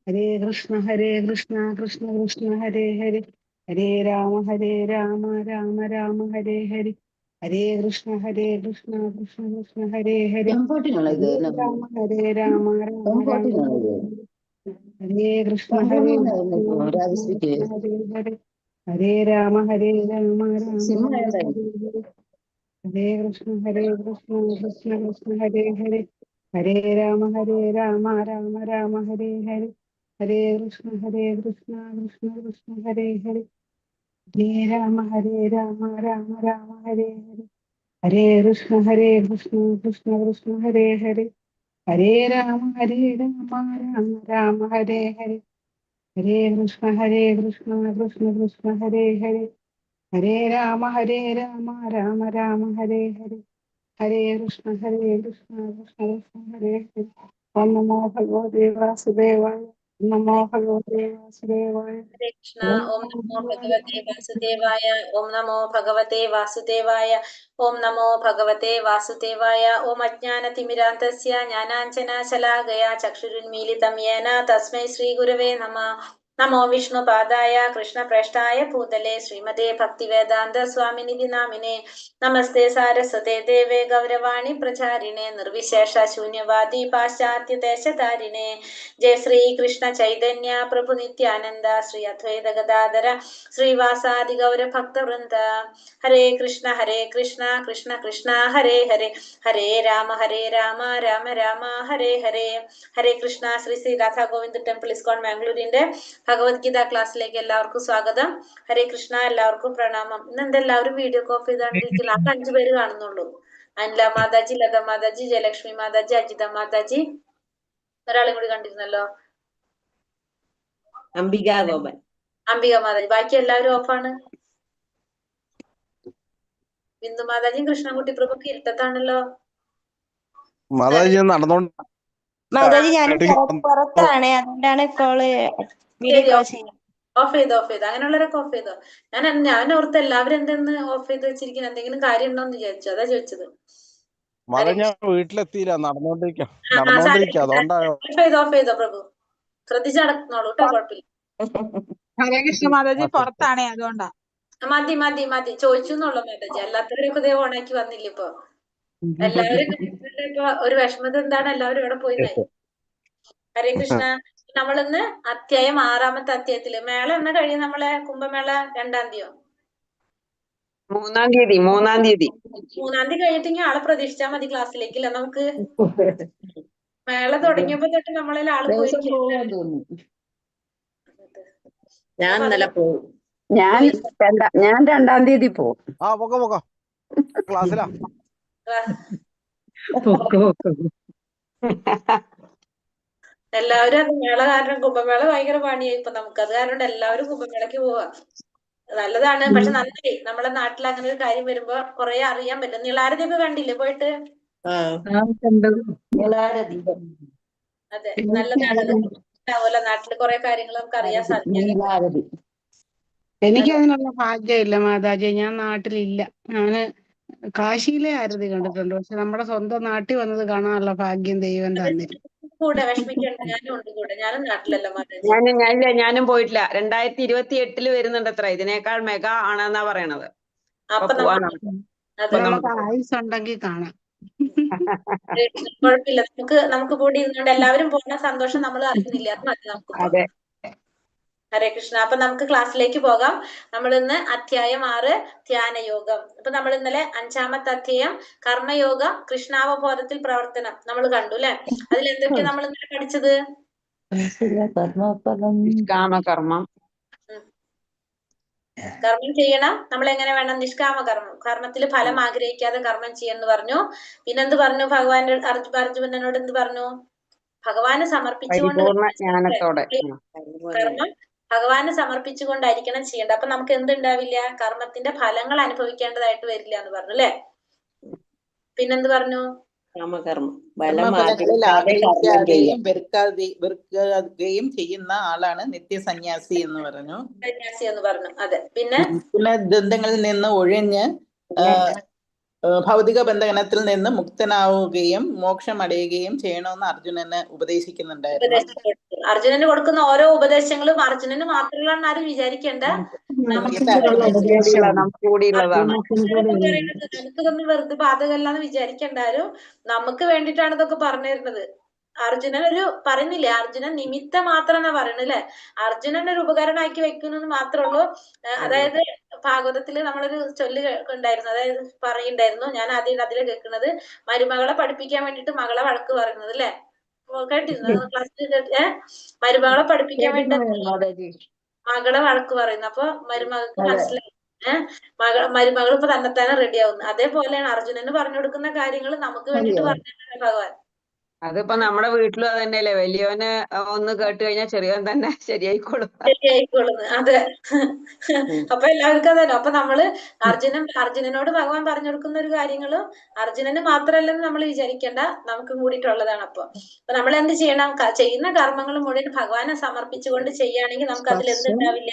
ഹരേ കൃഷ്ണ കൃഷ്ണ കൃഷ്ണ ഹരേ ഹരേ, ഹരേ രാമ രാമ രാമ ഹരേ ഹരേ, ഹരേ കൃഷ്ണ കൃഷ്ണ കൃഷ്ണ ഹരേ ഹരേ, ഹരേ രാമ രാമ രാമ ഹരേ ഹരേ, ഹരേ കൃഷ്ണ കൃഷ്ണ ഹരേ ഹരേ, ഹരേ രാമ രാമ രാമ ഹരേ ഹരേ, ഹരേ കൃഷ്ണ കൃഷ്ണ ഹരേ ഹരേ, ഹരേ രാമ രാമ ഹരേ ഹരേ, ഹരേ കൃഷ്ണ കൃഷ്ണ കൃഷ്ണ ഹരേ ഹരേ, ഹരേ രാമ രാമ ഹരേ ഹരേ, ഹരേ കൃഷ്ണ കൃഷ്ണ ഹരേ ഹരേ, ഹരേ രാമ രാമ ഹരേ ഹരേ, ഹരേ കൃഷ്ണ കൃഷ്ണ ഹരേ ഹരേ, ഹരേ രാമ രാമ ഹരേ ഹരേ, ഹരേ കൃഷ്ണ കൃഷ്ണ ഹരേ ഹരേ. ഓം നമോ ഭഗവതേ വാസുദേവായ, നമോ ഭഗവതേ വാസുദേവായ. ഹരേ കൃഷ്ണ. ഓം നമോ ഭഗവതേ വാസുദേവായ. ഓം നമോ ഭഗവതേ വാസുദേവായ. ഓം നമോ ഭഗവതേ വാസുദേവായ. ഓം അജ്ഞാനതിമിരാന്തസ്യ ജ്ഞാനാഞ്ജനശലാകയാ ചക്ഷുരുന്മീലിതം യേന തസ്മൈ ശ്രീ ഗുരവേ നമഃ. നമോ വിഷ്ണുപാദായ കൃഷ്ണപ്രേഷ്ഠായ ഭൂതലേ ശ്രീമതേ ഭക്തിവേദാന്ത സ്വാമിനിധി നാമിനെ. നമസ്തേ സാരസ്വതേ ദേവേ ഗൗരവാണി പ്രചാരിണേ നിർവിശേഷ ശൂന്യവാദി പാശ്ചാത്യ ദേശധാരിണേ. ജയ ശ്രീ കൃഷ്ണ ചൈതന്യ പ്രഭു നിത്യാനന്ദ ശ്രീ അദ്വൈത ഗദാധര ശ്രീവാസാദി ഗൗര ഭക്തവൃന്ദ. ഹരേ കൃഷ്ണ കൃഷ്ണ കൃഷ്ണ ഹരേ ഹരേ, ഹരേ രാമ രാമ രാമ ഹരേ ഹരേ. ഹരേ കൃഷ്ണ. ശ്രീ ശ്രീ രാധാ ഗോവിന്ദ് ടെമ്പിൾ ഇസ്കോൺ മാംഗ്ലൂരിന്റെ ഭഗവത്ഗീത ക്ലാസ്സിലേക്ക് എല്ലാവർക്കും സ്വാഗതം. ഹരേ കൃഷ്ണ. എല്ലാവർക്കും പ്രണാമം. ഇന്ന് എന്തെല്ലാവരും വീഡിയോ കോൾ ചെയ്താണ്ടിരിക്കില്ല. ആകെ 5 പേര് കാണുന്നുള്ളൂ. അനില മാതാജി, ലത മാതാജി, ജയലക്ഷ്മി മാതാജി, അജിത മാതാജി, ഒരാളും കൂടി കണ്ടിരുന്നല്ലോ, അംബിക ഗോപൻ, അംബിക മാതാജി. ബാക്കി എല്ലാവരും ഓഫാണ്. ബിന്ദു മാതാജി, കൃഷ്ണൻകുട്ടി പ്രഭുക്ക് ഇരുട്ടത്താണല്ലോ. മാതാജി നടന്നോണ്ട് മാതാജി ഞാൻ പുറത്താണ്, അതുകൊണ്ടാണ് കോള് വീഡിയോ കോൾ ചെയ്യുന്നത്. ഓഫ് ചെയ്തോ അങ്ങനെയുള്ളവരൊക്കെ ഓഫ് ചെയ്തോ. ഞാൻ ഓർത്ത് എല്ലാവരും എന്തെന്ന് ഓഫ് ചെയ്ത് വെച്ചിരിക്കുന്ന, എന്തെങ്കിലും കാര്യം ഉണ്ടോന്ന് വിചാരിച്ചു, അതാ ചോദിച്ചത്. മാതാജി ഞാൻ വീട്ടിലെത്തിയില്ല, നടന്നോണ്ടിരിക്കാം. ഓഫ് ചെയ്തോ പ്രഭു, ശ്രദ്ധിച്ച് നടന്നോളൂ കേട്ടോ, കുഴപ്പമില്ല. ഹരേ കൃഷ്ണ മാതാജി പുറത്താണേ, അതുകൊണ്ടാ. മതി ചോദിച്ചു എന്നുള്ളൂ മാതാജി. അല്ലാത്തവരൊക്കെ ഇതേ ഓണാക്കി വന്നില്ല. ഇപ്പൊ എല്ലാവരും ഇപ്പൊ ഒരു വിഷമത എന്താണ്, എല്ലാവരും ഇവിടെ പോയി. ഹരേ കൃഷ്ണ. നമ്മളിന്ന് അധ്യായം 6-ാമത്തെ അധ്യായത്തില് മേള എന്നാ കഴിയും? നമ്മളെ കുംഭമേള 2-ാം തീയതിയോ 3-ാം തീയതി 3-ാം തീയതി കഴിഞ്ഞിട്ടെങ്കിൽ ആളെ പ്രതീക്ഷിച്ചാൽ മതി ക്ലാസ്സിലേക്കില്ല. നമുക്ക് മേള തുടങ്ങിയപ്പോ തൊട്ട് നമ്മളെ ആള് പോയിരിക്കും. ഞാൻ ഇന്നലെ പോകും. ഞാൻ 2-ാം തീയതി പോകും. ക്ലാസ്സിലാ. എല്ലാവരും അത് മേള കാരണം, കുംഭമേള ഭയങ്കര പണിയായി ഇപ്പൊ നമുക്ക്. അത് കാരണം എല്ലാവരും കുംഭമേളക്ക് പോവാ. നല്ലതാണ്. പക്ഷെ നന്നായി, നമ്മളെ നാട്ടിൽ അങ്ങനെ ഒരു കാര്യം വരുമ്പോ കൊറേ അറിയാൻ പറ്റും. നിളാരതിയൊക്കെ കണ്ടില്ലേ പോയിട്ട്? അതെ, നല്ലതാണ്. അതുപോലെ നാട്ടില് കൊറേ കാര്യങ്ങൾ നമുക്ക് അറിയാൻ സാധിക്കും. എനിക്ക് അതിനുള്ള ഭാഗ്യമില്ല മാതാജി, ഞാൻ നാട്ടിലില്ല. ഞാന് കാശിയിലെ ആരതി കണ്ടിട്ടുണ്ട്, പക്ഷെ നമ്മുടെ സ്വന്തം നാട്ടിൽ വന്നത് കാണാനുള്ള ഭാഗ്യം ദൈവം തന്നില്ല. കൂടെ വിഷമിക്കണ്ട, ഞാനും ഉണ്ട് കൂടെ. ഞാനും നാട്ടിലല്ല മാതാജി. ഞാനും പോയിട്ടില്ല. 2028 വരുന്നുണ്ട് അത്ര. ഇതിനേക്കാൾ മെഗാ ആണെന്നാ പറയണത്. അപ്പൊ നമുക്ക് ആയുസ് ഉണ്ടെങ്കിൽ കാണാം. കുഴപ്പമില്ല, നമുക്ക് കൂടി ഇരുന്നുകൊണ്ട് എല്ലാവരും പോകുന്ന സന്തോഷം നമ്മൾ അറിയുന്നില്ല. അത് മതി നമുക്ക്. ഹരേ കൃഷ്ണ. അപ്പൊ നമുക്ക് ക്ലാസ്സിലേക്ക് പോകാം. നമ്മൾ ഇന്ന് അധ്യായം 6 ധ്യാനയോഗം. അപ്പൊ നമ്മൾ ഇന്നലെ 5-ാമത്തെ അധ്യായം കർമ്മയോഗ കൃഷ്ണാവബോധത്തിൽ പ്രവർത്തനം നമ്മൾ കണ്ടു അല്ലെ. അതിൽ എന്തൊക്കെയാ നമ്മൾ ഇന്നലെ പഠിച്ചത്? നിഷ്കാമകർമ്മം, കർമ്മം ചെയ്യണം. നമ്മൾ എങ്ങനെ വേണം? നിഷ്കാമ കർമ്മം, കർമ്മത്തിൽ ഫലം ആഗ്രഹിക്കാതെ കർമ്മം ചെയ്യാന്ന് പറഞ്ഞു. പിന്നെന്ത് പറഞ്ഞു? ഭഗവാന്റെ അർജുനനോട് എന്ത് പറഞ്ഞു? ഭഗവാന് സമർപ്പിച്ചുകൊണ്ട് കർമ്മം ഭഗവാന് സമർപ്പിച്ചുകൊണ്ടായിരിക്കണം ചെയ്യേണ്ടത്. അപ്പൊ നമുക്ക് എന്തുണ്ടാവില്ല? കർമ്മത്തിന്റെ ഫലങ്ങൾ അനുഭവിക്കേണ്ടതായിട്ട് വരില്ല എന്ന് പറഞ്ഞു അല്ലെ. പിന്നെന്ത് പറഞ്ഞു? വെറുക്കുകയും ചെയ്യുന്ന ആളാണ് നിത്യസന്യാസി എന്ന് പറഞ്ഞു. സന്യാസി എന്ന് പറഞ്ഞു. അതെ. പിന്നെ ദ്വന്ദ്ങ്ങളിൽ നിന്ന് ഒഴിഞ്ഞ് ഭൗതിക ബന്ധനത്തിൽ നിന്ന് മുക്തനാവുകയും മോക്ഷം അടയുകയും ചെയ്യണമെന്ന് അർജുനന് ഉപദേശിക്കുന്നുണ്ടായിരുന്നു. അർജുനന് കൊടുക്കുന്ന ഓരോ ഉപദേശങ്ങളും അർജുനന് മാത്രമുള്ള ആരും വിചാരിക്കേണ്ട, നമുക്കും കൂടെയുള്ള ഉപദേശമാണ്. നമുക്ക് കൂടിയുള്ളതാണ്. നമുക്കിതൊന്നും വെറുതെ ബാധകമല്ലാന്ന് വിചാരിക്കണ്ടാരും, നമുക്ക് വേണ്ടിയിട്ടാണ് ഇതൊക്കെ പറഞ്ഞു തരുന്നത്. അർജുനൻ ഒരു പറയുന്നില്ലേ, അർജുനൻ നിമിത്തം മാത്രം എന്നാ പറയുന്നത് അല്ലെ. അർജുനൻ ഒരു ഉപകരണമാക്കി വെക്കുന്നു മാത്രമേ ഉള്ളൂ. അതായത് ഭാഗവതത്തില് നമ്മളൊരു ചൊല്ല് ഉണ്ടായിരുന്നു, അതായത് പറയുണ്ടായിരുന്നു, ഞാൻ ആദ്യം അതിൽ കേൾക്കുന്നത്, മരുമകളെ പഠിപ്പിക്കാൻ വേണ്ടിട്ട് മകളെ വഴക്ക് പറയുന്നത് അല്ലെ. കേട്ടിരുന്നു ക്ലാസ്സിൽ? മരുമകളെ പഠിപ്പിക്കാൻ വേണ്ടി മകളെ വഴക്ക് പറയുന്നു. അപ്പൊ മരുമകൾക്ക് മനസ്സിലായി മരുമകൾ ഇപ്പൊ തന്നെത്താനെ റെഡി ആവുന്നു. അതേപോലെയാണ് അർജുനന് പറഞ്ഞു കൊടുക്കുന്ന കാര്യങ്ങൾ നമുക്ക് വേണ്ടിട്ട് പറഞ്ഞു ഭഗവാൻ. അതിപ്പോ നമ്മുടെ വീട്ടിലും അത് തന്നെയല്ലേ, വലിയവന് ഒന്ന് കേട്ട് കഴിഞ്ഞാൽ ചെറിയവൻ തന്നെ ശരിയായിക്കോളും. അതെ. അപ്പൊ എല്ലാവർക്കും അതല്ലോ. അപ്പൊ നമ്മള് അർജുനനോട് ഭഗവാൻ പറഞ്ഞു കൊടുക്കുന്ന ഒരു കാര്യങ്ങളും അർജുനന് മാത്രമല്ലെന്ന് നമ്മൾ വിചാരിക്കേണ്ട, നമുക്കും കൂടിയിട്ടുള്ളതാണ്. അപ്പൊ നമ്മൾ എന്ത് ചെയ്യണം? ചെയ്യുന്ന കർമ്മങ്ങൾ മുഴുവൻ ഭഗവാനെ സമർപ്പിച്ചുകൊണ്ട് ചെയ്യുകയാണെങ്കിൽ നമുക്ക് അതിൽ എന്തുണ്ടാവില്ല?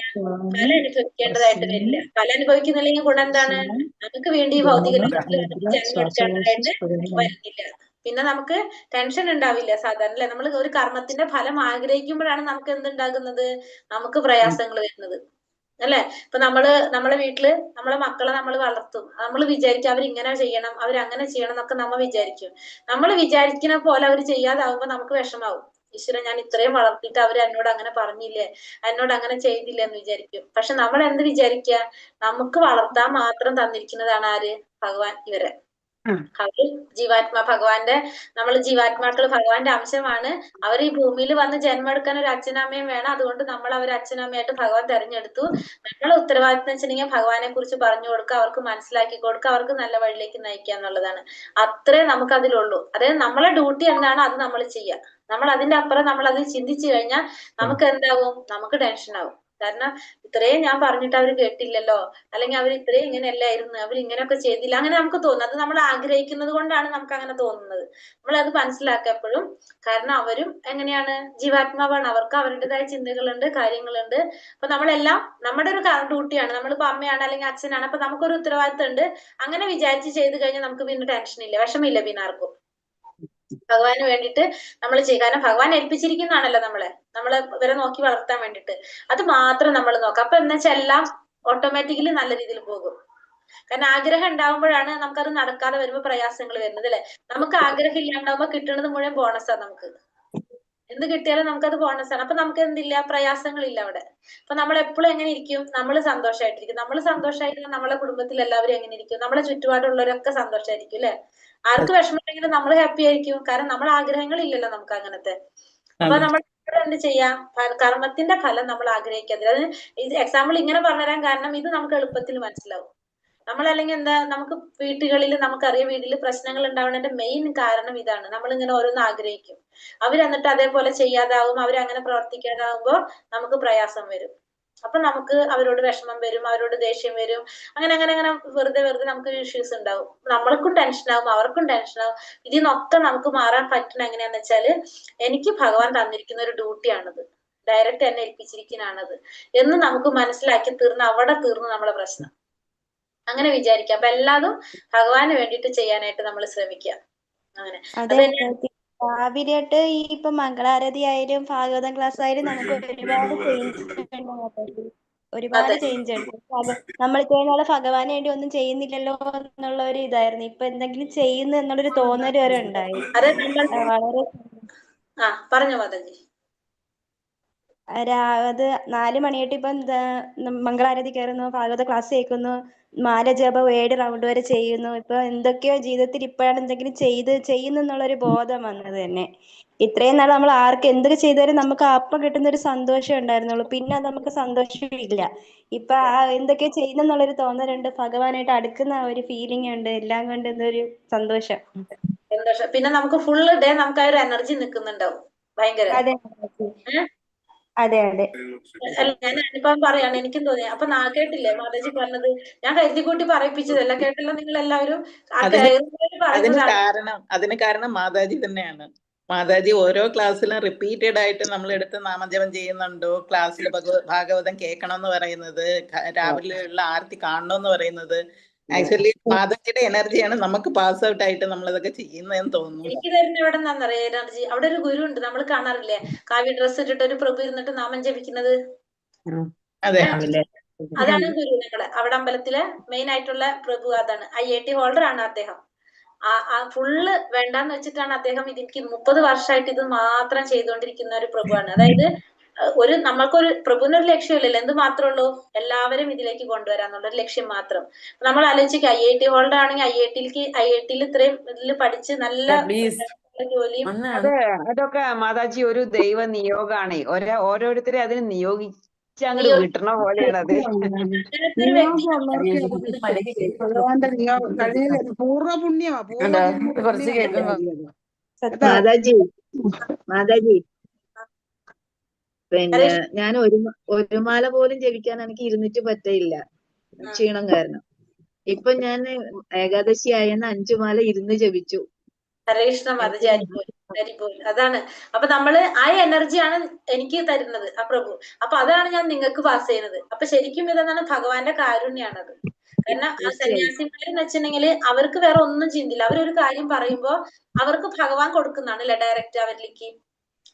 ഫല അനുഭവിക്കേണ്ടതായിട്ട് വരില്ല. ഫല അനുഭവിക്കുന്നില്ലെങ്കിൽ ഗുണം എന്താണ്? നമുക്ക് വേണ്ടി ഭൗതിക ജന്മം എടുക്കേണ്ടതായിട്ട് വരുന്നില്ല. പിന്നെ നമുക്ക് ടെൻഷൻ ഉണ്ടാവില്ല. സാധാരണ അല്ലെ, നമ്മൾ ഒരു കർമ്മത്തിന്റെ ഫലം ആഗ്രഹിക്കുമ്പോഴാണ് നമുക്ക് എന്തുണ്ടാകുന്നത്? നമുക്ക് പ്രയാസങ്ങൾ വരുന്നത് അല്ലെ. ഇപ്പൊ നമ്മളെ വീട്ടില് നമ്മളെ മക്കളെ നമ്മൾ വളർത്തും, നമ്മൾ വിചാരിക്കും അവരിങ്ങനെ ചെയ്യണം, അവരങ്ങനെ ചെയ്യണം എന്നൊക്കെ നമ്മൾ വിചാരിക്കും. നമ്മൾ വിചാരിക്കുന്ന പോലെ അവർ ചെയ്യാതാവുമ്പോ നമുക്ക് വിഷമാവും. ഈശ്വരൻ, ഞാൻ ഇത്രയും വളർത്തിയിട്ട് അവര് എന്നോട് അങ്ങനെ പറഞ്ഞില്ലേ, എന്നോട് അങ്ങനെ ചെയ്തില്ല എന്ന് വിചാരിക്കും. പക്ഷെ നമ്മൾ എന്ത് വിചാരിക്കുക? നമുക്ക് വളർത്താൻ മാത്രം തന്നിരിക്കുന്നതാണ് ആര്? ഭഗവാൻ. ഇവരെ അവര് ഭഗവാന്റെ, നമ്മൾ ജീവാത്മാക്കൾ ഭഗവാന്റെ അംശമാണ്. അവർ ഈ ഭൂമിയിൽ വന്ന് ജന്മം എടുക്കാൻ ഒരു അച്ഛനമ്മയും വേണം. അതുകൊണ്ട് നമ്മൾ അവർ അച്ഛനമ്മയായിട്ട് ഭഗവാൻ തെരഞ്ഞെടുത്തു. നമ്മളെ ഉത്തരവാദിത്തം വെച്ചിട്ടുണ്ടെങ്കിൽ ഭഗവാനെ കുറിച്ച് പറഞ്ഞു കൊടുക്കുക, അവർക്ക് മനസ്സിലാക്കി കൊടുക്കുക, അവർക്ക് നല്ല വഴിയിലേക്ക് നയിക്കുക എന്നുള്ളതാണ്. അത്രേ നമുക്ക് അതിലുള്ളൂ. അതായത് നമ്മളെ ഡ്യൂട്ടി എന്താണോ അത് നമ്മൾ ചെയ്യുക. നമ്മൾ അതിന്റെ അപ്പുറം നമ്മൾ അത് ചിന്തിച്ചു കഴിഞ്ഞാൽ നമുക്ക് എന്താവും? നമുക്ക് ടെൻഷൻ ആവും. കാരണം ഇത്രയും ഞാൻ പറഞ്ഞിട്ട് അവർ കേട്ടില്ലല്ലോ, അല്ലെങ്കിൽ അവർ ഇത്രയും ഇങ്ങനെയല്ലായിരുന്നു, അവർ ഇങ്ങനെയൊക്കെ ചെയ്തില്ല, അങ്ങനെ നമുക്ക് തോന്നും. അത് നമ്മൾ ആഗ്രഹിക്കുന്നത് കൊണ്ടാണ് നമുക്ക് അങ്ങനെ തോന്നുന്നത്. നമ്മൾ അത് മനസ്സിലാക്കുക എപ്പോഴും. കാരണം അവരും എങ്ങനെയാണ്? ജീവാത്മാവാണ്. അവർക്ക് അവരുടേതായ ചിന്തകളുണ്ട്, കാര്യങ്ങളുണ്ട്. അപ്പൊ നമ്മളെല്ലാം നമ്മുടെ ഒരു ഡ്യൂട്ടിയാണ്. നമ്മളിപ്പോ അമ്മയാണ് അല്ലെങ്കിൽ അച്ഛനാണ്, അപ്പൊ നമുക്കൊരു ഉത്തരവാദിത്തം ഉണ്ട്. അങ്ങനെ വിചാരിച്ച് ചെയ്ത് കഴിഞ്ഞാൽ നമുക്ക് പിന്നെ ടെൻഷൻ ഇല്ല, വിഷമില്ല പിന്നെ ആർക്കും. ഭഗവാന് വേണ്ടിയിട്ട് നമ്മൾ ചെയ്യും. കാരണം ഭഗവാൻ ഏൽപ്പിച്ചിരിക്കുന്നതാണല്ലോ നമ്മളെ ഇവരെ നോക്കി വളർത്താൻ വേണ്ടിയിട്ട്. അത് മാത്രം നമ്മൾ നോക്കാം. അപ്പൊ എന്ന് വെച്ചാൽ എല്ലാം ഓട്ടോമാറ്റിക്കലി നല്ല രീതിയിൽ പോകും. കാരണം ആഗ്രഹം ഉണ്ടാവുമ്പോഴാണ് നമുക്കത് നടക്കാതെ വരുമ്പോ പ്രയാസങ്ങൾ വരുന്നത് അല്ലെ. നമുക്ക് ആഗ്രഹം ഇല്ലാണ്ടാവുമ്പോ കിട്ടുന്നത് മുഴുവൻ ബോണസാണ്. നമുക്ക് എന്ത് കിട്ടിയാലും നമുക്കത് ബോണസാണ്. അപ്പൊ നമുക്ക് എന്തില്ല? പ്രയാസങ്ങളില്ല അവിടെ. അപ്പൊ നമ്മൾ എപ്പോഴും എങ്ങനെ ഇരിക്കും? നമ്മൾ സന്തോഷമായിട്ടിരിക്കും. നമ്മൾ സന്തോഷമായിരിക്കും, നമ്മളെ കുടുംബത്തിൽ എല്ലാവരും എങ്ങനെ ഇരിക്കും? നമ്മളെ ചുറ്റുപാടുള്ളവരൊക്കെ സന്തോഷമായിരിക്കും അല്ലെ. ആർക്ക് വിഷമമുണ്ടെങ്കിലും നമ്മൾ ഹാപ്പി ആയിരിക്കും. കാരണം നമ്മളെ ആഗ്രഹങ്ങൾ ഇല്ലല്ലോ നമുക്ക് അങ്ങനത്തെ. അപ്പൊ നമ്മൾ എന്ത് ചെയ്യാം? കർമ്മത്തിന്റെ ഫലം നമ്മൾ ആഗ്രഹിക്കാതില്ല. അത് എക്സാമ്പിൾ ഇങ്ങനെ പറഞ്ഞുതരാൻ കാരണം ഇത് നമുക്ക് എളുപ്പത്തിൽ മനസ്സിലാവും. നമ്മളല്ലെങ്കിൽ എന്താ, നമുക്ക് വീട്ടുകളിൽ നമുക്കറിയാം വീട്ടിൽ പ്രശ്നങ്ങൾ ഉണ്ടാവുന്നതിന്റെ മെയിൻ കാരണം ഇതാണ്. നമ്മളിങ്ങനെ ഓരോന്ന് ആഗ്രഹിക്കും, അവരെന്നിട്ട് അതേപോലെ ചെയ്യാതാവും, അവരങ്ങനെ പ്രവർത്തിക്കാതാവുമ്പോ നമുക്ക് പ്രയാസം വരും. അപ്പൊ നമുക്ക് അവരോട് വിഷമം വരും, അവരോട് ദേഷ്യം വരും. അങ്ങനെ അങ്ങനെ അങ്ങനെ വെറുതെ നമുക്ക് ഇഷ്യൂസ് ഉണ്ടാവും. നമ്മൾക്കും ടെൻഷനാവും, അവർക്കും ടെൻഷനാവും. ഇതിൽ നിന്നൊക്കെ നമുക്ക് മാറാൻ പറ്റണ എങ്ങനെയാന്ന് വെച്ചാല്, എനിക്ക് ഭഗവാൻ തന്നിരിക്കുന്ന ഒരു ഡ്യൂട്ടിയാണത്, ഡയറക്റ്റ് എന്നെ ഏൽപ്പിച്ചിരിക്കുന്നതാണത് എന്ന് നമുക്ക് മനസ്സിലാക്കി തീർന്ന് അവിടെ തീർന്നു നമ്മളെ പ്രശ്നം. അങ്ങനെ വിചാരിക്കാം. അപ്പൊ എല്ലാതും ഭഗവാന് വേണ്ടിയിട്ട് ചെയ്യാനായിട്ട് നമ്മൾ ശ്രമിക്കുക. അങ്ങനെ രാവിലെയായിട്ട് ഈ ഇപ്പൊ മംഗളാരതി ആയാലും ഭാഗവതം ക്ലാസ് ആയാലും നമുക്ക് ഒരുപാട് ചേഞ്ച് ഉണ്ട്. നമ്മൾ ചെയ്യുന്ന ഭഗവാന് വേണ്ടി ഒന്നും ചെയ്യുന്നില്ലല്ലോ എന്നുള്ള ഒരു ഇതായിരുന്നു. ഇപ്പൊ എന്തെങ്കിലും ചെയ്യുന്നു എന്നുള്ളൊരു തോന്നൽ വരെ ഉണ്ടായി. വളരെ പറഞ്ഞു മാതാജി. അത് 4 മണിയായിട്ട് ഇപ്പം മംഗളാരതി കയറുന്നു, ഭാഗവത ക്ലാസ് കേൾക്കുന്നു, മാല ജപം 7 റൗണ്ട് വരെ ചെയ്യുന്നു. ഇപ്പൊ എന്തൊക്കെയോ ജീവിതത്തിൽ ഇപ്പോഴാണ് എന്തെങ്കിലും ചെയ്യുന്നു എന്നുള്ളൊരു ബോധം വന്നത് തന്നെ. ഇത്രയും നാൾ നമ്മൾ ആർക്ക് എന്തൊക്കെ ചെയ്താലും നമുക്ക് അപ്പം കിട്ടുന്ന ഒരു സന്തോഷം ഉണ്ടായിരുന്നുള്ളൂ. പിന്നെ നമുക്ക് സന്തോഷം ഇല്ല. ഇപ്പൊ എന്തൊക്കെയോ ചെയ്യുന്നു എന്നുള്ളൊരു തോന്നലുണ്ട്, ഭഗവാനായിട്ട് അടുക്കുന്ന ഒരു ഫീലിംഗ് ഉണ്ട്, എല്ലാം കൊണ്ട് എന്തൊരു സന്തോഷം. പിന്നെ നമുക്ക് ഫുൾ ഡേ നമുക്ക് ആ ഒരു എനർജി നിൽക്കുന്നുണ്ടാവും ഭയങ്കര. അതെ അതെ. അല്ല, ഞാൻ അനുഭവം പറയാണ്, എനിക്കും തോന്നി. അപ്പൊ കേട്ടില്ലേ മാതാജി പറഞ്ഞത്? ഞാൻ കരുതിക്കൂട്ടി പറയിപ്പിച്ചതല്ല, കേട്ടല്ലോ നിങ്ങൾ എല്ലാവരും. അതിന് കാരണം മാതാജി തന്നെയാണ്. മാതാജി ഓരോ ക്ലാസ്സിലും റിപ്പീറ്റഡ് ആയിട്ട് നമ്മളെടുത്ത് നാമജപം ചെയ്യുന്നുണ്ടോ, ക്ലാസ്സിൽ ഭാഗവതം കേൾക്കണം എന്ന് പറയുന്നത്, രാവിലെയുള്ള ആരത്തി കാണണം എന്ന് പറയുന്നത്, ആക്ച്വലി മാതാജിയുടെ എനർജിയാണ് നമുക്ക് പാസ് ഔട്ട് ആയിട്ട് നമ്മൾ അതൊക്കെ ചെയ്യുന്നതെന്ന് തോന്നുന്നു. എനിക്ക് തരുന്ന എവിടെ നിന്നാന്നറിയാം എനർജി? അവിടെ ഒരു ഗുരു ഉണ്ട്, നമ്മൾ കാണാറില്ലേ, കാവ്യ ഡ്രസ് ഇട്ടിട്ട് ഒരു പ്രഭു ഇരുന്നിട്ട് നാമം ജപിക്കുന്നത്. അതെ, അതാണ് ഗുരു. ഞങ്ങളെ അവിടെ അമ്പലത്തിലെ മെയിൻ ആയിട്ടുള്ള പ്രഭു അതാണ്. IIT ഹോൾഡർ ആണ് അദ്ദേഹം. ഫുള്ള് വേണ്ടാന്ന് വെച്ചിട്ടാണ് അദ്ദേഹം എനിക്ക് 30 വർഷമായിട്ട് ഇത് മാത്രം ചെയ്തുകൊണ്ടിരിക്കുന്ന ഒരു പ്രഭുവാണ്. അതായത് നമ്മൾക്കൊരു പ്രഭുവിനൊരു ലക്ഷ്യമില്ലല്ലോ, എന്ത് മാത്രമേ ഉള്ളൂ, എല്ലാവരും ഇതിലേക്ക് കൊണ്ടുവരാന്നുള്ളൊരു ലക്ഷ്യം മാത്രം. നമ്മൾ ആലോചിക്കുക, IIT ഹോൾഡർ ആണെങ്കിൽ IITയിൽ ഇത്രയും ഇതിൽ പഠിച്ച് നല്ല ജോലിയും. അതെ, അതൊക്കെ മാതാജി ഒരു ദൈവ നിയോഗാണ്. ഓരോരുത്തരെ അതിന് നിയോഗിച്ചങ്ങോട്ട് വിട്ടണ പോലെയാണ് അത്. ഭഗവാന്റെ നിയോഗം പൂർവ്വ പുണ്യമാ. മാതാജി പിന്നെ ഞാൻ ഒരു മാല പോലും ജപിക്കാൻ എനിക്ക് ഇരുന്നിട്ട് പറ്റില്ല, ക്ഷീണം കാരണം. ഇപ്പൊ ഞാൻ ഏകാദശി ആയെന്ന് 5 മാല ഇരുന്ന് ജപിച്ചു. ഹരേ കൃഷ്ണ മാതാജി, അരിപോൽ. അതാണ്. അപ്പൊ നമ്മള് ആ എനർജിയാണ് എനിക്ക് തരുന്നത് ആ പ്രഭു. അപ്പൊ അതാണ് ഞാൻ നിങ്ങൾക്ക് പാസ് ചെയ്യുന്നത്. അപ്പൊ ശരിക്കും ഇതെന്താണ്, ഭഗവാന്റെ കാരുണ്യാണത്. കാരണം ആ സന്യാസിമാരെന്ന് വെച്ചിട്ടുണ്ടെങ്കിൽ അവർക്ക് വേറെ ഒന്നും ചിന്തില്ല. അവരൊരു കാര്യം പറയുമ്പോ അവർക്ക് ഭഗവാൻ കൊടുക്കുന്നതാണ് അല്ലെ ഡയറക്റ്റ് അവരിലേക്ക്.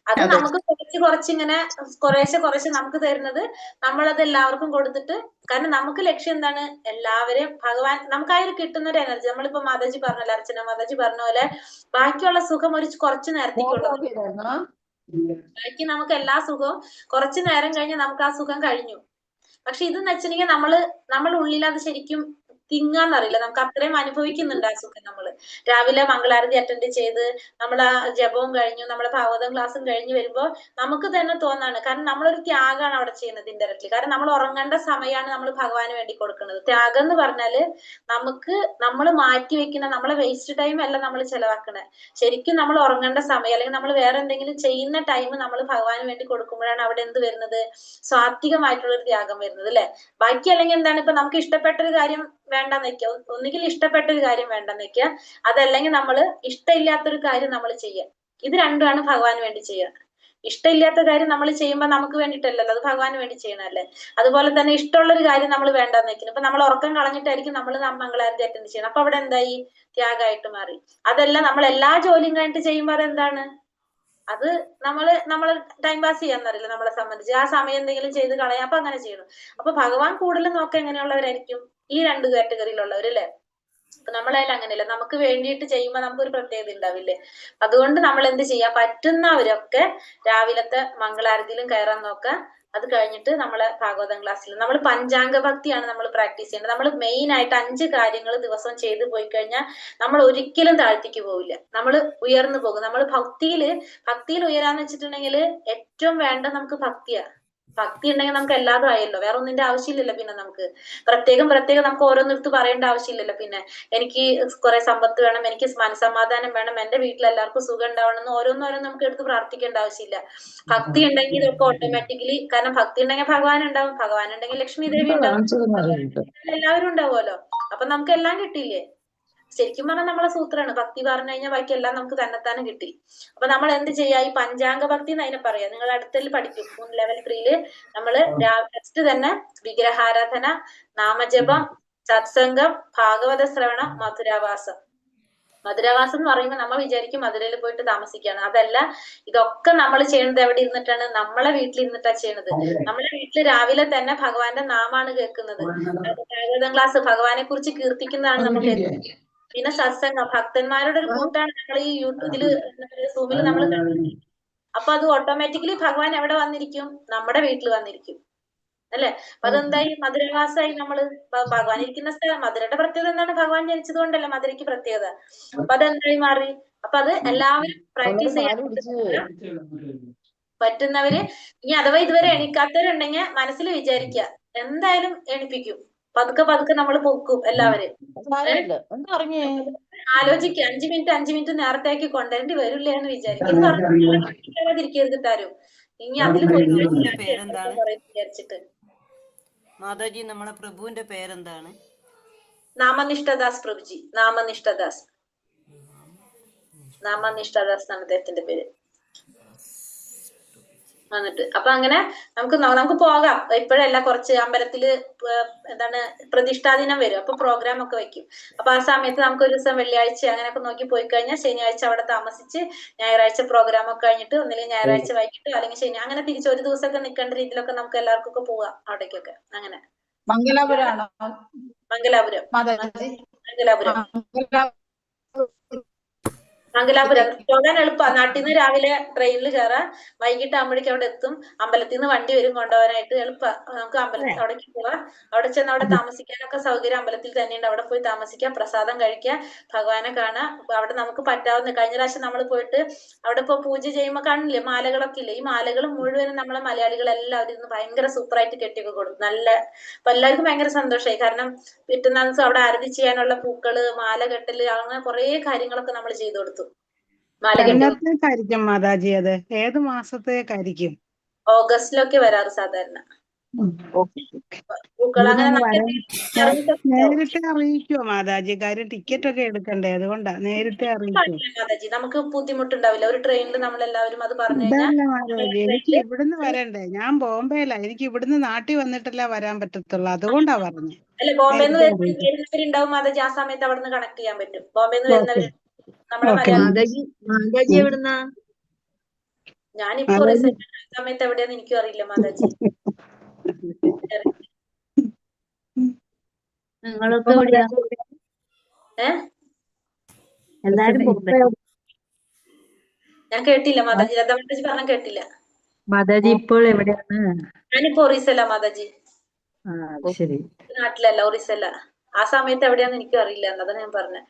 അത് നമുക്ക് കുറച്ചിങ്ങനെ കുറേശ്ശെ നമുക്ക് തരുന്നത്, നമ്മളത് എല്ലാവർക്കും കൊടുത്തിട്ട്. കാരണം നമുക്ക് ലക്ഷ്യം എന്താണ്, എല്ലാവരെയും ഭഗവാൻ നമുക്ക് ആ ഒരു കിട്ടുന്ന ഒരു എനർജി. നമ്മളിപ്പോ മാതാജി പറഞ്ഞല്ലോ, അർച്ചന മാതാജി പറഞ്ഞ പോലെ ബാക്കിയുള്ള സുഖം കുറച്ചു നേരത്തേക്കുള്ളത്. ബാക്കി നമുക്ക് എല്ലാ സുഖവും കുറച്ചു നേരം കഴിഞ്ഞ് നമുക്ക് ആ സുഖം കഴിഞ്ഞു. പക്ഷെ ഇതെന്ന് വെച്ചിട്ടുണ്ടെങ്കിൽ നമ്മൾ ഉള്ളിൽ അത് ശരിക്കും തിങ്ങാന്നറിയില്ല. നമുക്ക് അത്രയും അനുഭവിക്കുന്നുണ്ട് ആ സുഖം. നമ്മള് രാവിലെ മംഗളാരതി അറ്റൻഡ് ചെയ്ത് നമ്മൾ ആ ജപവും കഴിഞ്ഞു, നമ്മളെ ഭാഗവതം ക്ലാസ്സും കഴിഞ്ഞ് വരുമ്പോ നമുക്ക് തന്നെ തോന്നാണ്. കാരണം നമ്മളൊരു ത്യാഗമാണ് അവിടെ ചെയ്യുന്നത് ഇൻഡയറക്ട്ലി. കാരണം നമ്മൾ ഉറങ്ങേണ്ട സമയമാണ് നമ്മൾ ഭഗവാന് വേണ്ടി കൊടുക്കുന്നത്. ത്യാഗം എന്ന് പറഞ്ഞാല് നമ്മൾ മാറ്റി വെക്കുന്ന നമ്മളെ വേസ്റ്റ് ടൈം അല്ല നമ്മൾ ചെലവാക്കണേ. ശരിക്കും നമ്മൾ ഉറങ്ങേണ്ട സമയം അല്ലെങ്കിൽ നമ്മൾ വേറെ എന്തെങ്കിലും ചെയ്യുന്ന ടൈം നമ്മൾ ഭഗവാന് വേണ്ടി കൊടുക്കുമ്പോഴാണ് അവിടെ എന്ത് വരുന്നത്, സാത്വികമായിട്ടുള്ള ഒരു ത്യാഗം വരുന്നത് അല്ലെ. ബാക്കി അല്ലെങ്കിൽ എന്താണ്, ഇപ്പൊ നമുക്ക് ഇഷ്ടപ്പെട്ടൊരു കാര്യം വേണ്ടെന്ന് വെക്കുക, ഒന്നുകിൽ ഇഷ്ടപ്പെട്ടൊരു കാര്യം വേണ്ടെന്ന് വെക്കുക, അതല്ലെങ്കിൽ നമ്മൾ ഇഷ്ടമില്ലാത്തൊരു കാര്യം നമ്മൾ ചെയ്യുക. ഇത് രണ്ടുമാണ് ഭഗവാന് വേണ്ടി ചെയ്യുക. ഇഷ്ടമില്ലാത്ത കാര്യം നമ്മൾ ചെയ്യുമ്പോൾ നമുക്ക് വേണ്ടിയിട്ടല്ലല്ലോ, അത് ഭഗവാന് വേണ്ടി ചെയ്യണല്ലേ. അതുപോലെ തന്നെ ഇഷ്ടമുള്ളൊരു കാര്യം നമ്മൾ വേണ്ടെന്ന് വെക്കുന്നു. ഇപ്പൊ നമ്മൾ ഉറക്കം കളഞ്ഞിട്ടായിരിക്കും നമ്മൾ മംഗളാരതി അറ്റൻഡ് ചെയ്യണം. അപ്പൊ അവിടെ എന്തായി, ത്യാഗമായിട്ട് മാറി. അതല്ല നമ്മൾ എല്ലാ ജോലിയും കഴിഞ്ഞിട്ട് ചെയ്യുമ്പോൾ അതെന്താണ്, അത് നമ്മള് ടൈം പാസ് ചെയ്യാന്നറിയില്ല. നമ്മളെ സംബന്ധിച്ച് ആ സമയം എന്തെങ്കിലും ചെയ്ത് കളയാം, അപ്പൊ അങ്ങനെ ചെയ്യണം. അപ്പൊ ഭഗവാൻ കൂടുതലും നോക്കാൻ എങ്ങനെയുള്ളവരായിരിക്കും, ഈ 2 കാറ്റഗറിയിലുള്ളവരല്ലേ. അപ്പൊ നമ്മളതിൽ അങ്ങനെയല്ല, നമുക്ക് വേണ്ടിയിട്ട് ചെയ്യുമ്പോൾ നമുക്കൊരു പ്രത്യേകത ഉണ്ടാവില്ലേ. അതുകൊണ്ട് നമ്മൾ എന്ത് ചെയ്യാ, പറ്റുന്നവരൊക്കെ രാവിലത്തെ മംഗളാരതിയിലും കയറാൻ നോക്കുക. അത് കഴിഞ്ഞിട്ട് നമ്മളെ ഭാഗവതം ക്ലാസ്സിൽ നമ്മൾ പഞ്ചാംഗ ഭക്തിയാണ് നമ്മൾ പ്രാക്ടീസ് ചെയ്യേണ്ടത്. നമ്മൾ മെയിൻ ആയിട്ട് 5 കാര്യങ്ങൾ ദിവസം ചെയ്തു പോയി കഴിഞ്ഞാൽ നമ്മൾ ഒരിക്കലും താഴ്ത്തിക്ക് പോവില്ല, നമ്മൾ ഉയർന്നു പോകും. നമ്മൾ ഭക്തിയിൽ ഉയരാന്ന് വെച്ചിട്ടുണ്ടെങ്കിൽ ഏറ്റവും വേണ്ട നമുക്ക് ഭക്തിയാ. ഭക്തി ഉണ്ടെങ്കിൽ നമുക്ക് എല്ലാതും ആയല്ലോ, വേറെ ഒന്നിന്റെ ആവശ്യമില്ലല്ലോ. പിന്നെ നമുക്ക് പ്രത്യേകം നമുക്ക് ഓരോന്നിടത്ത് പറയേണ്ട ആവശ്യമില്ലല്ലോ. പിന്നെ എനിക്ക് കുറെ സമ്പത്ത് വേണം, എനിക്ക് മനസ്സമാധാനം വേണം, എന്റെ വീട്ടിൽ എല്ലാവർക്കും സുഖം ഉണ്ടാവണം എന്ന് ഓരോന്നോരോന്ന് നമുക്ക് എടുത്ത് പ്രാർത്ഥിക്കേണ്ട ആവശ്യമില്ല. ഭക്തി ഉണ്ടെങ്കിൽ ഇതൊക്കെ ഓട്ടോമാറ്റിക്കലി, കാരണം ഭക്തി ഉണ്ടെങ്കിൽ ഭഗവാൻ ഉണ്ടാവും, ഭഗവാൻ ഉണ്ടെങ്കിൽ ലക്ഷ്മി ദേവി ഉണ്ടാവും, എല്ലാവരും ഉണ്ടാവുമല്ലോ. അപ്പൊ നമുക്ക് എല്ലാം കിട്ടിയില്ലേ. ശരിക്കും പറഞ്ഞാൽ നമ്മളെ സൂത്രമാണ് ഭക്തി പറഞ്ഞു കഴിഞ്ഞാൽ ബാക്കി എല്ലാം നമുക്ക് തന്നെത്താനും കിട്ടി. അപ്പൊ നമ്മൾ എന്ത് ചെയ്യാ, ഈ പഞ്ചാംഗ ഭക്തി എന്ന് അതിനെ പറയാം. നിങ്ങൾ അടുത്തതിൽ പഠിക്കും, ലെവൽ 3 നമ്മള് ഫസ്റ്റ് തന്നെ വിഗ്രഹാരാധന, നാമജപം, സത്സംഗം, ഭാഗവത ശ്രവണം, മധുരാവാസം. മധുരാവാസം എന്ന് പറയുമ്പോൾ നമ്മൾ വിചാരിക്കും മധുരയിൽ പോയിട്ട് താമസിക്കുകയാണ്. അതല്ല, ഇതൊക്കെ നമ്മൾ ചെയ്യുന്നത് എവിടെ ഇരുന്നിട്ടാണ്, നമ്മളെ വീട്ടിൽ ഇരുന്നിട്ടാണ് ചെയ്യുന്നത്. നമ്മളെ വീട്ടിൽ രാവിലെ തന്നെ ഭഗവാന്റെ നാമാണ് കേൾക്കുന്നത്, ഭാഗവതം ക്ലാസ് ഭഗവാനെ കുറിച്ച് കീർത്തിക്കുന്നതാണ് നമ്മൾ കേൾക്കുന്നത്. പിന്നെ സത്സംഗം, ഭക്തന്മാരുടെ ഒരു കൂട്ടാണ് നമ്മൾ ഈ യൂട്യൂബില് സൂമിൽ നമ്മൾ കണ്ടത്. അപ്പൊ അത് ഓട്ടോമാറ്റിക്കലി ഭഗവാൻ എവിടെ വന്നിരിക്കും, നമ്മുടെ വീട്ടിൽ വന്നിരിക്കും അല്ലെ. അപ്പൊ അതെന്തായി, മധുരവാസമായി. നമ്മള് ഭഗവാൻ ഇരിക്കുന്ന സ്ഥലം, മധുരയുടെ പ്രത്യേകത എന്താണ്, ഭഗവാൻ ജനിച്ചത് കൊണ്ടല്ലേ മധുരയ്ക്ക് പ്രത്യേകത. അപ്പൊ അതെന്തായി മാറി. അപ്പൊ അത് എല്ലാവരും പ്രാക്ടീസ് ചെയ്യാൻ പറ്റുന്നവര്, ഇനി അഥവാ ഇതുവരെ എണിക്കാത്തവരുണ്ടെങ്കിൽ മനസ്സിൽ വിചാരിക്കുക എന്തായാലും എണിപ്പിക്കും. പതുക്കെ നമ്മൾ പൊക്കും എല്ലാവരും. ആലോചിക്കുക, 5 മിനിറ്റ് നേരത്തേക്ക് കൊണ്ടുവരേണ്ടി വരില്ല എന്ന് വിചാരിക്കും. പറഞ്ഞിരിക്കരുതിട്ടാരും ഇനി അതിൽ വിചാരിച്ചിട്ട്. മാതാജി, നമ്മളെ പ്രഭുവിന്റെ പേരെന്താണ്? നാമനിഷ്ഠദാസ് പ്രഭുജി, നാമനിഷ്ഠദാസ് എന്നാണ് അദ്ദേഹത്തിന്റെ പേര്. വന്നിട്ട് അപ്പൊ അങ്ങനെ നമുക്ക് പോകാം. ഇപ്പോഴല്ല, കുറച്ച് അമ്പലത്തില് എന്താണ് പ്രതിഷ്ഠാദിനം വരും, അപ്പൊ പ്രോഗ്രാം ഒക്കെ വെക്കും. അപ്പൊ ആ സമയത്ത് നമുക്ക് ഒരു ദിവസം വെള്ളിയാഴ്ച അങ്ങനെയൊക്കെ നോക്കി പോയി കഴിഞ്ഞാൽ ശനിയാഴ്ച അവിടെ താമസിച്ച് ഞായറാഴ്ച പ്രോഗ്രാം ഒക്കെ കഴിഞ്ഞിട്ട് ഒന്നില്ലെങ്കിൽ ഞായറാഴ്ച വൈകിട്ട് അല്ലെങ്കിൽ ശനി അങ്ങനെ തിരിച്ച് ഒരു ദിവസമൊക്കെ നിൽക്കേണ്ട രീതിയിലൊക്കെ നമുക്ക് എല്ലാവർക്കും ഒക്കെ പോവാം അവിടേക്കൊക്കെ. അങ്ങനെ മംഗലാപുരാണോ മംഗലാപുരം മാതാജി? മംഗലാപുരം മംഗലാപുരം പോകാൻ എളുപ്പമാണ്. നാട്ടിൽ നിന്ന് രാവിലെ ട്രെയിനിൽ കയറാം, വൈകിട്ട് ആകുമ്പോഴേക്കും അവിടെ എത്തും. അമ്പലത്തിൽ നിന്ന് വണ്ടി വരും കൊണ്ടുപോകാനായിട്ട്. എളുപ്പമാണ്. നമുക്ക് അമ്പലത്തിൽ അവിടേക്ക് പോവാം. അവിടെ ചെന്ന് അവിടെ താമസിക്കാനൊക്കെ സൗകര്യം അമ്പലത്തിൽ തന്നെയുണ്ട്. അവിടെ പോയി താമസിക്കാം, പ്രസാദം കഴിക്കാം, ഭഗവാനെ കാണാം. അവിടെ നമുക്ക് പറ്റാവുന്ന, കഴിഞ്ഞ പ്രാവശ്യം നമ്മൾ പോയിട്ട് അവിടെ ഇപ്പൊ പൂജ ചെയ്യുമ്പോൾ കാണില്ലേ മാലകളൊക്കെ ഇല്ലേ, ഈ മാലകൾ മുഴുവനും നമ്മളെ മലയാളികൾ എല്ലാവരും ഇരുന്ന് ഭയങ്കര സൂപ്പറായിട്ട് കെട്ടിയൊക്കെ കൊടുക്കും. നല്ല അപ്പൊ എല്ലാവർക്കും ഭയങ്കര സന്തോഷമായി. കാരണം പിറ്റന്നാൾ ദിവസം അവിടെ ആരതി ചെയ്യാനുള്ള പൂക്കള്, മാല കെട്ടല്, അങ്ങനെ കുറെ കാര്യങ്ങളൊക്കെ നമ്മൾ ചെയ്തു കൊടുത്തു. മാല കെട്ടി എന്നത്തേക്കായിരിക്കും മാതാജി അത്? ഏത് മാസത്തേക്കായിരിക്കും? ഓഗസ്റ്റിലൊക്കെ വരാറ് സാധാരണ പൂക്കൾ. അങ്ങനെ നേരത്തെ അറിയിക്കുവോ മാതാജി? കാര്യം ടിക്കറ്റ് ഒക്കെ എടുക്കണ്ടേ, അതുകൊണ്ടാ. നേരത്തെ അറിയിക്കുവോ മാതാജി? നമുക്ക് ബുദ്ധിമുട്ടുണ്ടാവില്ല. ഒരു ട്രെയിനിൽ നമ്മൾ എല്ലാവരും അത് പറഞ്ഞു കഴിഞ്ഞാൽ. അതല്ല മാതാജി, എനിക്ക് ഇവിടുന്ന് വരണ്ടേ, ഞാൻ ബോംബെയിലാ. എനിക്ക് ഇവിടുന്ന് നാട്ടിൽ വന്നിട്ടല്ല വരാൻ പറ്റത്തുള്ളൂ, അതുകൊണ്ടാ പറഞ്ഞത്. അല്ല, ബോംബെന്ന് വരുന്നവരുണ്ടാവും മാതാജി. ആ സമയത്ത് അവിടെ നിന്ന് കണക്ട് ചെയ്യാൻ പറ്റും. ബോംബെന്ന് വരുന്നവര് നമ്മളെ മലയാളി. മാതാജി എവിടുന്നാ? ഞാനിപ്പോ റിസൾട്ട് സമയത്ത് എവിടെയാന്ന് എനിക്കും അറിയില്ല മാതാജി. നിങ്ങളൊക്കെ എവിടെയാ? എല്ലാരും ബോംബെ. ഞാൻ കേട്ടില്ല മാതാജി. ലത മാതാജി പറഞ്ഞ കേട്ടില്ല. മാതാജി ഇപ്പോൾ എവിടെയാണ്? ഞാനിപ്പോ ഒറീസല്ല മാതാജി. ശരി. നാട്ടിലല്ല, ഒറീസല്ല. ആ സമയത്ത് എവിടെയാന്ന് എനിക്കും അറിയില്ല, എന്നതാണ് ഞാൻ പറഞ്ഞത്.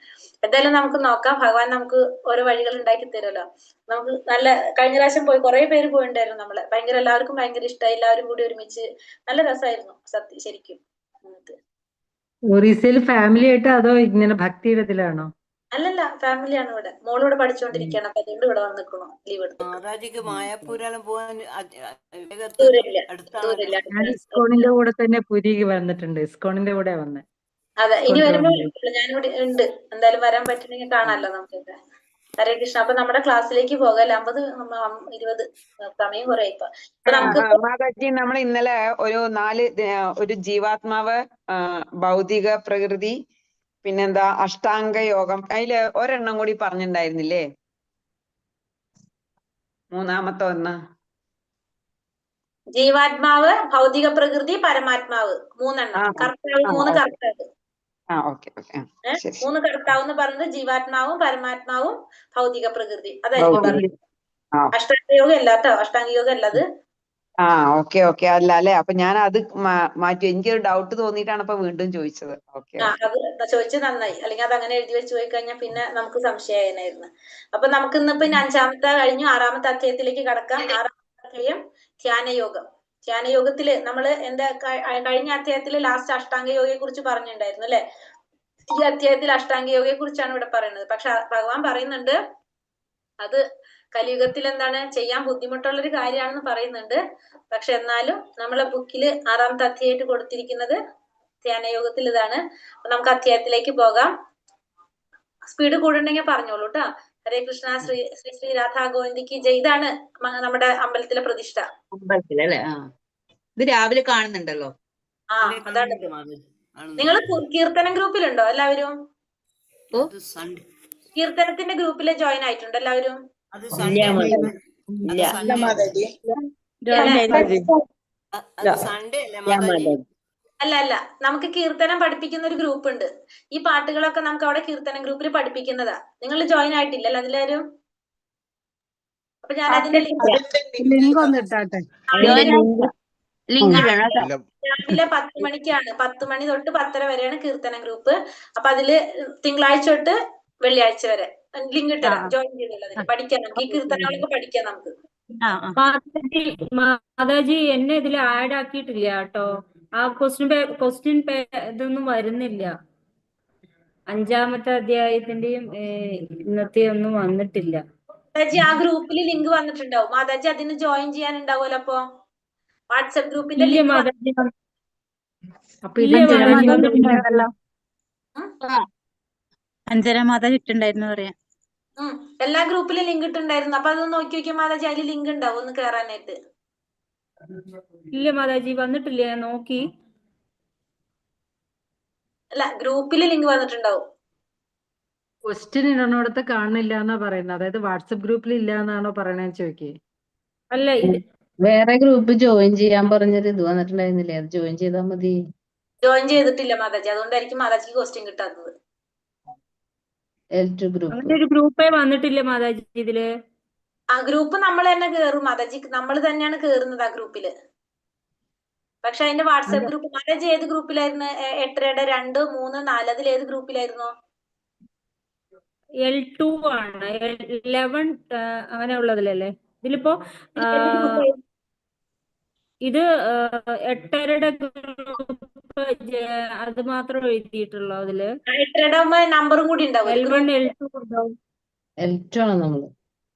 എന്തായാലും നമുക്ക് നോക്കാം. ഭഗവാൻ നമുക്ക് ഓരോ വഴികൾ ഉണ്ടാക്കി തരുമല്ലോ. നമുക്ക് നല്ല, കഴിഞ്ഞ പ്രാവശ്യം പോയി കുറെ പേര് പോയിണ്ടായിരുന്നു. നമ്മള് ഭയങ്കര, എല്ലാവർക്കും ഭയങ്കര ഇഷ്ടമായി. എല്ലാവരും കൂടി ഒരുമിച്ച് നല്ല രസമായിരുന്നു സത്യം ശരിക്കും. ഒറീസയിൽ ഫാമിലി ആയിട്ട് അതോ ഇങ്ങനെ ഭക്തിയിടത്തിലാണോ? അല്ലല്ല, ഫാമിലിയാണ് ഇവിടെ. മോളിവിടെ പഠിച്ചുകൊണ്ടിരിക്കുകയാണ്, അപ്പൊ അതുകൊണ്ട് ഇവിടെ വന്നിക്കണോ ലീവ് എടുത്തു. മാതാജിക്ക് മായാപൂരെല്ലാം പോകാൻ ഞാൻ ഇസ്കോണിന്റെ കൂടെ തന്നെ പുരിക്ക് വന്നിട്ടുണ്ട്. ഇസ്കോണിന്റെ കൂടെ വന്നെ. അതെ, ഇനി വരുമ്പോ ഞാനിവിടെ ഉണ്ട്. എന്തായാലും വരാൻ പറ്റണമെങ്കിൽ കാണാമല്ലോ നമുക്കൊക്കെ. ഹരേ കൃഷ്ണ. അപ്പൊ നമ്മുടെ ക്ലാസ്സിലേക്ക് പോകാം. 50-20 സമയം കുറെ ഇപ്പൊ നമുക്ക്. മാതാജി, നമ്മൾ ഇന്നലെ ഒരു ജീവാത്മാവ്, ഭൗതിക പ്രകൃതി, പിന്നെന്താ അഷ്ടാംഗ യോഗം, അതില് ഒരെണ്ണം കൂടി പറഞ്ഞിട്ടുണ്ടായിരുന്നില്ലേ? മൂന്നാമത്തെ ഒന്ന്. ജീവാത്മാവ്, ഭൗതിക പ്രകൃതി, പരമാത്മാവ്, 3 എണ്ണം. കർത്താവ്, 3 കർത്താവ്. 3 കർത്താവ് എന്ന് പറയുന്നത് ജീവാത്മാവും പരമാത്മാവും ഭൗതിക പ്രകൃതി. അതായിരിക്കും പറയുന്നത്. അഷ്ടാംഗയോഗം അല്ല കേട്ടോ, അഷ്ടാംഗയോഗം അല്ലത്. ഓക്കെ അല്ല അല്ലെ. അപ്പൊ ഞാൻ അത് മാറ്റി. എനിക്കൊരു ഡൗട്ട് തോന്നിയിട്ടാണ് ഇപ്പൊ വീണ്ടും ചോദിച്ചത്. അത് ചോദിച്ചത് നന്നായി. അല്ലെങ്കിൽ അത് അങ്ങനെ എഴുതി വെച്ച് പോയി കഴിഞ്ഞാൽ പിന്നെ നമുക്ക് സംശയമായിരുന്നു. അപ്പൊ നമുക്ക് ഇന്നിപ്പോ 5-ാമത്തെ കഴിഞ്ഞു, 6-ാമത്തെ അധ്യായത്തിലേക്ക് കടക്കാം. 6-ാമത്തെ അധ്യായം ധ്യാനയോഗം. ധ്യാനയോഗത്തില് നമ്മള് കഴിഞ്ഞ അധ്യായത്തില് ലാസ്റ്റ് അഷ്ടാംഗ യോഗയെ കുറിച്ച് പറഞ്ഞിട്ടുണ്ടായിരുന്നു അല്ലെ? ഈ അധ്യായത്തിൽ അഷ്ടാംഗ യോഗയെ കുറിച്ചാണ് ഇവിടെ പറയുന്നത്. പക്ഷെ ഭഗവാൻ പറയുന്നുണ്ട് അത് കലിയുഗത്തിൽ എന്താണ് ചെയ്യാൻ ബുദ്ധിമുട്ടുള്ളൊരു കാര്യമാണെന്ന് പറയുന്നുണ്ട്. പക്ഷെ എന്നാലും നമ്മളെ ബുക്കില് 6-ാമത്തെ അധ്യായമായിട്ട് കൊടുത്തിരിക്കുന്നത് ധ്യാനയോഗത്തിൽ ഇതാണ്. അപ്പൊ നമുക്ക് അധ്യായത്തിലേക്ക് പോകാം. സ്പീഡ് കൂടുണ്ടെങ്കിൽ പറഞ്ഞോളൂ കേട്ടോ. ഹരേ കൃഷ്ണ. ശ്രീ ശ്രീ രാധാ ഗോവിന്ദിക്ക് ജയ്. ഇതാണ് നമ്മുടെ അമ്പലത്തിലെ പ്രതിഷ്ഠ. അമ്പലത്തിലല്ലേ? ഇത് രാവിലെ കാണുന്നുണ്ടല്ലോ. അതാണ്. നിങ്ങൾ കീർത്തനം ഗ്രൂപ്പിലുണ്ടോ എല്ലാവരും? കീർത്തനത്തിന്റെ ഗ്രൂപ്പില് ജോയിൻ ആയിട്ടുണ്ട് എല്ലാവരും? അല്ല, നമുക്ക് കീർത്തനം പഠിപ്പിക്കുന്ന ഒരു ഗ്രൂപ്പ് ഉണ്ട്. ഈ പാട്ടുകളൊക്കെ നമുക്ക് അവിടെ കീർത്തനം ഗ്രൂപ്പിൽ പഠിപ്പിക്കുന്നതാ. നിങ്ങൾ ജോയിൻ ആയിട്ടില്ലല്ലോ അതിലാരും? അപ്പൊ ഞാൻ അതിന്റെ ലിങ്ക് ഒന്ന് ഇട്ടാട്ടെ. രാവിലെ 10 മണിക്കാണ്. 10 മണി തൊട്ട് 10:30 വരെയാണ് കീർത്തനം ഗ്രൂപ്പ്. അപ്പൊ അതില് തിങ്കളാഴ്ച തൊട്ട് വെള്ളിയാഴ്ച വരെ ലിങ്ക് ഇട്ടരാം. ജോയിൻ ചെയ്തില്ല. പഠിക്കാം നമുക്ക് ഈ കീർത്തനങ്ങളൊക്കെ പഠിക്കാം നമുക്ക്. മാതാജി, എന്നെ ഇതിൽ ആഡ് ആക്കിയിട്ടില്ല കേട്ടോ. ആ ക്വസ്റ്റ്യൻ ഇതൊന്നും വരുന്നില്ല. 5-ാമത്തെ അധ്യായത്തിന്റെയും ഇന്നത്തെ ഒന്നും വന്നിട്ടില്ല. മാതാജി, ആ ഗ്രൂപ്പിൽ ലിങ്ക് വന്നിട്ടുണ്ടാവും. മാതാജി അതിന് ജോയിൻ ചെയ്യാനുണ്ടാവുമല്ലോ. അപ്പൊ വാട്സ്ആപ്പ് ഗ്രൂപ്പിന്റെ ലിങ്ക് അഞ്ജന മാതാജി ഇട്ടുണ്ടായിരുന്നു പറയാം. എല്ലാ ഗ്രൂപ്പിലും ലിങ്ക് ഇട്ടുണ്ടായിരുന്നു. അപ്പൊ അതൊന്ന് നോക്കി നോക്കിയാൽ മാതാജി അതിൽ ലിങ്ക് ഉണ്ടാവും ഒന്ന് കേറാനായിട്ട്. ഇല്ല മാതാജി വന്നിട്ടില്ല, ഞാൻ നോക്കി. അല്ല, ഗ്രൂപ്പിൽ ലിങ്ക് വന്നിട്ടുണ്ടാവും. ക്വസ്റ്റ്യൻ ഇടണോടത്ത് കാണുന്നില്ല എന്നാ പറയുന്നത്. അതായത് വാട്സപ്പ് ഗ്രൂപ്പിൽ ഇല്ല എന്നാണോ പറയണേന്ന് ചോദിക്കേ. അല്ല ഇത് വേറെ ഗ്രൂപ്പ് ജോയിൻ ചെയ്യാൻ പറഞ്ഞൊരു ഇത് വന്നിട്ടുണ്ടായിരുന്നില്ലേ? അത് ജോയിൻ ചെയ്താൽ മതി. ജോയിൻ ചെയ്തിട്ടില്ല മാതാജി, അതുകൊണ്ടായിരിക്കും മാതാജിക്ക് ക്വസ്റ്റ്യൻ കിട്ടാത്തത്. L2 group. അങ്ങനെ ഒരു ഗ്രൂപ്പേ വന്നിട്ടില്ല മാതാജി ഇതില്. ആ ഗ്രൂപ്പ് നമ്മൾ തന്നെ കേറും മാതാജി, നമ്മൾ തന്നെയാണ് കേറുന്നത് ആ ഗ്രൂപ്പില്. പക്ഷെ അതിന്റെ വാട്സാപ്പ് ഗ്രൂപ്പ് മാതാജി ഏത് ഗ്രൂപ്പിലായിരുന്നു? 8യുടെ 2, 3, 4 അതിൽ ഏത് ഗ്രൂപ്പിലായിരുന്നു? L2 ആണ്, 11 അങ്ങനെ ഉള്ളതിലല്ലേ? ഇതിലിപ്പോ ഇത് 8യുടെ ഗ്രൂപ്പ് അത് മാത്രം എഴുതിയിട്ടുള്ളൂ. അതില് 8യുടെ നമ്പറും കൂടി ഉണ്ടാവും. L1 L2 ഉണ്ടാവും. L2 ആണ് നമ്മള്.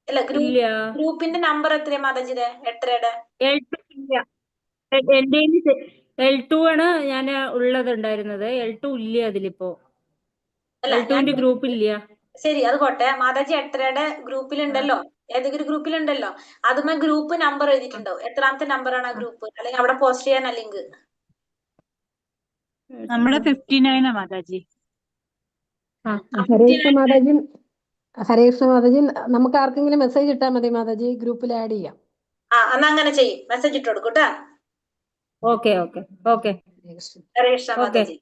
അല്ല, ഇല്ല, ഗ്രൂപ്പിന്റെ നമ്പർ എത്രയാ മാതാജിയുടെ? 8യുടെ L2 ഇല്ല. എന്റെ L2 ആണ് ഞാൻ ഉള്ളതുണ്ടായിരുന്നത്. L2 ഇല്ല അതിലിപ്പോ. L2ന്റെ ഗ്രൂപ്പ് ഇല്ല. ശരി, അത് പോട്ടെ. മാതാജി 8യുടെ ഗ്രൂപ്പിലുണ്ടല്ലോ, ഏതെങ്കിലും ഗ്രൂപ്പിലുണ്ടല്ലോ, അതുമേ ഗ്രൂപ്പ് നമ്പർ എഴുതിയിട്ടുണ്ടോ? എത്രാമത്തെ നമ്പറാണ് ആ ഗ്രൂപ്പ്? അല്ലെങ്കിൽ അവിടെ പോസ്റ്റ് ചെയ്യാൻ ലിങ്ക്? നമ്മുടെ 59 മാതാജി. ഹരേ കൃഷ്ണ മാതാജി, നമുക്ക് ആർക്കെങ്കിലും മെസ്സേജ് ഇട്ടാൽ മതി മാതാജി, ഗ്രൂപ്പിൽ ആഡ് ചെയ്യാം. എന്നാ അങ്ങനെ ചെയ്യും, മെസ്സേജ് ഇട്ട് കൊടുക്കൂട്ടാ. Okay okay okay. Hare Krishna മാതാജി.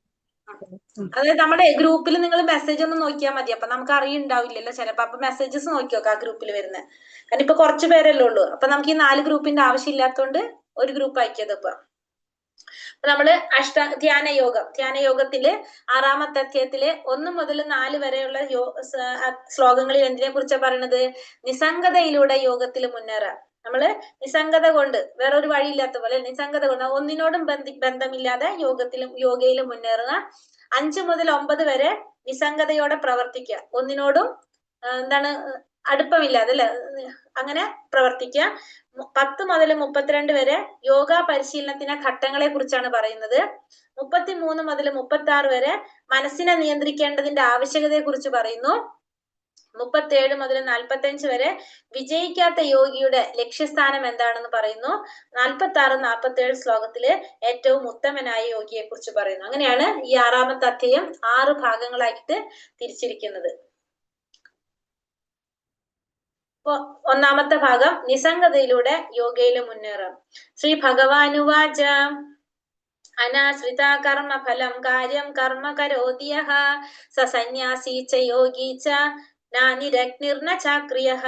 അതായത് നമ്മുടെ ഗ്രൂപ്പിൽ നിങ്ങൾ മെസ്സേജ് ഒന്ന് നോക്കിയാൽ മതി. അപ്പൊ നമുക്ക് അറിയുണ്ടാവില്ലല്ലോ ചിലപ്പോ. അപ്പൊ മെസ്സേജസ് നോക്കി നോക്കാം ആ ഗ്രൂപ്പിൽ വരുന്നത്. കാരണം ഇപ്പൊ കുറച്ച് പേരല്ലേ ഉള്ളൂ. അപ്പൊ നമുക്ക് ഈ 4 ഗ്രൂപ്പിന്റെ ആവശ്യം ഇല്ലാത്തതുകൊണ്ട് ഒരു ഗ്രൂപ്പ് ആക്കിയത്. ഇപ്പൊ നമ്മള് ധ്യാനയോഗത്തില് 6ാമത്തെ അധ്യായത്തില് 1 മുതൽ 4 വരെയുള്ള ശ്ലോകങ്ങളിൽ എന്തിനെ കുറിച്ചാ പറയണത്? നിസ്സംഗതയിലൂടെ യോഗത്തിൽ മുന്നേറാം. നമ്മള് നിസ്സംഗത കൊണ്ട്, വേറൊരു വഴിയില്ലാത്ത പോലെ നിസ്സംഗത കൊണ്ട് ഒന്നിനോടും ബന്ധമില്ലാതെ യോഗയിലും മുന്നേറുക. 5 മുതൽ 9 വരെ നിസ്സംഗതയോടെ പ്രവർത്തിക്കുക, ഒന്നിനോടും അടുപ്പമില്ലാതെ അല്ലെ, അങ്ങനെ പ്രവർത്തിക്കുക. 10 മുതൽ 32 വരെ യോഗ പരിശീലനത്തിന്റെ ഘട്ടങ്ങളെ കുറിച്ചാണ് പറയുന്നത്. 33 മുതൽ 36 വരെ മനസ്സിനെ നിയന്ത്രിക്കേണ്ടതിന്റെ ആവശ്യകതയെ കുറിച്ച് പറയുന്നു. 37 മുതൽ 45 വരെ വിജയിക്കാത്ത യോഗിയുടെ ലക്ഷ്യസ്ഥാനം എന്താണെന്ന് പറയുന്നു. 46, 47 ശ്ലോകത്തില് ഏറ്റവും ഉത്തമനായ യോഗിയെ കുറിച്ച് പറയുന്നു. അങ്ങനെയാണ് ഈ 6ാമത്തെ അധ്യായം 6 ഭാഗങ്ങളായിട്ട് തിരിച്ചിരിക്കുന്നത്. ഇപ്പൊ 1ാമത്തെ ഭാഗം നിസ്സംഗതയിലൂടെ യോഗയില് മുന്നേറാം. ശ്രീ ഭഗവാനുവാച അനാശ്രിത കർമ്മ ഫലം കാര്യം കർമ്മ കരോതി യഃ സ സന്യാസീ ച യോഗീ ച നാനിരഗ്നിർന ചാക്രിയഃ.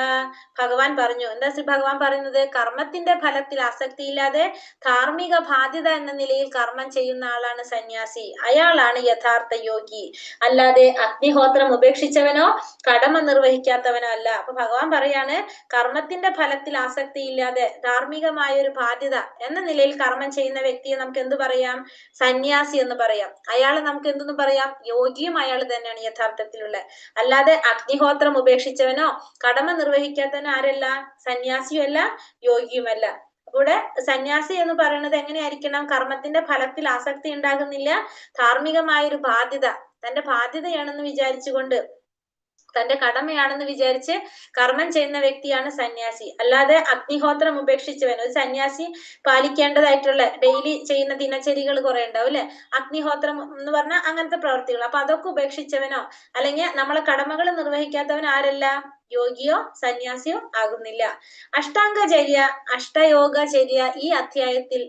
ഭഗവാൻ പറഞ്ഞു. എന്താ ശ്രീ ഭഗവാൻ പറയുന്നത്? കർമ്മത്തിന്റെ ഫലത്തിൽ ആസക്തിയില്ലാതെ ധാർമ്മിക ബാധ്യത എന്ന നിലയിൽ കർമ്മം ചെയ്യുന്ന ആളാണ് സന്യാസി. അയാളാണ് യഥാർത്ഥ യോഗി. അല്ലാതെ അഗ്നിഹോത്രം ഉപേക്ഷിച്ചവനോ കടമ നിർവഹിക്കാത്തവനോ അല്ല. അപ്പൊ ഭഗവാൻ പറയാണ്, കർമ്മത്തിന്റെ ഫലത്തിൽ ആസക്തിയില്ലാതെ ധാർമ്മികമായ ഒരു ബാധ്യത എന്ന നിലയിൽ കർമ്മം ചെയ്യുന്ന വ്യക്തിയെ നമുക്ക് എന്ത് പറയാം? സന്യാസി എന്ന് പറയാം. അയാളെ നമുക്ക് എന്തെന്ന് പറയാം? യോഗിയും അയാൾ തന്നെയാണ് യഥാർത്ഥത്തിലുള്ള. അല്ലാതെ അഗ്നിഹോത്രം ഉപേക്ഷിച്ചവനോ കടമ നിർവഹിക്കാത്തവനോ ആരല്ല? സന്യാസിയുമല്ല, യോഗിയുമല്ല. ഇവിടെ സന്യാസി എന്ന് പറയുന്നത് എങ്ങനെയായിരിക്കണം? കർമ്മത്തിന്റെ ഫലത്തിൽ ആസക്തി ഉണ്ടാകുന്നില്ല, ധാർമ്മികമായ ഒരു ബാധ്യത, തന്റെ ബാധ്യതയാണെന്ന് വിചാരിച്ചുകൊണ്ട്, തന്റെ കടമയാണെന്ന് വിചാരിച്ച് കർമ്മം ചെയ്യുന്ന വ്യക്തിയാണ് സന്യാസി. അല്ലാതെ അഗ്നിഹോത്രം ഉപേക്ഷിച്ചവൻ, ഒരു സന്യാസി പാലിക്കേണ്ടതായിട്ടുള്ള ഡെയിലി ചെയ്യുന്ന ദിനചര്യകൾ കുറെ ഉണ്ടാവും അല്ലെ, അഗ്നിഹോത്രം എന്ന് പറഞ്ഞാൽ അങ്ങനത്തെ പ്രവർത്തികൾ. അപ്പൊ അതൊക്കെ ഉപേക്ഷിച്ചവനോ അല്ലെങ്കിൽ നമ്മളെ കടമകൾ നിർവഹിക്കാത്തവനോ ആരല്ല? യോഗിയോ സന്യാസിയോ ആകുന്നില്ല. അഷ്ടാംഗചര്യ, അഷ്ടയോഗചര്യ ഈ അധ്യായത്തിൽ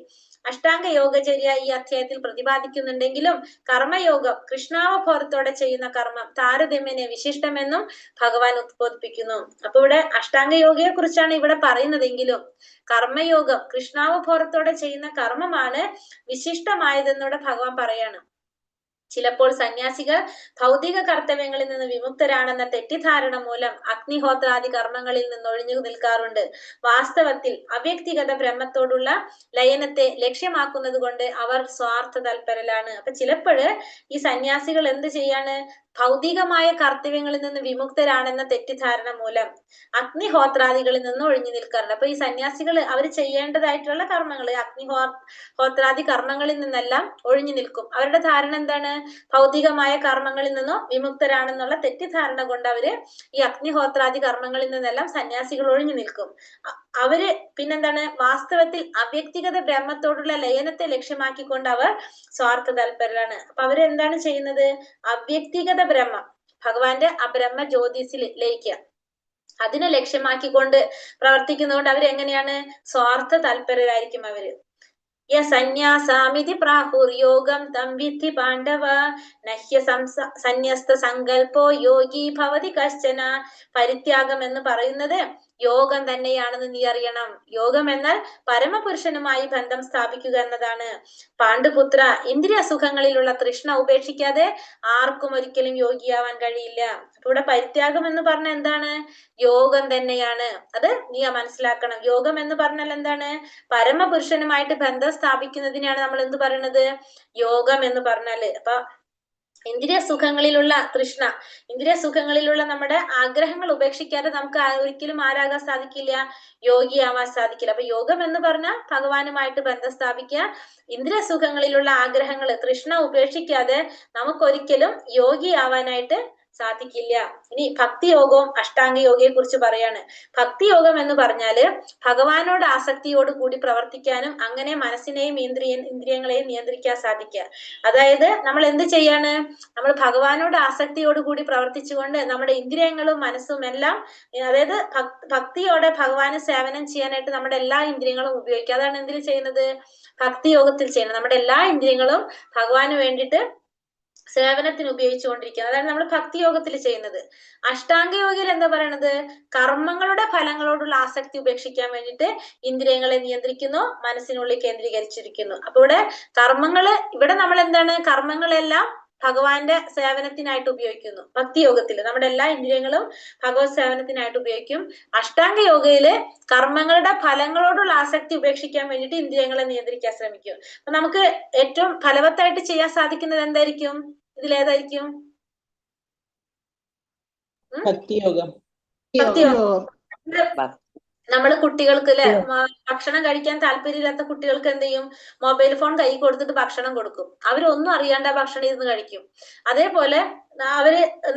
അഷ്ടാംഗ യോഗചര്യ ഈ അധ്യായത്തിൽ പ്രതിപാദിക്കുന്നുണ്ടെങ്കിലും കർമ്മയോഗം, കൃഷ്ണാവബോധത്തോടെ ചെയ്യുന്ന കർമ്മം താരതമ്യേന വിശിഷ്ടമെന്നും ഭഗവാൻ ഉദ്ബോധിപ്പിക്കുന്നു. അപ്പൊ ഇവിടെ അഷ്ടാംഗ യോഗയെ കുറിച്ചാണ് ഇവിടെ പറയുന്നതെങ്കിലും കർമ്മയോഗം, കൃഷ്ണാവബോധത്തോടെ ചെയ്യുന്ന കർമ്മമാണ് വിശിഷ്ടമായതെന്നൂടെ ഭഗവാൻ പറയാണ്. ചിലപ്പോൾ സന്യാസികൾ ഭൗതിക കർത്തവ്യങ്ങളിൽ നിന്ന് വിമുക്തരാണെന്ന തെറ്റിദ്ധാരണ മൂലം അഗ്നിഹോത്രാദി കർമ്മങ്ങളിൽ നിന്ന് ഒഴിഞ്ഞു നിൽക്കാറുണ്ട്. വാസ്തവത്തിൽ അവ്യക്തിഗത ബ്രഹ്മത്തോടുള്ള ലയനത്തെ ലക്ഷ്യമാക്കുന്നത് കൊണ്ട് അവർ സ്വാർത്ഥ തൽപരരാണ്. അപ്പൊ ചിലപ്പോഴ് ഈ സന്യാസികൾ എന്ത് ചെയ്യാണ്? ഭൗതികമായ കർത്തവ്യങ്ങളിൽ നിന്ന് വിമുക്തരാണെന്ന തെറ്റിദ്ധാരണ മൂലം അഗ്നിഹോത്രാദികളിൽ നിന്ന് ഒഴിഞ്ഞു നിൽക്കാറുണ്ട്. അപ്പൊ ഈ സന്യാസികൾ അവർ ചെയ്യേണ്ടതായിട്ടുള്ള കർമ്മങ്ങൾ, അഗ്നിഹോത്രാദി കർമ്മങ്ങളിൽ നിന്നെല്ലാം ഒഴിഞ്ഞു നിൽക്കും. അവരുടെ ധാരണ എന്താണ്? ഭൗതികമായ കർമ്മങ്ങളിൽ നിന്നോ വിമുക്തരാണെന്നുള്ള തെറ്റിദ്ധാരണ കൊണ്ട് അവര് ഈ അഗ്നിഹോത്രാദി കർമ്മങ്ങളിൽ നിന്നെല്ലാം സന്യാസികൾ ഒഴിഞ്ഞു നിൽക്കും. അവര് പിന്നെന്താണ്? വാസ്തവത്തിൽ അവ്യക്തിഗത ബ്രഹ്മത്തോടുള്ള ലയനത്തെ ലക്ഷ്യമാക്കിക്കൊണ്ട് അവർ സ്വാർത്ഥ തൽപരരാണ്. അപ്പൊ അവര് എന്താണ് ചെയ്യുന്നത്? അവ്യക്തിഗത ബ്രഹ്മം, ഭഗവാന്റെ ആ ബ്രഹ്മ ജ്യോതിസിൽ ലയിക്കുക, അതിനെ ലക്ഷ്യമാക്കിക്കൊണ്ട് പ്രവർത്തിക്കുന്നതുകൊണ്ട് അവരെങ്ങനെയാണ്? സ്വാർത്ഥ തൽപരരായിരിക്കും അവര്. സന്യാസാമിതി പ്രാഹുർയോഗം തം വിദ്ധി പാണ്ഡവ നഹ്യ സന്യസ്ത സങ്കൽപ്പോ യോഗി ഭവതി കശ്ചന. പരിത്യാഗം എന്ന് പറയുന്നത് യോഗം തന്നെയാണെന്ന് നീ അറിയണം. യോഗം എന്നാൽ പരമപുരുഷനുമായി ബന്ധം സ്ഥാപിക്കുക എന്നതാണ്. പാണ്ഡുപുത്ര, ഇന്ദ്രിയ സുഖങ്ങളിലുള്ള തൃഷ്ണ ഉപേക്ഷിക്കാതെ ആർക്കും ഒരിക്കലും യോഗിയാവാൻ കഴിയില്ല. അപ്പൊ ഇവിടെ പരിത്യാഗം എന്ന് പറഞ്ഞ എന്താണ്? യോഗം തന്നെയാണ്. അത് നീ മനസ്സിലാക്കണം. യോഗം എന്ന് പറഞ്ഞാൽ എന്താണ്? പരമപുരുഷനുമായിട്ട് ബന്ധം സ്ഥാപിക്കുന്നതിനെയാണ് നമ്മൾ എന്ത് പറയുന്നത്? യോഗം എന്ന് പറഞ്ഞാല്. അപ്പൊ ഇന്ദ്രിയ സുഖങ്ങളിലുള്ള തൃഷ്ണ, ഇന്ദ്രിയ സുഖങ്ങളിലുള്ള നമ്മുടെ ആഗ്രഹങ്ങൾ ഉപേക്ഷിക്കാതെ നമുക്ക് ഒരിക്കലും ആരാകാൻ സാധിക്കില്ല? യോഗിയാവാൻ സാധിക്കില്ല. അപ്പൊ യോഗം എന്ന് പറഞ്ഞാൽ ഭഗവാനുമായിട്ട് ബന്ധം സ്ഥാപിക്കുക. ഇന്ദ്രിയ സുഖങ്ങളിലുള്ള ആഗ്രഹങ്ങൾ, തൃഷ്ണ ഉപേക്ഷിക്കാതെ നമുക്കൊരിക്കലും യോഗിയാവാനായിട്ട് സാധിക്കില്ല. ഇനി ഭക്തിയോഗവും അഷ്ടാംഗ യോഗയെ കുറിച്ച് പറയാണ്. ഭക്തിയോഗം എന്ന് പറഞ്ഞാല് ഭഗവാനോട് ആസക്തിയോട് കൂടി പ്രവർത്തിക്കാനും അങ്ങനെ മനസ്സിനെയും ഇന്ദ്രിയങ്ങളെയും നിയന്ത്രിക്കാൻ സാധിക്കുക. അതായത് നമ്മൾ എന്ത് ചെയ്യാണ്? നമ്മൾ ഭഗവാനോട് ആസക്തിയോട് കൂടി പ്രവർത്തിച്ചുകൊണ്ട് നമ്മുടെ ഇന്ദ്രിയങ്ങളും മനസ്സും എല്ലാം, അതായത് ഭക്തിയോടെ ഭഗവാന് സേവനം ചെയ്യാനായിട്ട് നമ്മുടെ എല്ലാ ഇന്ദ്രിയങ്ങളും ഉപയോഗിക്കുക. അതാണ് എന്തിൽ ചെയ്യുന്നത്? ഭക്തിയോഗത്തിൽ ചെയ്യുന്നത്. നമ്മുടെ എല്ലാ ഇന്ദ്രിയങ്ങളും ഭഗവാന് വേണ്ടിയിട്ട് സേവനത്തിന് ഉപയോഗിച്ചുകൊണ്ടിരിക്കുക. അതാണ് നമ്മൾ ഭക്തിയോഗത്തിൽ ചെയ്യുന്നത്. അഷ്ടാംഗ യോഗയിൽ എന്താ പറയണത്? കർമ്മങ്ങളുടെ ഫലങ്ങളോടുള്ള ആസക്തി ഉപേക്ഷിക്കാൻ വേണ്ടിയിട്ട് ഇന്ദ്രിയങ്ങളെ നിയന്ത്രിക്കുന്നു, മനസ്സിനുള്ളിൽ കേന്ദ്രീകരിച്ചിരിക്കുന്നു. അപ്പൊ ഇവിടെ നമ്മൾ എന്താണ്? കർമ്മങ്ങളെല്ലാം ഭഗവാന്റെ സേവനത്തിനായിട്ട് ഉപയോഗിക്കുന്നു. ഭക്തിയോഗത്തിൽ നമ്മുടെ എല്ലാ ഇന്ദ്രിയങ്ങളും ഭഗവത് സേവനത്തിനായിട്ട് ഉപയോഗിക്കും. അഷ്ടാംഗ യോഗയില് കർമ്മങ്ങളുടെ ഫലങ്ങളോടുള്ള ആസക്തി ഉപേക്ഷിക്കാൻ വേണ്ടിയിട്ട് ഇന്ദ്രിയങ്ങളെ നിയന്ത്രിക്കാൻ ശ്രമിക്കും. അപ്പൊ നമുക്ക് ഏറ്റവും ഫലവത്തായിട്ട് ചെയ്യാൻ സാധിക്കുന്നത് എന്തായിരിക്കും? ഇതിലേതായിരിക്കും? ഭക്തിയോഗം. നമ്മള് കുട്ടികൾക്ക് ഭക്ഷണം കഴിക്കാൻ താല്പര്യമില്ലാത്ത കുട്ടികൾക്ക് എന്ത് ചെയ്യും? മൊബൈൽ ഫോൺ കൈ കൊടുത്തിട്ട് ഭക്ഷണം കൊടുക്കും. അവരൊന്നും അറിയാണ്ട് ആ ഭക്ഷണം ഇരുന്ന് കഴിക്കും. അതേപോലെ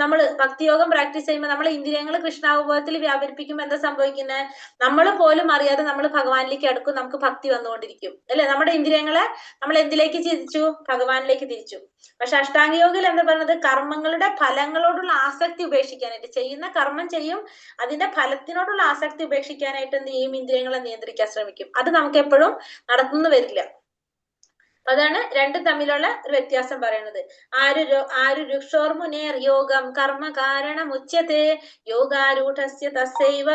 നമ്മള് ഭക്തിയോഗം പ്രാക്ടീസ് ചെയ്യുമ്പോൾ നമ്മളെ ഇന്ദ്രിയങ്ങൾ കൃഷ്ണാവബോധത്തിൽ വ്യാപരിപ്പിക്കുമ്പോൾ എന്താ സംഭവിക്കുന്നത്? നമ്മൾ പോലും അറിയാതെ നമ്മൾ ഭഗവാനിലേക്ക് അടുക്കും, നമുക്ക് ഭക്തി വന്നുകൊണ്ടിരിക്കും അല്ലെ? നമ്മുടെ ഇന്ദ്രിയങ്ങളെ നമ്മൾ എന്തിലേക്ക് തിരിച്ചു? ഭഗവാനിലേക്ക് തിരിച്ചു. പക്ഷെ അഷ്ടാംഗയോഗയിൽ എന്താ പറയുന്നത്? കർമ്മങ്ങളുടെ ഫലങ്ങളോടുള്ള ആസക്തി ഉപേക്ഷിക്കാനായിട്ട്, ചെയ്യുന്ന കർമ്മം ചെയ്യും, അതിന്റെ ഫലത്തിനോടുള്ള ആസക്തി ഉപേക്ഷിക്കാനായിട്ട് എന്ത് ചെയ്യും? ഇന്ദ്രിയങ്ങളെ നിയന്ത്രിക്കാൻ ശ്രമിക്കും. അത് നമുക്ക് എപ്പോഴും നടന്നു വരില്ല. അതാണ് രണ്ടും തമ്മിലുള്ള ഒരു വ്യത്യാസം പറയുന്നത്. ആരു രുക്ഷോർമുനേർ യോഗം കർമ്മ കാരണമുച്യത്തെ യോഗാരൂഢസ്യ തസ്സൈവ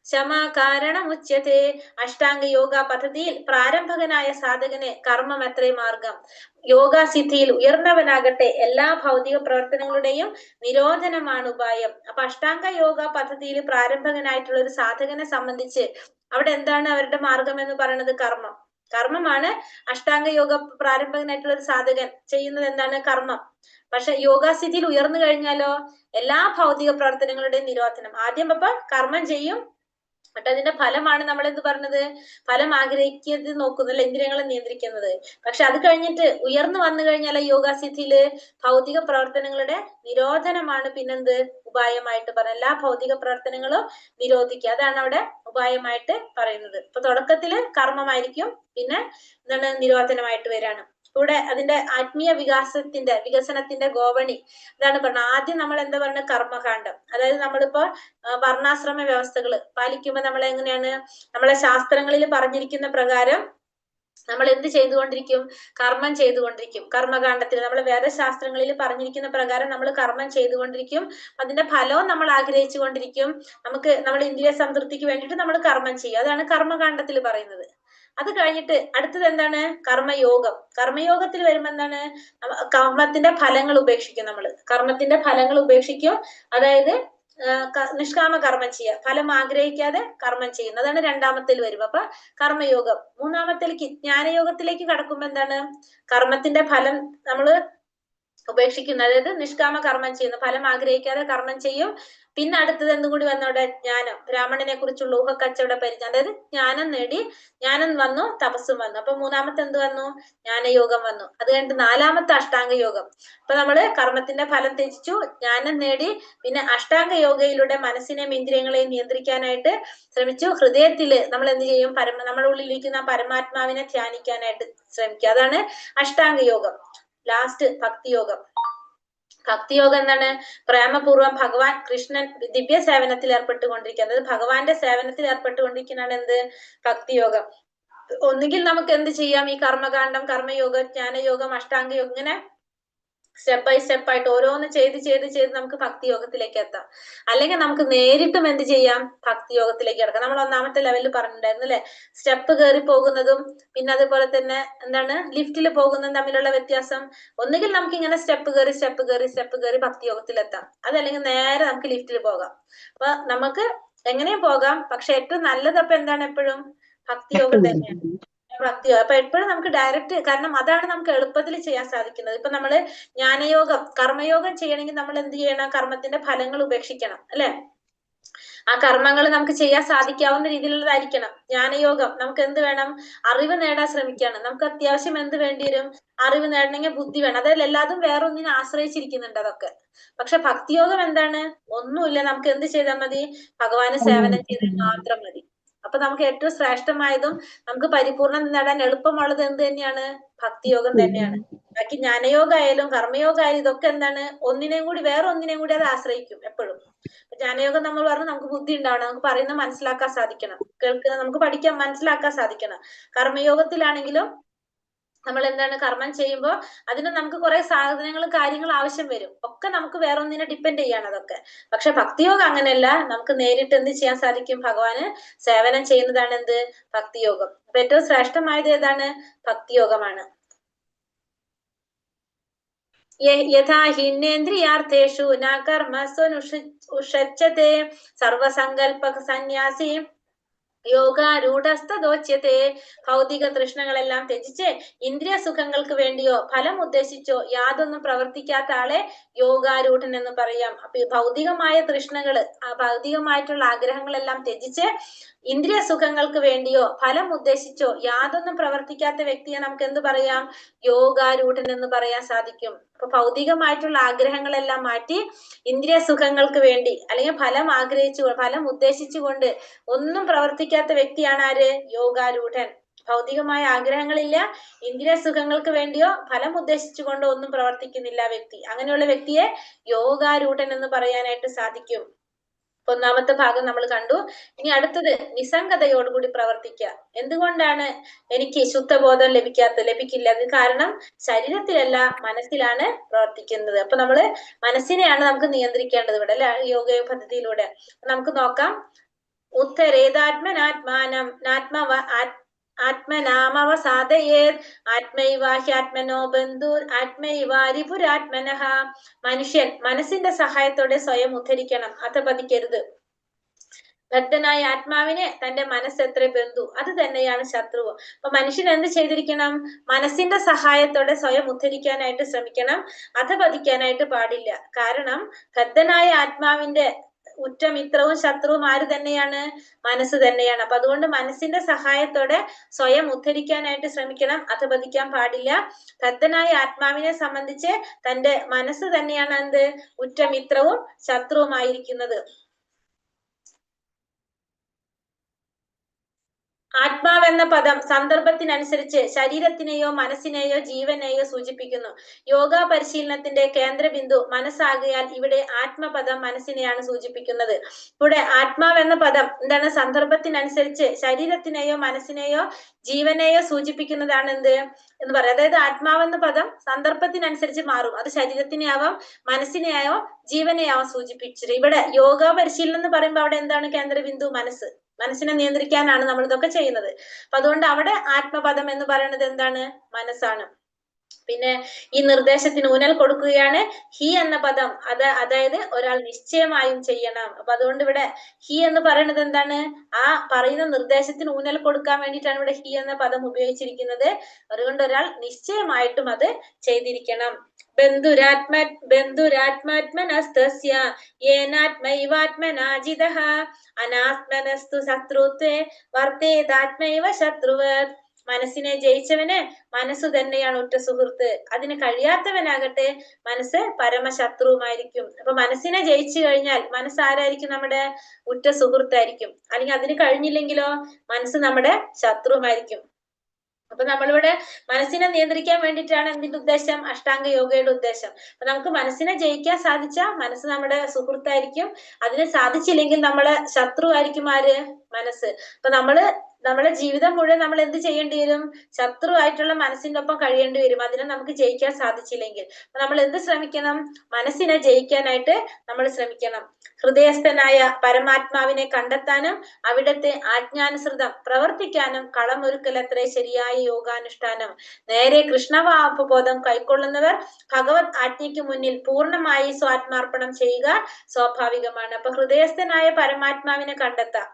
ശമ കാരണമുച്യത്തെ. അഷ്ടാംഗ യോഗ പദ്ധതിയിൽ പ്രാരംഭകനായ സാധകന് കർമ്മം അത്രേ മാർഗം. യോഗാസിദ്ധിയിൽ ഉയർന്നവനാകട്ടെ എല്ലാ ഭൗതിക പ്രവർത്തനങ്ങളുടെയും നിരോധനമാണ് ഉപായം. അപ്പൊ അഷ്ടാംഗ യോഗ പദ്ധതിയിൽ പ്രാരംഭകനായിട്ടുള്ള ഒരു സാധകനെ സംബന്ധിച്ച് അവിടെ എന്താണ് അവരുടെ മാർഗം എന്ന് പറയുന്നത്? കർമ്മമാണ്. അഷ്ടാംഗ യോഗ പ്രാരംഭകനായിട്ടുള്ള ഒരു സാധകൻ ചെയ്യുന്നത് എന്താണ്? കർമ്മം. പക്ഷെ യോഗാസ്ഥിതിയിൽ ഉയർന്നു കഴിഞ്ഞാലോ എല്ലാ ഭൗതിക പ്രവർത്തനങ്ങളുടെയും നിരോധനം. ആദ്യം അപ്പൊ കർമ്മം ചെയ്യും, എന്നിട്ട് അതിന്റെ ഫലമാണ് നമ്മൾ എന്ത് പറഞ്ഞത്? ഫലം ആഗ്രഹിക്കുന്നത് നോക്കുന്നില്ല, ഇന്ദ്രിയങ്ങളെ നിയന്ത്രിക്കുന്നത്. പക്ഷെ അത് കഴിഞ്ഞിട്ട് ഉയർന്നു വന്നു കഴിഞ്ഞാൽ യോഗാസിദ്ധിയില് ഭൗതിക പ്രവർത്തനങ്ങളുടെ നിരോധനമാണ് പിന്നെന്ത് ഉപായമായിട്ട് പറഞ്ഞ എല്ലാ ഭൗതിക പ്രവർത്തനങ്ങളും നിരോധിക്കുക. അതാണ് അവിടെ ഉപായമായിട്ട് പറയുന്നത്. ഇപ്പൊ തുടക്കത്തില് കർമ്മമായിരിക്കും, പിന്നെ എന്താണ് നിരോധനമായിട്ട് വരാണ്. ഇവിടെ അതിന്റെ ആത്മീയ വികസനത്തിന്റെ ഗോവണി ഇതാണ് പറഞ്ഞത്. ആദ്യം നമ്മൾ എന്താ പറയുന്നത്? കർമ്മകാന്ഡം. അതായത് നമ്മളിപ്പോ വർണ്ണാശ്രമ വ്യവസ്ഥകൾ പാലിക്കുമ്പോൾ നമ്മൾ എങ്ങനെയാണ്? നമ്മളെ ശാസ്ത്രങ്ങളിൽ പറഞ്ഞിരിക്കുന്ന പ്രകാരം നമ്മൾ എന്ത് ചെയ്തുകൊണ്ടിരിക്കും? കർമ്മം ചെയ്തുകൊണ്ടിരിക്കും. കർമ്മകാന്ഡത്തിൽ നമ്മൾ വേദശാസ്ത്രങ്ങളിൽ പറഞ്ഞിരിക്കുന്ന പ്രകാരം നമ്മൾ കർമ്മം ചെയ്തുകൊണ്ടിരിക്കും. അതിന്റെ ഫലവും നമ്മൾ ആഗ്രഹിച്ചു കൊണ്ടിരിക്കും. നമ്മൾ ഇന്ദ്രിയ സംതൃപ്തിക്ക് വേണ്ടിയിട്ട് നമ്മൾ കർമ്മം ചെയ്യും. അതാണ് കർമ്മകാന്ഡത്തിൽ പറയുന്നത്. അത് കഴിഞ്ഞിട്ട് അടുത്തത് എന്താണ്? കർമ്മയോഗം. കർമ്മയോഗത്തിൽ വരുമ്പോ എന്താണ്? കർമ്മത്തിന്റെ ഫലങ്ങൾ ഉപേക്ഷിക്കും. കർമ്മത്തിന്റെ ഫലങ്ങൾ ഉപേക്ഷിക്കും. അതായത് നിഷ്കാമ കർമ്മം ചെയ്യുക, ഫലം ആഗ്രഹിക്കാതെ കർമ്മം ചെയ്യുന്നത്. അതാണ് രണ്ടാമത്തിൽ വരും. അപ്പൊ കർമ്മയോഗം. മൂന്നാമത്തേക്ക് ജ്ഞാനയോഗത്തിലേക്ക് കടക്കുമ്പോ എന്താണ്? കർമ്മത്തിന്റെ ഫലം നമ്മള് ഉപേക്ഷിക്കുന്നു. അതായത് നിഷ്കാമ കർമ്മം ചെയ്യുന്നു, ഫലം ആഗ്രഹിക്കാതെ കർമ്മം ചെയ്യും. പിന്നെ അടുത്തത് എന്തും കൂടി വന്നവിടെ ജ്ഞാനം, ബ്രാഹ്മണനെ കുറിച്ചുള്ള ഊഹക്കച്ചവട പരിജ്ഞാനം, അതായത് ജ്ഞാനം നേടി, ജ്ഞാനം വന്നു, തപസ്സും വന്നു. അപ്പൊ മൂന്നാമത്തെ എന്ത് വന്നു? ജ്ഞാനയോഗം വന്നു. അത് കഴിഞ്ഞിട്ട് നാലാമത്തെ അഷ്ടാംഗ യോഗം. അപ്പൊ നമ്മള് കർമ്മത്തിന്റെ ഫലം ത്യജിച്ചു, ജ്ഞാനം നേടി, പിന്നെ അഷ്ടാംഗ യോഗയിലൂടെ മനസ്സിനെയും ഇന്ദ്രിയങ്ങളെയും നിയന്ത്രിക്കാനായിട്ട് ശ്രമിച്ചു. ഹൃദയത്തില് നമ്മൾ എന്ത് ചെയ്യും? നമ്മുടെ ഉള്ളിലിരിക്കുന്ന പരമാത്മാവിനെ ധ്യാനിക്കാനായിട്ട് ശ്രമിക്കുക. അതാണ് അഷ്ടാംഗ യോഗം. ലാസ്റ്റ് ഭക്തിയോഗം. ഭക്തിയോഗം എന്താണ്? പ്രേമപൂർവ്വം ഭഗവാൻ കൃഷ്ണൻ ദിവ്യ സേവനത്തിൽ ഏർപ്പെട്ടുകൊണ്ടിരിക്കുന്നത്, ഭഗവാന്റെ സേവനത്തിൽ ഏർപ്പെട്ടുകൊണ്ടിരിക്കുന്നതാണ് എന്ത്? ഭക്തിയോഗം. ഒന്നുകിൽ നമുക്ക് എന്ത് ചെയ്യാം? ഈ കർമ്മകാന്ഡം, കർമ്മയോഗം, ജ്ഞാനയോഗം, അഷ്ടാംഗ യോഗം, ഇങ്ങനെ സ്റ്റെപ്പ് ബൈ സ്റ്റെപ്പ് ആയിട്ട് ഓരോന്ന് ചെയ്ത് നമുക്ക് ഭക്തിയോഗത്തിലേക്ക് എത്താം. അല്ലെങ്കിൽ നമുക്ക് നേരിട്ടും എന്ത് ചെയ്യാം? ഭക്തിയോഗത്തിലേക്ക് കിടക്കാം. നമ്മൾ ഒന്നാമത്തെ ലെവലിൽ പറഞ്ഞിട്ടുണ്ടായിരുന്നു അല്ലെ? സ്റ്റെപ്പ് കയറി പോകുന്നതും പിന്നെ അതുപോലെ തന്നെ എന്താണ് ലിഫ്റ്റിൽ പോകുന്നതും തമ്മിലുള്ള വ്യത്യാസം. ഒന്നുകിൽ നമുക്ക് ഇങ്ങനെ സ്റ്റെപ്പ് കയറി ഭക്തിയോഗത്തിലെത്താം, അതല്ലെങ്കിൽ നേരെ നമുക്ക് ലിഫ്റ്റിൽ പോകാം. അപ്പൊ നമുക്ക് എങ്ങനെയും പോകാം, പക്ഷെ ഏറ്റവും നല്ലത് അപ്പൊ എന്താണ്? എപ്പോഴും ഭക്തിയോഗം തന്നെയാണ്. ഭക്തിയോഗം അപ്പൊ എപ്പോഴും നമുക്ക് ഡയറക്റ്റ്, കാരണം അതാണ് നമുക്ക് എളുപ്പത്തിൽ ചെയ്യാൻ സാധിക്കുന്നത്. ഇപ്പൊ നമ്മള് ജ്ഞാനയോഗം, കർമ്മയോഗം ചെയ്യണമെങ്കിൽ നമ്മൾ എന്ത് ചെയ്യണം? കർമ്മത്തിന്റെ ഫലങ്ങൾ ഉപേക്ഷിക്കണം അല്ലെ? ആ കർമ്മങ്ങൾ നമുക്ക് ചെയ്യാൻ സാധിക്കാവുന്ന രീതിയിലുള്ളതായിരിക്കണം. ജ്ഞാനയോഗം നമുക്ക് എന്ത് വേണം? അറിവ് നേടാൻ ശ്രമിക്കണം. നമുക്ക് അത്യാവശ്യം എന്ത് വേണ്ടി വരും? അറിവ് നേടണമെങ്കിൽ ബുദ്ധി വേണം. അതായത് എല്ലാതും വേറൊന്നിനെ ആശ്രയിച്ചിരിക്കുന്നുണ്ട് അതൊക്കെ. പക്ഷെ ഭക്തിയോഗം എന്താണ്? ഒന്നുമില്ല, നമുക്ക് എന്ത് ചെയ്താൽ മതി? ഭഗവാന് സേവനം ചെയ്താൽ മാത്രം മതി. അപ്പൊ നമുക്ക് ഏറ്റവും ശ്രേഷ്ഠമായതും നമുക്ക് പരിപൂർണം നേടാൻ എളുപ്പമുള്ളത് എന്ത് തന്നെയാണ്? ഭക്തിയോഗം തന്നെയാണ്. ബാക്കി ജ്ഞാനയോഗ ആയാലും കർമ്മയോഗ ആയാലും ഇതൊക്കെ എന്താണ്? വേറെ ഒന്നിനെയും കൂടി അത് ആശ്രയിക്കും എപ്പോഴും. ജ്ഞാനയോഗം നമ്മൾ പറഞ്ഞു നമുക്ക് ബുദ്ധി ഉണ്ടാവണം, നമുക്ക് പറയുന്നത് മനസ്സിലാക്കാൻ സാധിക്കണം, കേൾക്കുന്നത് നമുക്ക് പഠിക്കാൻ മനസ്സിലാക്കാൻ സാധിക്കണം. കർമ്മയോഗത്തിലാണെങ്കിലും നമ്മൾ എന്താണ്? കർമ്മം ചെയ്യുമ്പോൾ അതിന് നമുക്ക് കുറെ സാധനങ്ങളും കാര്യങ്ങളും ആവശ്യം വരും. ഒക്കെ നമുക്ക് വേറെ ഒന്നിനെ ഡിപ്പെൻഡ് ചെയ്യാണ് അതൊക്കെ. പക്ഷെ ഭക്തിയോഗം അങ്ങനെയല്ല, നമുക്ക് നേരിട്ട് എന്ത് ചെയ്യാൻ സാധിക്കും? ഭഗവാന് സേവനം ചെയ്യുന്നതാണ് എന്ത്? ഭക്തിയോഗം. അപ്പൊ ഏറ്റവും ശ്രേഷ്ഠമായത് ഏതാണ്? ഭക്തിയോഗമാണ്. യഥാ ഹിന്നേന്ദ്രിയാർത്ഥേഷു ന കർമ്മസ്വനുഷജ്ജതേ സർവസങ്കൽപ സന്യാസി യോഗാരൂഢസ്തദോച്യത്തെ. ഭൗതിക തൃഷ്ണകളെല്ലാം ത്യജിച്ച് ഇന്ദ്രിയ സുഖങ്ങൾക്ക് വേണ്ടിയോ ഫലം ഉദ്ദേശിച്ചോ യാതൊന്നും പ്രവർത്തിക്കാത്ത ആളെ യോഗാരൂഢൻ എന്ന് പറയാം. അപ്പൊ ഭൗതികമായ തൃഷ്ണകള്, ഭൗതികമായിട്ടുള്ള ആഗ്രഹങ്ങളെല്ലാം ത്യജിച്ച് ഇന്ദ്രിയ സുഖങ്ങൾക്ക് വേണ്ടിയോ ഫലം ഉദ്ദേശിച്ചോ യാതൊന്നും പ്രവർത്തിക്കാത്ത വ്യക്തിയെ നമുക്ക് എന്ത് പറയാം? യോഗാരൂഢൻ എന്ന് പറയാൻ സാധിക്കും. അപ്പൊ ഭൗതികമായിട്ടുള്ള ആഗ്രഹങ്ങളെല്ലാം മാറ്റി ഇന്ദ്രിയ സുഖങ്ങൾക്ക് വേണ്ടി അല്ലെങ്കിൽ ഫലം ഉദ്ദേശിച്ചുകൊണ്ട് ഒന്നും പ്രവർത്തിക്കാത്ത വ്യക്തിയാണ് ആര്? യോഗാരൂഢൻ. ഭൗതികമായ ആഗ്രഹങ്ങളില്ല, ഇന്ദ്രിയ സുഖങ്ങൾക്ക് വേണ്ടിയോ ഫലം ഉദ്ദേശിച്ചുകൊണ്ടോ ഒന്നും പ്രവർത്തിക്കുന്നില്ല വ്യക്തി. അങ്ങനെയുള്ള വ്യക്തിയെ യോഗാരൂഢൻ എന്ന് പറയാനായിട്ട് സാധിക്കും. ഒന്നാമത്തെ ഭാഗം നമ്മൾ കണ്ടു. ഇനി അടുത്തത് നിസ്സംഗതയോടുകൂടി പ്രവർത്തിക്കുക. എന്തുകൊണ്ടാണ് എനിക്ക് ശുദ്ധബോധം ലഭിക്കില്ല? അത് കാരണം ശരീരത്തിലല്ല, മനസ്സിലാണ് പ്രവർത്തിക്കുന്നത്. അപ്പൊ നമ്മള് മനസ്സിനെയാണ് നമുക്ക് നിയന്ത്രിക്കേണ്ടത് ഇവിടെ അല്ലെ, യോഗ പദ്ധതിയിലൂടെ. നമുക്ക് നോക്കാം. ഉത്തരേതാത്മനാത്മാനം ആത്മനാമവസാദയേത് ആത്മൈവാഹ്യാത്മനോ ബന്ധുർ ആത്മൈവാരിപുരാത്മനഃ. മനുഷ്യൻ മനസ്സിന്റെ സഹായത്തോടെ സ്വയം ഉദ്ധരിക്കണം, അധപതിക്കരുത്. ഭക്തനായ ആത്മാവിന് തന്റെ മനസ്സ് എത്ര ബന്ധു, അത് തന്നെയാണ് ശത്രുവ്. അപ്പൊ മനുഷ്യൻ എന്ത് ചെയ്തിരിക്കണം? മനസ്സിന്റെ സഹായത്തോടെ സ്വയം ഉദ്ധരിക്കാനായിട്ട് ശ്രമിക്കണം, അധപതിക്കാനായിട്ട് പാടില്ല. കാരണം ഭക്തനായ ആത്മാവിന്റെ ഉറ്റമിത്രവും ശത്രുവും ആര് തന്നെയാണ്? മനസ്സ് തന്നെയാണ്. അപ്പൊ അതുകൊണ്ട് മനസ്സിന്റെ സഹായത്തോടെ സ്വയം ഉദ്ധരിക്കാനായിട്ട് ശ്രമിക്കണം, അധപതിക്കാൻ പാടില്ല. ഭക്തനായ ആത്മാവിനെ സംബന്ധിച്ച് തന്റെ മനസ്സ് തന്നെയാണ് എന്ത്? ഉറ്റമിത്രവും ശത്രുവുമായിരിക്കുന്നത്. ആത്മാവെന്ന പദം സന്ദർഭത്തിനനുസരിച്ച് ശരീരത്തിനെയോ മനസ്സിനെയോ ജീവനെയോ സൂചിപ്പിക്കുന്നു. യോഗ പരിശീലനത്തിന്റെ കേന്ദ്രബിന്ദു മനസ്സാകയാൽ ഇവിടെ ആത്മപദം മനസ്സിനെയാണ് സൂചിപ്പിക്കുന്നത്. ഇവിടെ ആത്മാവെന്ന പദം എന്താണ്? സന്ദർഭത്തിനനുസരിച്ച് ശരീരത്തിനെയോ മനസ്സിനെയോ ജീവനെയോ സൂചിപ്പിക്കുന്നതാണ് എന്ത് എന്ന് പറയാം. അതായത് ആത്മാവെന്ന പദം സന്ദർഭത്തിനനുസരിച്ച് മാറും. അത് ശരീരത്തിനെയാവാം, മനസ്സിനെയായോ ജീവനെയാവാം സൂചിപ്പിച്ചത്. ഇവിടെ യോഗ പരിശീലനം എന്ന് പറയുമ്പോൾ അവിടെ എന്താണ് കേന്ദ്രബിന്ദു? മനസ്സിനെ നിയന്ത്രിക്കാനാണ് നമ്മൾ ഇതൊക്കെ ചെയ്യുന്നത്. അപ്പൊ അതുകൊണ്ട് അവിടെ ആത്മപദം എന്ന് പറയുന്നത് എന്താണ്? മനസ്സാണ്. പിന്നെ ഈ നിർദ്ദേശത്തിന് ഊന്നൽ കൊടുക്കുകയാണ് ഹി എന്ന പദം. അതായത് ഒരാൾ നിശ്ചയമായും ചെയ്യണം. അപ്പൊ അതുകൊണ്ട് ഇവിടെ ഹി എന്ന് പറയുന്നത് എന്താണ്? ആ പറയുന്ന നിർദ്ദേശത്തിന് ഊന്നൽ കൊടുക്കാൻ വേണ്ടിയിട്ടാണ് ഇവിടെ ഹി എന്ന പദം ഉപയോഗിച്ചിരിക്കുന്നത്. അതുകൊണ്ട് ഒരാൾ നിശ്ചയമായിട്ടും അത് ചെയ്തിരിക്കണം. ബന്ധുരാത്മാത്മനസ്തസ്യ യേനാത്മൈവാത്മനാജിതഃ അനാത്മനസ്തു ശത്രുത്വേ വർത്തേതാത്മൈവ ശത്രുവത്. മനസ്സിനെ ജയിച്ചവന് മനസ്സു തന്നെയാണ് ഉറ്റ സുഹൃത്ത്. അതിന് കഴിയാത്തവനാകട്ടെ മനസ്സ് പരമശത്രുവുമായിരിക്കും. അപ്പൊ മനസ്സിനെ ജയിച്ചു കഴിഞ്ഞാൽ മനസ്സ് ആരായിരിക്കും? നമ്മുടെ ഉറ്റ സുഹൃത്തായിരിക്കും. അല്ലെങ്കിൽ അതിന് കഴിഞ്ഞില്ലെങ്കിലോ മനസ്സ് നമ്മുടെ ശത്രുവുമായിരിക്കും. അപ്പൊ നമ്മളിവിടെ മനസ്സിനെ നിയന്ത്രിക്കാൻ വേണ്ടിയിട്ടാണ് എന്തിന്റെ ഉദ്ദേശം? അഷ്ടാംഗ യോഗയുടെ ഉദ്ദേശം. അപ്പൊ നമുക്ക് മനസ്സിനെ ജയിക്കാൻ സാധിച്ചാൽ മനസ്സ് നമ്മുടെ സുഹൃത്തായിരിക്കും. അതിന് സാധിച്ചില്ലെങ്കിൽ നമ്മളെ ശത്രു ആയിരിക്കും. ആര്? മനസ്സ്. അപ്പൊ നമ്മുടെ ജീവിതം മുഴുവൻ നമ്മൾ എന്ത് ചെയ്യേണ്ടി വരും? ശത്രുവായിട്ടുള്ള മനസ്സിന്റെ ഒപ്പം കഴിയേണ്ടി വരും, അതിനെ നമുക്ക് ജയിക്കാൻ സാധിച്ചില്ലെങ്കിൽ. അപ്പൊ നമ്മൾ എന്ത് ശ്രമിക്കണം? മനസ്സിനെ ജയിക്കാനായിട്ട് നമ്മൾ ശ്രമിക്കണം. ഹൃദയസ്ഥനായ പരമാത്മാവിനെ കണ്ടെത്താനും അവിടത്തെ ആജ്ഞാനുസൃതം പ്രവർത്തിക്കാനും കളമൊരുക്കലത്രേ ശരിയായ യോഗാനുഷ്ഠാനം. നേരെ കൃഷ്ണവാപബോധം കൈക്കൊള്ളുന്നവർ ഭഗവത് ആജ്ഞയ്ക്ക് മുന്നിൽ പൂർണ്ണമായി സ്വാത്മാർപ്പണം ചെയ്യുക സ്വാഭാവികമാണ്. അപ്പൊ ഹൃദയസ്ഥനായ പരമാത്മാവിനെ കണ്ടെത്താം,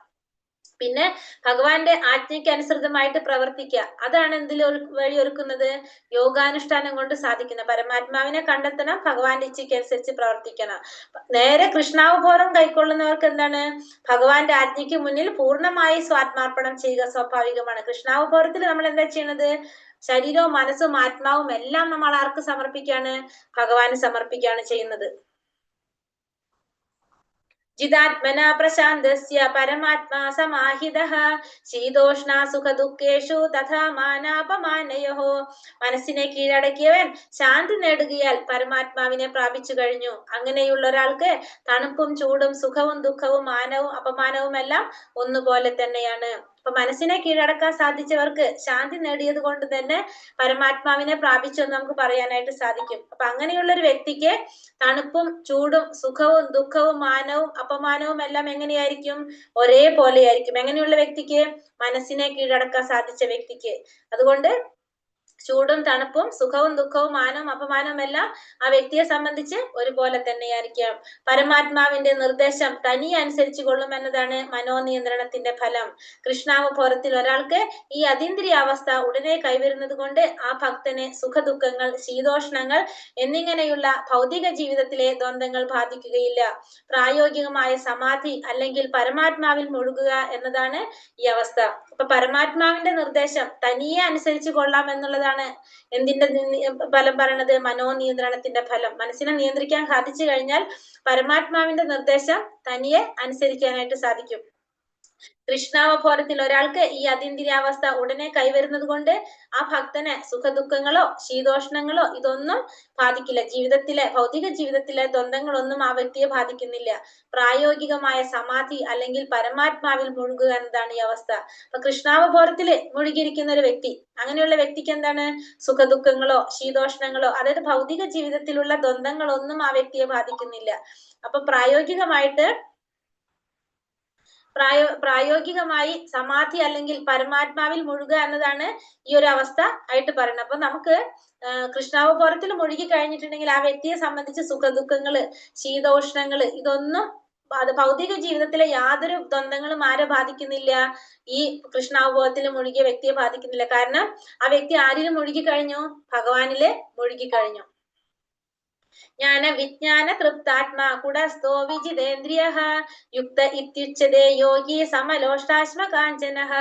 പിന്നെ ഭഗവാന്റെ ആജ്ഞയ്ക്ക് അനുസൃതമായിട്ട് പ്രവർത്തിക്കുക. അതാണ് എന്തിൽ വഴിയൊരുക്കുന്നത്? യോഗാനുഷ്ഠാനം കൊണ്ട് സാധിക്കുന്നത്. പരമാത്മാവിനെ കണ്ടെത്തണം, ഭഗവാന്റെ ഇച്ഛയ്ക്ക് അനുസരിച്ച് പ്രവർത്തിക്കണം. നേരെ കൃഷ്ണാവബോധം കൈക്കൊള്ളുന്നവർക്ക് എന്താണ്? ഭഗവാന്റെ ആജ്ഞയ്ക്ക് മുന്നിൽ പൂർണ്ണമായി സ്വാത്മാർപ്പണം ചെയ്യുക സ്വാഭാവികമാണ്. കൃഷ്ണാവബോധത്തിൽ നമ്മൾ എന്താ ചെയ്യണത്? ശരീരവും മനസ്സും ആത്മാവും എല്ലാം നമ്മൾ ആർക്ക് സമർപ്പിക്കാണ്? ഭഗവാന് സമർപ്പിക്കുകയാണ് ചെയ്യുന്നത്. ജിതാത്മന പ്രശാന്തസ്യ പരമാത്മാ സമാഹിതഃ ശീതോഷ്ണ സുഖ ദുഃഖേഷു തഥാ മാനാപമാനയോഃ. മനസ്സിനെ കീഴടക്കിയവൻ ശാന്തി നേടുകയാൽ പരമാത്മാവിനെ പ്രാപിച്ചു കഴിഞ്ഞു. അങ്ങനെയുള്ള ഒരാൾക്ക് തണുപ്പും ചൂടും സുഖവും ദുഃഖവും മാനവും അപമാനവും എല്ലാം ഒന്നുപോലെ തന്നെയാണ്. അപ്പൊ മനസ്സിനെ കീഴടക്കാൻ സാധിച്ചവർക്ക് ശാന്തി നേടിയത് കൊണ്ട് തന്നെ പരമാത്മാവിനെ പ്രാപിച്ചു എന്ന് നമുക്ക് പറയാനായിട്ട് സാധിക്കും. അപ്പൊ അങ്ങനെയുള്ള ഒരു വ്യക്തിക്ക് തണുപ്പും ചൂടും സുഖവും ദുഃഖവും മാനവും അപമാനവും എല്ലാം എങ്ങനെയായിരിക്കും? ഒരേപോലെയായിരിക്കും. എങ്ങനെയുള്ള വ്യക്തിക്ക്? മനസ്സിനെ കീഴടക്കാൻ സാധിച്ച വ്യക്തിക്ക്. അതുകൊണ്ട് ചൂടും തണുപ്പും സുഖവും ദുഃഖവും മാനവും അപമാനവും എല്ലാം ആ വ്യക്തിയെ സംബന്ധിച്ച് ഒരുപോലെ തന്നെയായിരിക്കാം. പരമാത്മാവിന്റെ നിർദ്ദേശം തനിയെ അനുസരിച്ചു കൊള്ളും എന്നതാണ് മനോനിയന്ത്രണത്തിന്റെ ഫലം. കൃഷ്ണാവബോധത്തിൽ ഒരാൾക്ക് ഈ അതീന്ദ്രിയാവസ്ഥ ഉടനെ കൈവരുന്നത് കൊണ്ട് ആ ഭക്തനെ സുഖദുഃഖങ്ങൾ, ശീതോഷ്ണങ്ങൾ എന്നിങ്ങനെയുള്ള ഭൗതിക ജീവിതത്തിലെ ദ്വന്ദ്ങ്ങൾ ബാധിക്കുകയില്ല. പ്രായോഗികമായ സമാധി അല്ലെങ്കിൽ പരമാത്മാവിൽ മുഴുകുക എന്നതാണ് ഈ അവസ്ഥ. അപ്പൊ പരമാത്മാവിന്റെ നിർദ്ദേശം തനിയെ അനുസരിച്ചു കൊള്ളാം എന്നുള്ളതാണ് എന്തിന്റെ ഫലം പറയണത്? മനോനിയന്ത്രണത്തിന്റെ ഫലം. മനസ്സിനെ നിയന്ത്രിക്കാൻ സാധിച്ചു കഴിഞ്ഞാൽ പരമാത്മാവിന്റെ നിർദ്ദേശം തനിയെ അനുസരിക്കാനായിട്ട് സാധിക്കും. കൃഷ്ണാവബോധത്തിൽ ഒരാൾക്ക് ഈ അതീന്ദ്രിയാവസ്ഥ ഉടനെ കൈവരുന്നത് കൊണ്ട് ആ ഭക്തന് സുഖദുഃഖങ്ങളോ ശീതോഷ്ണങ്ങളോ ഇതൊന്നും ബാധിക്കില്ല. ജീവിതത്തിലെ ഭൗതിക ജീവിതത്തിലെ ദ്വന്ദ്ങ്ങളൊന്നും ആ വ്യക്തിയെ ബാധിക്കുന്നില്ല. പ്രായോഗികമായ സമാധി അല്ലെങ്കിൽ പരമാത്മാവിൽ മുഴുകുക എന്നതാണ് ഈ അവസ്ഥ. അപ്പൊ കൃഷ്ണാവബോധത്തിൽ മുഴുകിയിരിക്കുന്ന ഒരു വ്യക്തി, അങ്ങനെയുള്ള വ്യക്തിക്ക് എന്താണ്? സുഖദുഃഖങ്ങളോ ശീതോഷ്ണങ്ങളോ അതായത് ഭൗതിക ജീവിതത്തിലുള്ള ദ്വന്ദ്ങ്ങളൊന്നും ആ വ്യക്തിയെ ബാധിക്കുന്നില്ല. അപ്പൊ പ്രായോഗികമായി സമാധി അല്ലെങ്കിൽ പരമാത്മാവിൽ മുഴുകുക എന്നതാണ് ഈ ഒരു അവസ്ഥ ആയിട്ട് പറയുന്നത്. അപ്പൊ നമുക്ക് കൃഷ്ണാവബോധത്തിൽ മുഴുകി കഴിഞ്ഞിട്ടുണ്ടെങ്കിൽ ആ വ്യക്തിയെ സംബന്ധിച്ച് സുഖദുഃഖങ്ങള് ശീതോഷ്ണങ്ങള് ഇതൊന്നും അത് ഭൗതിക ജീവിതത്തിലെ യാതൊരു ദ്വന്ദ്ങ്ങളും ആരെ ബാധിക്കുന്നില്ല? ഈ കൃഷ്ണാവബോധത്തിൽ മുഴുകിയ വ്യക്തിയെ ബാധിക്കുന്നില്ല. കാരണം ആ വ്യക്തി ആരിലും മുഴുകി കഴിഞ്ഞു? ഭഗവാനില് മുഴുകി കഴിഞ്ഞു. ജ്ഞാന വിജ്ഞാന തൃപ്താത്മാ കുടസ്ഥോ വിജിതേന്ദ്രിയഃ യുക്ത ഇത്യുച്യതേ യോഗി സമലോഷ്ടാശ്മ കാഞ്ചനഃ.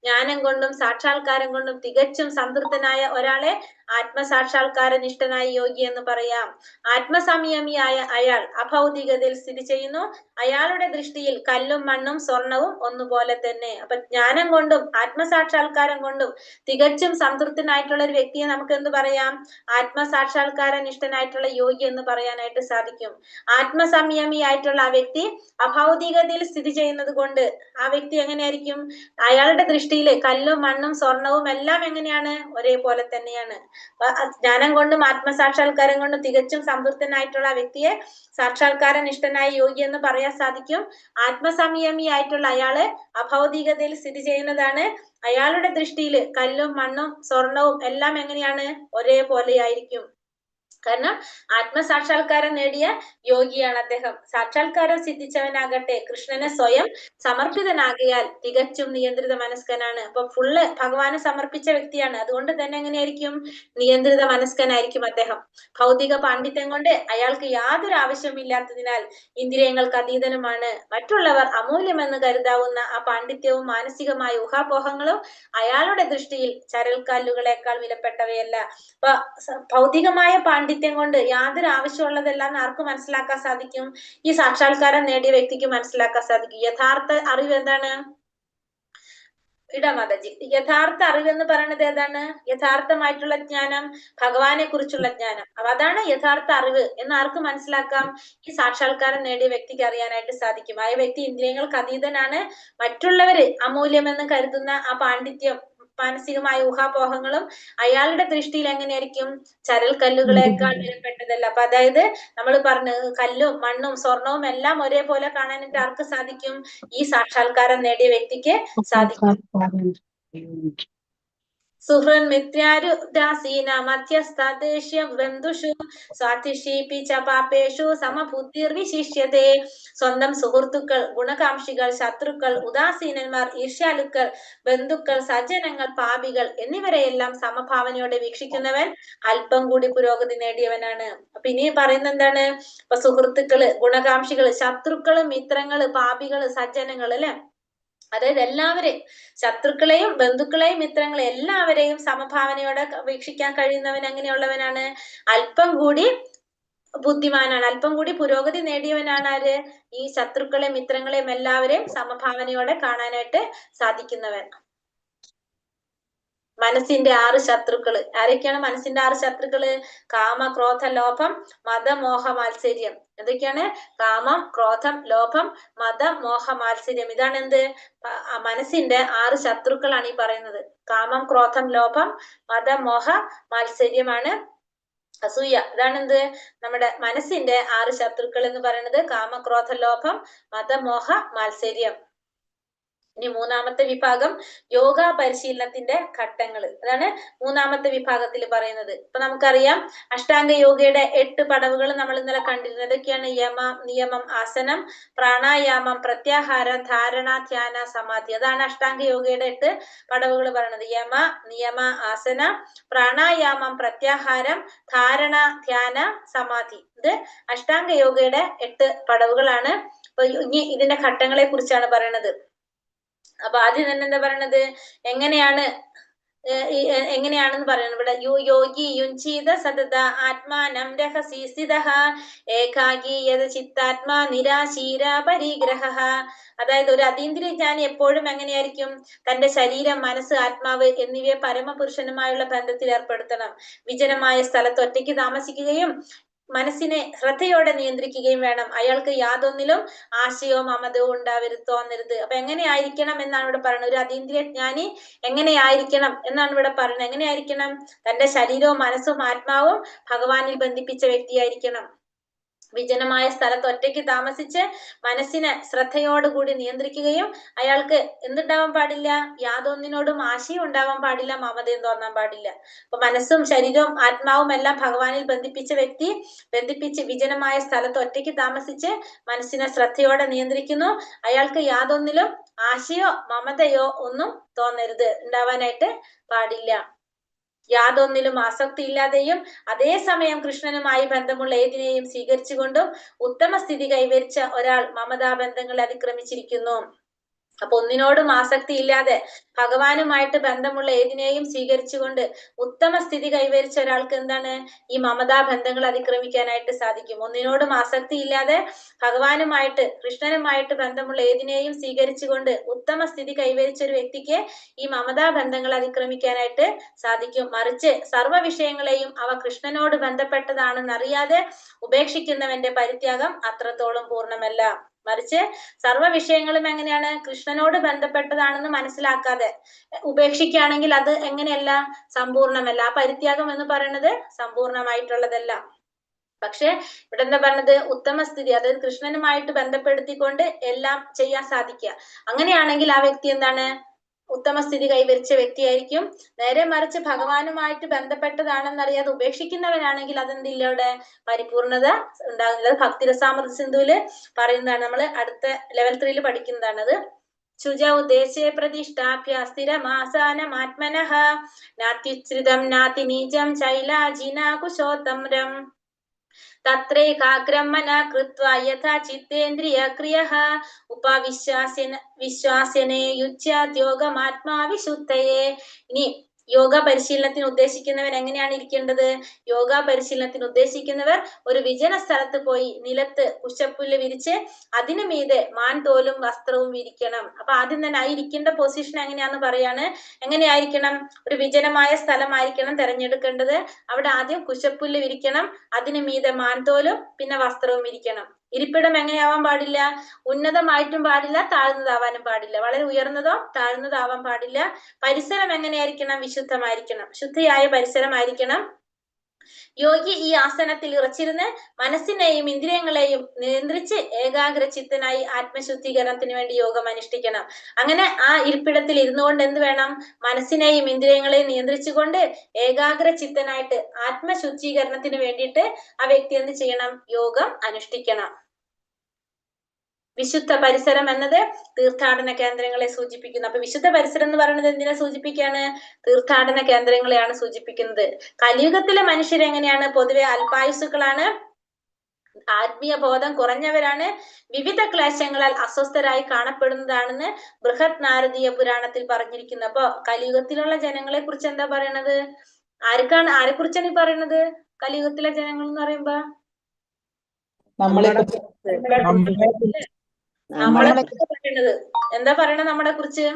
ജ്ഞാനം കൊണ്ടും സാക്ഷാത്കാരം കൊണ്ടും തികച്ചും സംതൃപ്തനായ ഒരാളെ ആത്മസാക്ഷാത്കാരനിഷ്ഠനായ യോഗി എന്ന് പറയാം. ആത്മസംയമിയായ അയാൾ അഭൗതികതയിൽ സ്ഥിതി ചെയ്യുന്നു. അയാളുടെ ദൃഷ്ടിയിൽ കല്ലും മണ്ണും സ്വർണവും ഒന്നുപോലെ തന്നെ. അപ്പൊ ജ്ഞാനം കൊണ്ടും ആത്മസാക്ഷാത്കാരം കൊണ്ടും തികച്ചും സംതൃപ്തനായിട്ടുള്ള ഒരു വ്യക്തിയെ നമുക്ക് എന്ത് പറയാം? ആത്മസാക്ഷാത്കാരനിഷ്ഠനായിട്ടുള്ള യോഗി യോഗി എന്ന് പറയാനായിട്ട് സാധിക്കും. ആത്മസംയമിയായിട്ടുള്ള ആ വ്യക്തി അഭൗതികതയിൽ സ്ഥിതി ചെയ്യുന്നത് കൊണ്ട് ആ വ്യക്തി എങ്ങനെയായിരിക്കും? അയാളുടെ ദൃഷ്ടിയിൽ കല്ലും മണ്ണും സ്വർണവും എല്ലാം എങ്ങനെയാണ്? ഒരേപോലെ തന്നെയാണ്. ജ്ഞാനം കൊണ്ടും ആത്മസാക്ഷാത്കാരം കൊണ്ടും തികച്ചും സംതൃപ്തനായിട്ടുള്ള ആ വ്യക്തിയെ സാക്ഷാത്കാര നിഷ്ഠനായ യോഗി എന്ന് പറയാൻ സാധിക്കും. ആത്മസംയമിയായിട്ടുള്ള അയാള് അഭൗതികതയിൽ സ്ഥിതി ചെയ്യുന്നതാണ്. അയാളുടെ ദൃഷ്ടിയിൽ കല്ലും മണ്ണും സ്വർണവും എല്ലാം എങ്ങനെയാണ്? ഒരേപോലെ ആയിരിക്കും. കാരണം ആത്മസാക്ഷാത്കാരം നേടിയ യോഗിയാണ് അദ്ദേഹം. സാക്ഷാത്കാരം സിദ്ധിച്ചവനാകട്ടെ കൃഷ്ണനെ സ്വയം സമർപ്പിതനാകിയാൽ തികച്ചും നിയന്ത്രിത മനസ്കനാണ്. അപ്പൊ ഫുള്ള് ഭഗവാന് സമർപ്പിച്ച വ്യക്തിയാണ്. അതുകൊണ്ട് തന്നെ എങ്ങനെയായിരിക്കും? നിയന്ത്രിത മനസ്കനായിരിക്കും അദ്ദേഹം. ഭൗതിക പാണ്ഡിത്യം കൊണ്ട് അയാൾക്ക് യാതൊരു ആവശ്യമില്ലാത്തതിനാൽ ഇന്ദ്രിയങ്ങൾക്ക് അതീതനുമാണ്. മറ്റുള്ളവർ അമൂല്യമെന്ന് കരുതാവുന്ന ആ പാണ്ഡിത്യവും മാനസികമായ ഊഹാപോഹങ്ങളും അയാളുടെ ദൃഷ്ടിയിൽ ചരൽക്കാലുകളെക്കാൾ വിലപ്പെട്ടവയല്ല. അപ്പൊ ഭൗതികമായ പാണ്ഡിത്യം കൊണ്ട് യാതൊരു ആവശ്യമുള്ളതെല്ലാം ആർക്ക് മനസ്സിലാക്കാൻ സാധിക്കും? ഈ സാക്ഷാത്കാരം നേടിയ വ്യക്തിക്ക് മനസ്സിലാക്കാൻ സാധിക്കും. യഥാർത്ഥ അറിവ് എന്താണ്? മാതാജി, യഥാർത്ഥ അറിവ് എന്ന് പറയുന്നത് ഏതാണ്? യഥാർത്ഥമായിട്ടുള്ള ജ്ഞാനം, ഭഗവാനെ കുറിച്ചുള്ള ജ്ഞാനം. അപ്പൊ അതാണ് യഥാർത്ഥ അറിവ് എന്ന് ആർക്ക് മനസ്സിലാക്കാം? ഈ സാക്ഷാത്കാരം നേടിയ വ്യക്തിക്ക് അറിയാനായിട്ട് സാധിക്കും. ആ വ്യക്തി ഇന്ദ്രിയങ്ങൾക്ക് അതീതനാണ്. മറ്റുള്ളവര് അമൂല്യമെന്ന് കരുതുന്ന ആ പാണ്ഡിത്യം, മാനസികമായ ഊഹാപോഹങ്ങളും അയാളുടെ ദൃഷ്ടിയിൽ എങ്ങനെയായിരിക്കും? ചരൽ കല്ലുകളെക്കാൾ വിലപ്പെട്ടതല്ല. അപ്പൊ അതായത് നമ്മൾ പറഞ്ഞു കല്ലും മണ്ണും സ്വർണവും എല്ലാം ഒരേപോലെ കാണാനായിട്ട് ആർക്ക് സാധിക്കും? ഈ സാക്ഷാത്കാരം നേടിയ വ്യക്തിക്ക് സാധിക്കും. സുഹൃൻ മിത്രാരുദാസീന മധ്യസ്ഥ ബന്ധുഷു സ്വാതിഷീപി ച പാപേഷു സമബുദ്ധിർ വിശിഷ്യതേ. സ്വന്തം സുഹൃത്തുക്കൾ, ഗുണകാംക്ഷികൾ, ശത്രുക്കൾ, ഉദാസീനന്മാർ, ഈർഷ്യാലുക്കൾ, ബന്ധുക്കൾ, സജ്ജനങ്ങൾ, പാപികൾ എന്നിവരെയെല്ലാം സമഭാവനയോടെ വീക്ഷിക്കുന്നവൻ അല്പം കൂടി പുരോഗതി നേടിയവനാണ്. അപ്പൊ ഇനി പറയുന്നത് എന്താണ്? ഇപ്പൊ സുഹൃത്തുക്കള്, ഗുണകാംക്ഷികള്, ശത്രുക്കള്, മിത്രങ്ങള്, പാപികള്, സജ്ജനങ്ങള്, അല്ലെ? അതായത് എല്ലാവരെയും, ശത്രുക്കളെയും ബന്ധുക്കളെയും മിത്രങ്ങളെയും എല്ലാവരെയും സമഭാവനയോടെ വീക്ഷിക്കാൻ കഴിയുന്നവൻ എങ്ങനെയുള്ളവനാണ്? അല്പം കൂടി ബുദ്ധിമാനാണ്, അല്പം കൂടി പുരോഗതി നേടിയവനാണ്. ആര്? ഈ ശത്രുക്കളെയും മിത്രങ്ങളെയും എല്ലാവരെയും സമഭാവനയോടെ കാണാനായിട്ട് സാധിക്കുന്നവൻ. മനസ്സിന്റെ 6 ശത്രുക്കള് ആരൊക്കെയാണ്? മനസ്സിന്റെ 6 ശത്രുക്കള് കാമ, ക്രോധ, ലോഭം, മത, മോഹ, മാത്സര്യം. എന്തൊക്കെയാണ്? കാമം, ക്രോധം, ലോഭം, മത, മോഹ, മാത്സര്യം. ഇതാണ് എന്ത്? മനസ്സിന്റെ 6 ശത്രുക്കളാണ് ഈ പറയുന്നത്. കാമം, ക്രോധം, ലോഭം, മത, മോഹ, മാത്സര്യമാണ് അസൂയ. ഇതാണ് എന്ത്? നമ്മുടെ മനസ്സിന്റെ 6 ശത്രുക്കൾ എന്ന് പറയുന്നത് കാമ, ക്രോധ, ലോഭം, മത, മോഹ, മാത്സര്യം. ഇനി മൂന്നാമത്തെ വിഭാഗം യോഗ പരിശീലനത്തിന്റെ ഘട്ടങ്ങൾ. അതാണ് മൂന്നാമത്തെ വിഭാഗത്തിൽ പറയുന്നത്. ഇപ്പൊ നമുക്കറിയാം അഷ്ടാംഗ യോഗയുടെ 8 പടവുകൾ നമ്മൾ ഇന്നലെ കണ്ടിരുന്നത്. ഇതൊക്കെയാണ് യമ, നിയമം, ആസനം, പ്രാണായാമം, പ്രത്യാഹാരം, ധാരണ, ധ്യാന, സമാധി. അതാണ് അഷ്ടാംഗ യോഗയുടെ 8 പടവുകൾ പറയുന്നത്. യമ, നിയമ, ആസന, പ്രാണായാമം, പ്രത്യാഹാരം, ധാരണ, ധ്യാന, സമാധി. ഇത് അഷ്ടാംഗ യോഗയുടെ 8 പടവുകളാണ്. അപ്പൊ ഇനി ഇതിന്റെ ഘട്ടങ്ങളെ കുറിച്ചാണ് പറയുന്നത്. അപ്പൊ ആദ്യം തന്നെ എന്താ പറയണത്? എങ്ങനെയാണെന്ന് പറയുന്നത് ഇവിടെ. യോഗി യുഞ്ചീത സതത ആത്മാനം രഹസി സ്ഥിതഃ ഏകാഗി യദ ചിത്താത്മാ നിരാശീര പരിഗ്രഹഃ. അതായത് ഒരു അതീന്ദ്രിയ ജ്ഞാനി എപ്പോഴും എങ്ങനെയായിരിക്കും? തന്റെ ശരീരം, മനസ്സ്, ആത്മാവ് എന്നിവയെ പരമപുരുഷനുമായുള്ള ബന്ധത്തിൽ ഏർപ്പെടുത്തണം. വിജനമായ സ്ഥലത്ത് ഒറ്റയ്ക്ക് താമസിക്കുകയും മനസ്സിനെ ശ്രദ്ധയോടെ നിയന്ത്രിക്കുകയും വേണം. അയാൾക്ക് യാതൊന്നിലും ആശയവും മമതവും തോന്നരുത്. അപ്പൊ എങ്ങനെയായിരിക്കണം എന്നാണ് ഇവിടെ പറയുന്നത്? ഒരു അതീന്ദ്രിയ ജ്ഞാനി എങ്ങനെയായിരിക്കണം എന്നാണ് ഇവിടെ പറയുന്നത്. എങ്ങനെയായിരിക്കണം? തന്റെ ശരീരവും മനസ്സും ആത്മാവും ഭഗവാനിൽ ബന്ധിപ്പിച്ച വ്യക്തിയായിരിക്കണം. വിജനമായ സ്ഥലത്ത് ഒറ്റയ്ക്ക് താമസിച്ച് മനസ്സിനെ ശ്രദ്ധയോടുകൂടി നിയന്ത്രിക്കുകയും അയാൾക്ക് എന്തുണ്ടാവാൻ പാടില്ല? യാതൊന്നിനോടും ആശയം ഉണ്ടാവാൻ പാടില്ല, മമതയും തോന്നാൻ പാടില്ല. അപ്പൊ മനസ്സും ശരീരവും ആത്മാവും എല്ലാം ഭഗവാനിൽ ബന്ധിപ്പിച്ച വ്യക്തി വിജനമായ സ്ഥലത്ത് ഒറ്റയ്ക്ക് താമസിച്ച് മനസ്സിനെ ശ്രദ്ധയോടെ നിയന്ത്രിക്കുന്നു. അയാൾക്ക് യാതൊന്നിലും ആശയോ മമതയോ ഒന്നും തോന്നരുത്, ഉണ്ടാവാനായിട്ട് പാടില്ല. യാതൊന്നിലും ആസക്തി ഇല്ലാതെയും അതേസമയം കൃഷ്ണനുമായി ബന്ധമുള്ള ഏതിനെയും സ്വീകരിച്ചുകൊണ്ടും ഉത്തമ സ്ഥിതി കൈവരിച്ച ഒരാൾ മമതാബന്ധങ്ങളെ അതിക്രമിച്ചിരിക്കുന്നു. അപ്പൊ ഒന്നിനോടും ആസക്തി ഇല്ലാതെ ഭഗവാനുമായിട്ട് ബന്ധമുള്ള ഏതിനെയും സ്വീകരിച്ചുകൊണ്ട് ഉത്തമ സ്ഥിതി കൈവരിച്ച ഒരാൾക്ക് എന്താണ് ഈ മമതാ ബന്ധങ്ങൾ അതിക്രമിക്കാനായിട്ട് സാധിക്കും. ഒന്നിനോടും ആസക്തി ഇല്ലാതെ ഭഗവാനുമായിട്ട് കൃഷ്ണനുമായിട്ട് ബന്ധമുള്ള ഏതിനെയും സ്വീകരിച്ചുകൊണ്ട് ഉത്തമ സ്ഥിതി കൈവരിച്ച ഒരു വ്യക്തിക്ക് ഈ മമതാ ബന്ധങ്ങൾ അതിക്രമിക്കാനായിട്ട് സാധിക്കും. മറിച്ച് സർവ്വ വിഷയങ്ങളെയും അവ കൃഷ്ണനോട് ബന്ധപ്പെട്ടതാണെന്ന് അറിയാതെ ഉപേക്ഷിക്കുന്നവന്റെ പരിത്യാഗം അത്രത്തോളം പൂർണ്ണമല്ല. മറിച്ച് സർവ്വ വിഷയങ്ങളും എങ്ങനെയാണ് കൃഷ്ണനോട് ബന്ധപ്പെട്ടതാണെന്ന് മനസ്സിലാക്കാതെ ഉപേക്ഷിക്കുകയാണെങ്കിൽ അത് എങ്ങനെയല്ല, സമ്പൂർണ്ണമല്ല. ആ പരിത്യാഗം എന്ന് പറയുന്നത് സമ്പൂർണമായിട്ടുള്ളതല്ല. പക്ഷെ ഇവിടെ എന്താ പറഞ്ഞത്, ഉത്തമ സ്ഥിതി, അതായത് കൃഷ്ണനുമായിട്ട് ബന്ധപ്പെടുത്തിക്കൊണ്ട് എല്ലാം ചെയ്യാൻ സാധിക്കുക. അങ്ങനെയാണെങ്കിൽ ആ വ്യക്തി എന്താണ്, ഉത്തമ സ്ഥിതി കൈവരിച്ച വ്യക്തിയായിരിക്കും. നേരെ മറിച്ച് ഭഗവാനുമായിട്ട് ബന്ധപ്പെട്ടതാണെന്നറിയാതെ ഉപേക്ഷിക്കുന്നവനാണെങ്കിൽ അതെന്തില്ല, അവിടെ പരിപൂർണത ഉണ്ടാകുന്നില്ല. ഭക്തിരസാമൃത സിന്ധുവില് പറയുന്നതാണ്, നമ്മൾ അടുത്ത ലെവൽ 3 പഠിക്കുന്നതാണത്. ശുച ഉദ്ദേശേ പ്രതിഷ്ഠാഭ്യ സ്ഥിരമാസാനമാത്മനഃ നാത്യുച്ഛ്രിതം നാതി നീചം ചൈലാജിന കുശോത്തമ്രം തത്രൈകാഗ്രം മന കൃത്വാ യഥാ ചിത്തേന്ദ്രിയ ക്രിയഃ വിശ്വാസ്യനേ യുജ്യാദ്യോഗമാത്മാ വിശുദ്ധയേ. ഇനി യോഗ പരിശീലനത്തിന് ഉദ്ദേശിക്കുന്നവൻ എങ്ങനെയാണ് ഇരിക്കേണ്ടത്? യോഗ പരിശീലനത്തിന് ഉദ്ദേശിക്കുന്നവർ ഒരു വിജന സ്ഥലത്ത് പോയി നിലത്ത് കുശപ്പുല്ല് വിരിച്ച് അതിനു മീതെ മാൻതോലും വസ്ത്രവും വിരിക്കണം. അപ്പൊ ആദ്യം തന്നെ ആ ഇരിക്കേണ്ട പൊസിഷൻ എങ്ങനെയാന്ന് പറയാണ്. എങ്ങനെയായിരിക്കണം? ഒരു വിജനമായ സ്ഥലമായിരിക്കണം തെരഞ്ഞെടുക്കേണ്ടത്. അവിടെ ആദ്യം കുശപ്പുല്ല് വിരിക്കണം, അതിനു മീതെ മാൻതോലും പിന്നെ വസ്ത്രവും വിരിക്കണം. ഇരിപ്പിടം എങ്ങനെയാവാൻ പാടില്ല? ഉന്നതമായിട്ടും പാടില്ല, താഴ്ന്നതാവാനും പാടില്ല. വളരെ ഉയർന്നതോ താഴ്ന്നതാവാൻ പാടില്ല. പരിസരം എങ്ങനെയായിരിക്കണം? വിശുദ്ധമായിരിക്കണം, ശുദ്ധിയായ പരിസരമായിരിക്കണം. യോഗി ഈ ആസനത്തിൽ ഇറച്ചിരുന്ന് മനസ്സിനെയും ഇന്ദ്രിയങ്ങളെയും നിയന്ത്രിച്ച് ഏകാഗ്ര ചിത്തനായി ആത്മശുദ്ധീകരണത്തിന് വേണ്ടി യോഗം അനുഷ്ഠിക്കണം. അങ്ങനെ ആ ഇരിപ്പിടത്തിൽ ഇരുന്നുകൊണ്ട് എന്ത് വേണം? മനസ്സിനെയും ഇന്ദ്രിയങ്ങളെയും നിയന്ത്രിച്ചുകൊണ്ട് ഏകാഗ്ര ചിത്തനായിട്ട് ആത്മശുദ്ധീകരണത്തിന് വേണ്ടിയിട്ട് ആ വ്യക്തി എന്ത് ചെയ്യണം? യോഗം അനുഷ്ഠിക്കണം. വിശുദ്ധ പരിസരം എന്നത് തീർത്ഥാടന കേന്ദ്രങ്ങളെ സൂചിപ്പിക്കുന്നു. അപ്പൊ വിശുദ്ധ പരിസരം എന്ന് പറയുന്നത് എന്തിനെ സൂചിപ്പിക്കുകയാണ്? തീർത്ഥാടന കേന്ദ്രങ്ങളെയാണ് സൂചിപ്പിക്കുന്നത്. കലിയുഗത്തിലെ മനുഷ്യർ എങ്ങനെയാണ്? പൊതുവെ അല്പായുസുക്കളാണ്, ആത്മീയ ബോധം കുറഞ്ഞവരാണ്, വിവിധ ക്ലേശങ്ങളാൽ അസ്വസ്ഥരായി കാണപ്പെടുന്നതാണെന്ന് ബൃഹത് നാരദീയ പുരാണത്തിൽ പറഞ്ഞിരിക്കുന്നു. അപ്പൊ കലിയുഗത്തിലുള്ള ജനങ്ങളെ കുറിച്ച് എന്താ പറയണത്? ആരെ കുറിച്ചാണ് ഈ പറയുന്നത്? കലിയുഗത്തിലെ ജനങ്ങൾ എന്ന് പറയുമ്പോ നമ്മളെ പറയുന്നത് എന്താ പറയണത്? നമ്മളെ കുറിച്ച്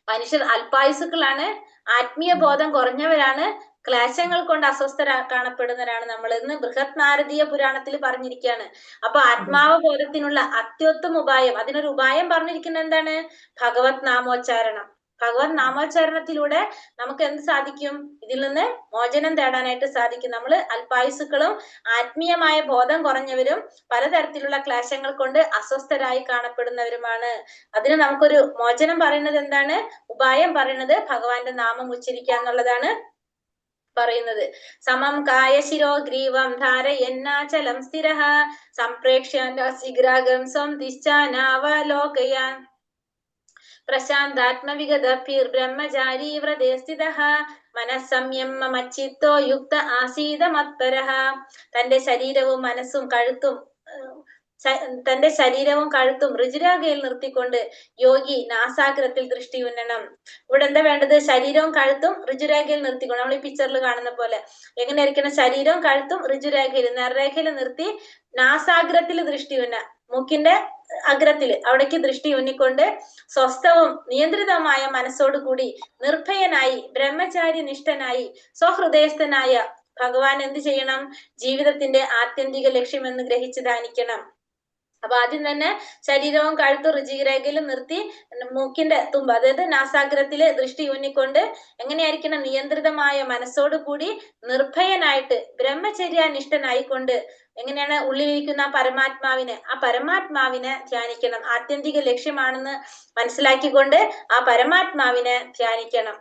മനുഷ്യർ അല്പായുസുക്കളാണ്, ആത്മീയ ബോധം കുറഞ്ഞവരാണ്, ക്ലേശങ്ങൾ കൊണ്ട് അസ്വസ്ഥരാ കാണപ്പെടുന്നവരാണ് നമ്മൾ എന്ന് ബൃഹത് നാരദീയ പുരാണത്തിൽ പറഞ്ഞിരിക്കുകയാണ്. അപ്പൊ ആത്മാവബോധത്തിനുള്ള അത്യുത്തമ ഉപായം, അതിനൊരു ഉപായം പറഞ്ഞിരിക്കുന്നത് എന്താണ്? ഭഗവത് നാമോച്ചാരണം. ഭഗവത് നാമോച്ചാരണത്തിലൂടെ നമുക്ക് എന്ത് സാധിക്കും? ഇതിൽ നിന്ന് മോചനം തേടാനായിട്ട് സാധിക്കും. നമ്മൾ അല്പായുസുക്കളും ആത്മീയമായ ബോധം കുറഞ്ഞവരും പലതരത്തിലുള്ള ക്ലേശങ്ങൾ കൊണ്ട് അസ്വസ്ഥരായി കാണപ്പെടുന്നവരുമാണ്. അതിന് നമുക്കൊരു മോചനം പറയുന്നത് എന്താണ്? ഉപായം പറയുന്നത് ഭഗവാന്റെ നാമം ഉച്ചരിക്കുക എന്നുള്ളതാണ് പറയുന്നത്. സമം കായ ശിരോ ഗ്രീവം ധാരയന്നാചലം സ്ഥിരഃ സംപ്രേക്ഷ്യ ശിഖ്രാഗം സ്വം ദിശ്ചാനാവലോകയാൻ പ്രശാന്താത്മവിഗതഭിർ ബ്രഹ്മചാരി വ്രതേ സ്ഥിതഃ മനഃസംയമമച്ചിത്തോ യുക്ത ആസീത മത്പരഃ. തന്റെ ശരീരവും മനസ്സും കഴുത്തും ഋജുരാഗയിൽ നിർത്തിക്കൊണ്ട് യോഗി നാസാഗ്രത്തിൽ ദൃഷ്ടി ഉന്നണം. ഇവിടെ എന്താ വേണ്ടത്? ശരീരവും കഴുത്തും ഋജുരേഖയിൽ നിർത്തിക്കൊണ്ട്, നമ്മൾ ഈ പിക്ചറിൽ കാണുന്ന പോലെ എങ്ങനെയായിരിക്കണം? ശരീരവും കഴുത്തും ഋജുരേഖയിൽ നേർരേഖയിൽ നിർത്തി നാസാഗ്രത്തിൽ ദൃഷ്ടി ഉന്ന, മൂക്കിന്റെ അഗ്രത്തില് അവിടേക്ക് ദൃഷ്ടി ഉന്നിക്കൊണ്ട് സ്വസ്ഥവും നിയന്ത്രിതമായ മനസ്സോടുകൂടി നിർഭയനായി ബ്രഹ്മചാരി നിഷ്ഠനായി സ്വഹൃദയസ്ഥനായ ഭഗവാൻ എന്ത് ചെയ്യണം? ജീവിതത്തിന്റെ ആത്യന്തിക ലക്ഷ്യം എന്ന് ഗ്രഹിച്ച് ധ്യാനിക്കണം. അപ്പൊ ആദ്യം തന്നെ ശരീരവും കഴുത്തും ഋജുരേഖയിലും നിർത്തി മൂക്കിന്റെ തുമ്പ്, അതായത് നാസാഗ്രത്തില് ദൃഷ്ടി ഊന്നിക്കൊണ്ട് എങ്ങനെയായിരിക്കണം? നിയന്ത്രിതമായ മനസ്സോടുകൂടി നിർഭയനായിട്ട് ബ്രഹ്മചര്യാനിഷ്ഠനായിക്കൊണ്ട് എങ്ങനെയാണ് ഉള്ളിലിരിക്കുന്ന ആ പരമാത്മാവിനെ ധ്യാനിക്കണം. ആത്യന്തിക ലക്ഷ്യമാണെന്ന് മനസ്സിലാക്കിക്കൊണ്ട് ആ പരമാത്മാവിനെ ധ്യാനിക്കണം.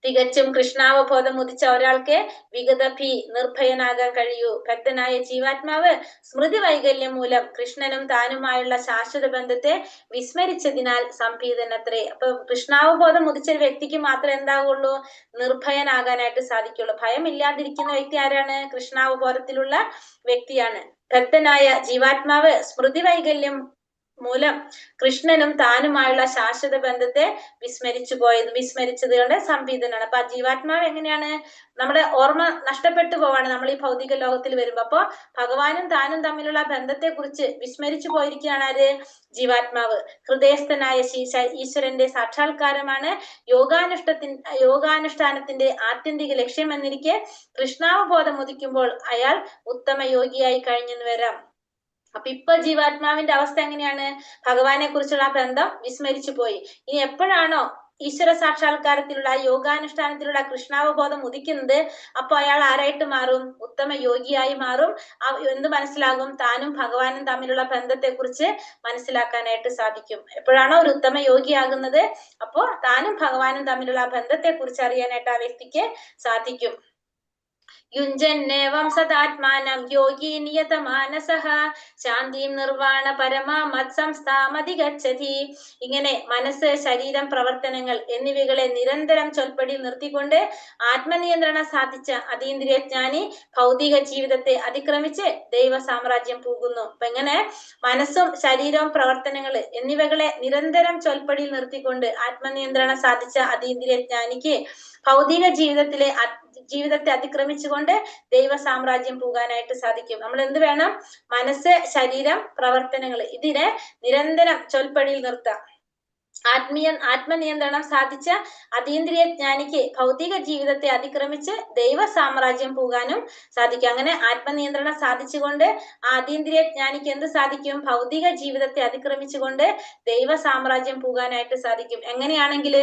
തികച്ചും കൃഷ്ണാവബോധം ഉദിച്ച ഒരാൾക്ക് വിഗതഭി നിർഭയനാകാൻ കഴിയൂ. ഭക്തനായ ജീവാത്മാവ് സ്മൃതി വൈകല്യം മൂലം കൃഷ്ണനും താനുമായുള്ള ശാശ്വത ബന്ധത്തെ വിസ്മരിച്ചതിനാൽ സംഭീതനത്രേ. അപ്പൊ കൃഷ്ണാവബോധം ഉദിച്ച ഒരു വ്യക്തിക്ക് മാത്രമേ എന്താകുള്ളൂ? നിർഭയനാകാനായിട്ട് സാധിക്കുള്ളൂ. ഭയമില്ലാതിരിക്കുന്ന വ്യക്തി ആരാണ്? കൃഷ്ണാവബോധത്തിലുള്ള വ്യക്തിയാണ്. ഭക്തനായ ജീവാത്മാവ് സ്മൃതി വൈകല്യം മൂലം കൃഷ്ണനും താനുമായുള്ള ശാശ്വത ബന്ധത്തെ വിസ്മരിച്ചത് കൊണ്ട് സംഭീതനാണ്. അപ്പൊ ആ ജീവാത്മാവ് എങ്ങനെയാണ്? നമ്മുടെ ഓർമ്മ നഷ്ടപ്പെട്ടു പോവാണ് നമ്മൾ ഈ ഭൗതിക ലോകത്തിൽ വരുമ്പോ. അപ്പൊ ഭഗവാനും താനും തമ്മിലുള്ള ബന്ധത്തെ കുറിച്ച് വിസ്മരിച്ചു പോയിരിക്കുകയാണ് ആര്? ജീവാത്മാവ്. ഹൃദയസ്ഥനായ ഈശ്വരന്റെ സാക്ഷാത്കാരമാണ് യോഗാനുഷ്ഠാനത്തിന്റെ ആത്യന്തിക ലക്ഷ്യം എന്നിരിക്കെ കൃഷ്ണാവബോധം ഉദിക്കുമ്പോൾ അയാൾ ഉത്തമ യോഗിയായി കഴിഞ്ഞെന്ന് വരാം. അപ്പൊ ഇപ്പൊ ജീവാത്മാവിന്റെ അവസ്ഥ എങ്ങനെയാണ്? ഭഗവാനെ കുറിച്ചുള്ള ബന്ധം വിസ്മരിച്ചു പോയി. ഇനി എപ്പോഴാണോ ഈശ്വര സാക്ഷാത്കാരത്തിലുള്ള യോഗാനുഷ്ഠാനത്തിലുള്ള കൃഷ്ണാവബോധം ഉദിക്കുന്നത്, അപ്പൊ അയാൾ ആരായിട്ട് മാറും? ഉത്തമ യോഗിയായി മാറും. എന്ത് മനസ്സിലാകും? താനും ഭഗവാനും തമ്മിലുള്ള ബന്ധത്തെ കുറിച്ച് മനസ്സിലാക്കാനായിട്ട് സാധിക്കും. എപ്പോഴാണോ ഒരു ഉത്തമ യോഗിയാകുന്നത്, അപ്പോ താനും ഭഗവാനും തമ്മിലുള്ള ബന്ധത്തെ കുറിച്ച് അറിയാനായിട്ട് ആ വ്യക്തിക്ക് സാധിക്കും. യുഞ്ജന്നേവം സദാത്മാനം യോഗി നിയതമാനസഃ ശാന്തിം നിർവാണ പരമാമത്സംസ്ഥാമധിഗച്ഛതി. ഇങ്ങനെ മനസ്സ്, ശരീരം, പ്രവർത്തനങ്ങൾ എന്നിവകളെ നിരന്തരം ചൊൽപ്പടിയിൽ നിർത്തിക്കൊണ്ട് ആത്മനിയന്ത്രണം സാധിച്ച അതീന്ദ്രിയ ജ്ഞാനി ഭൗതിക ജീവിതത്തെ അതിക്രമിച്ച് ദൈവ സാമ്രാജ്യം പോകുന്നു. അപ്പൊ എങ്ങനെ മനസ്സും ശരീരവും പ്രവർത്തനങ്ങൾ എന്നിവകളെ നിരന്തരം ചൊൽപ്പടിയിൽ നിർത്തിക്കൊണ്ട് ആത്മനിയന്ത്രണം സാധിച്ച അതീന്ദ്രിയ ജ്ഞാനിക്ക് ഭൗതിക ജീവിതത്തെ അതിക്രമിച്ചുകൊണ്ട് ദൈവ സാമ്രാജ്യം പോകാനായിട്ട് സാധിക്കും. നമ്മൾ എന്ത് വേണം? മനസ്സ്, ശരീരം, പ്രവർത്തനങ്ങൾ ഇതിനെ നിരന്തരം ചൊൽപ്പടിയിൽ നിർത്താം. ആത്മനിയന്ത്രണം സാധിച്ച അതീന്ദ്രിയ ജ്ഞാനിക്ക് ഭൗതിക ജീവിതത്തെ അതിക്രമിച്ച് ദൈവ സാമ്രാജ്യം പോകാനും സാധിക്കും. അങ്ങനെ ആത്മനിയന്ത്രണം സാധിച്ചുകൊണ്ട് ആ അതീന്ദ്രിയ ജ്ഞാനിക്ക് എന്ത് സാധിക്കും? ഭൗതിക ജീവിതത്തെ അതിക്രമിച്ചുകൊണ്ട് ദൈവ സാമ്രാജ്യം പോകാനായിട്ട് സാധിക്കും. എങ്ങനെയാണെങ്കിൽ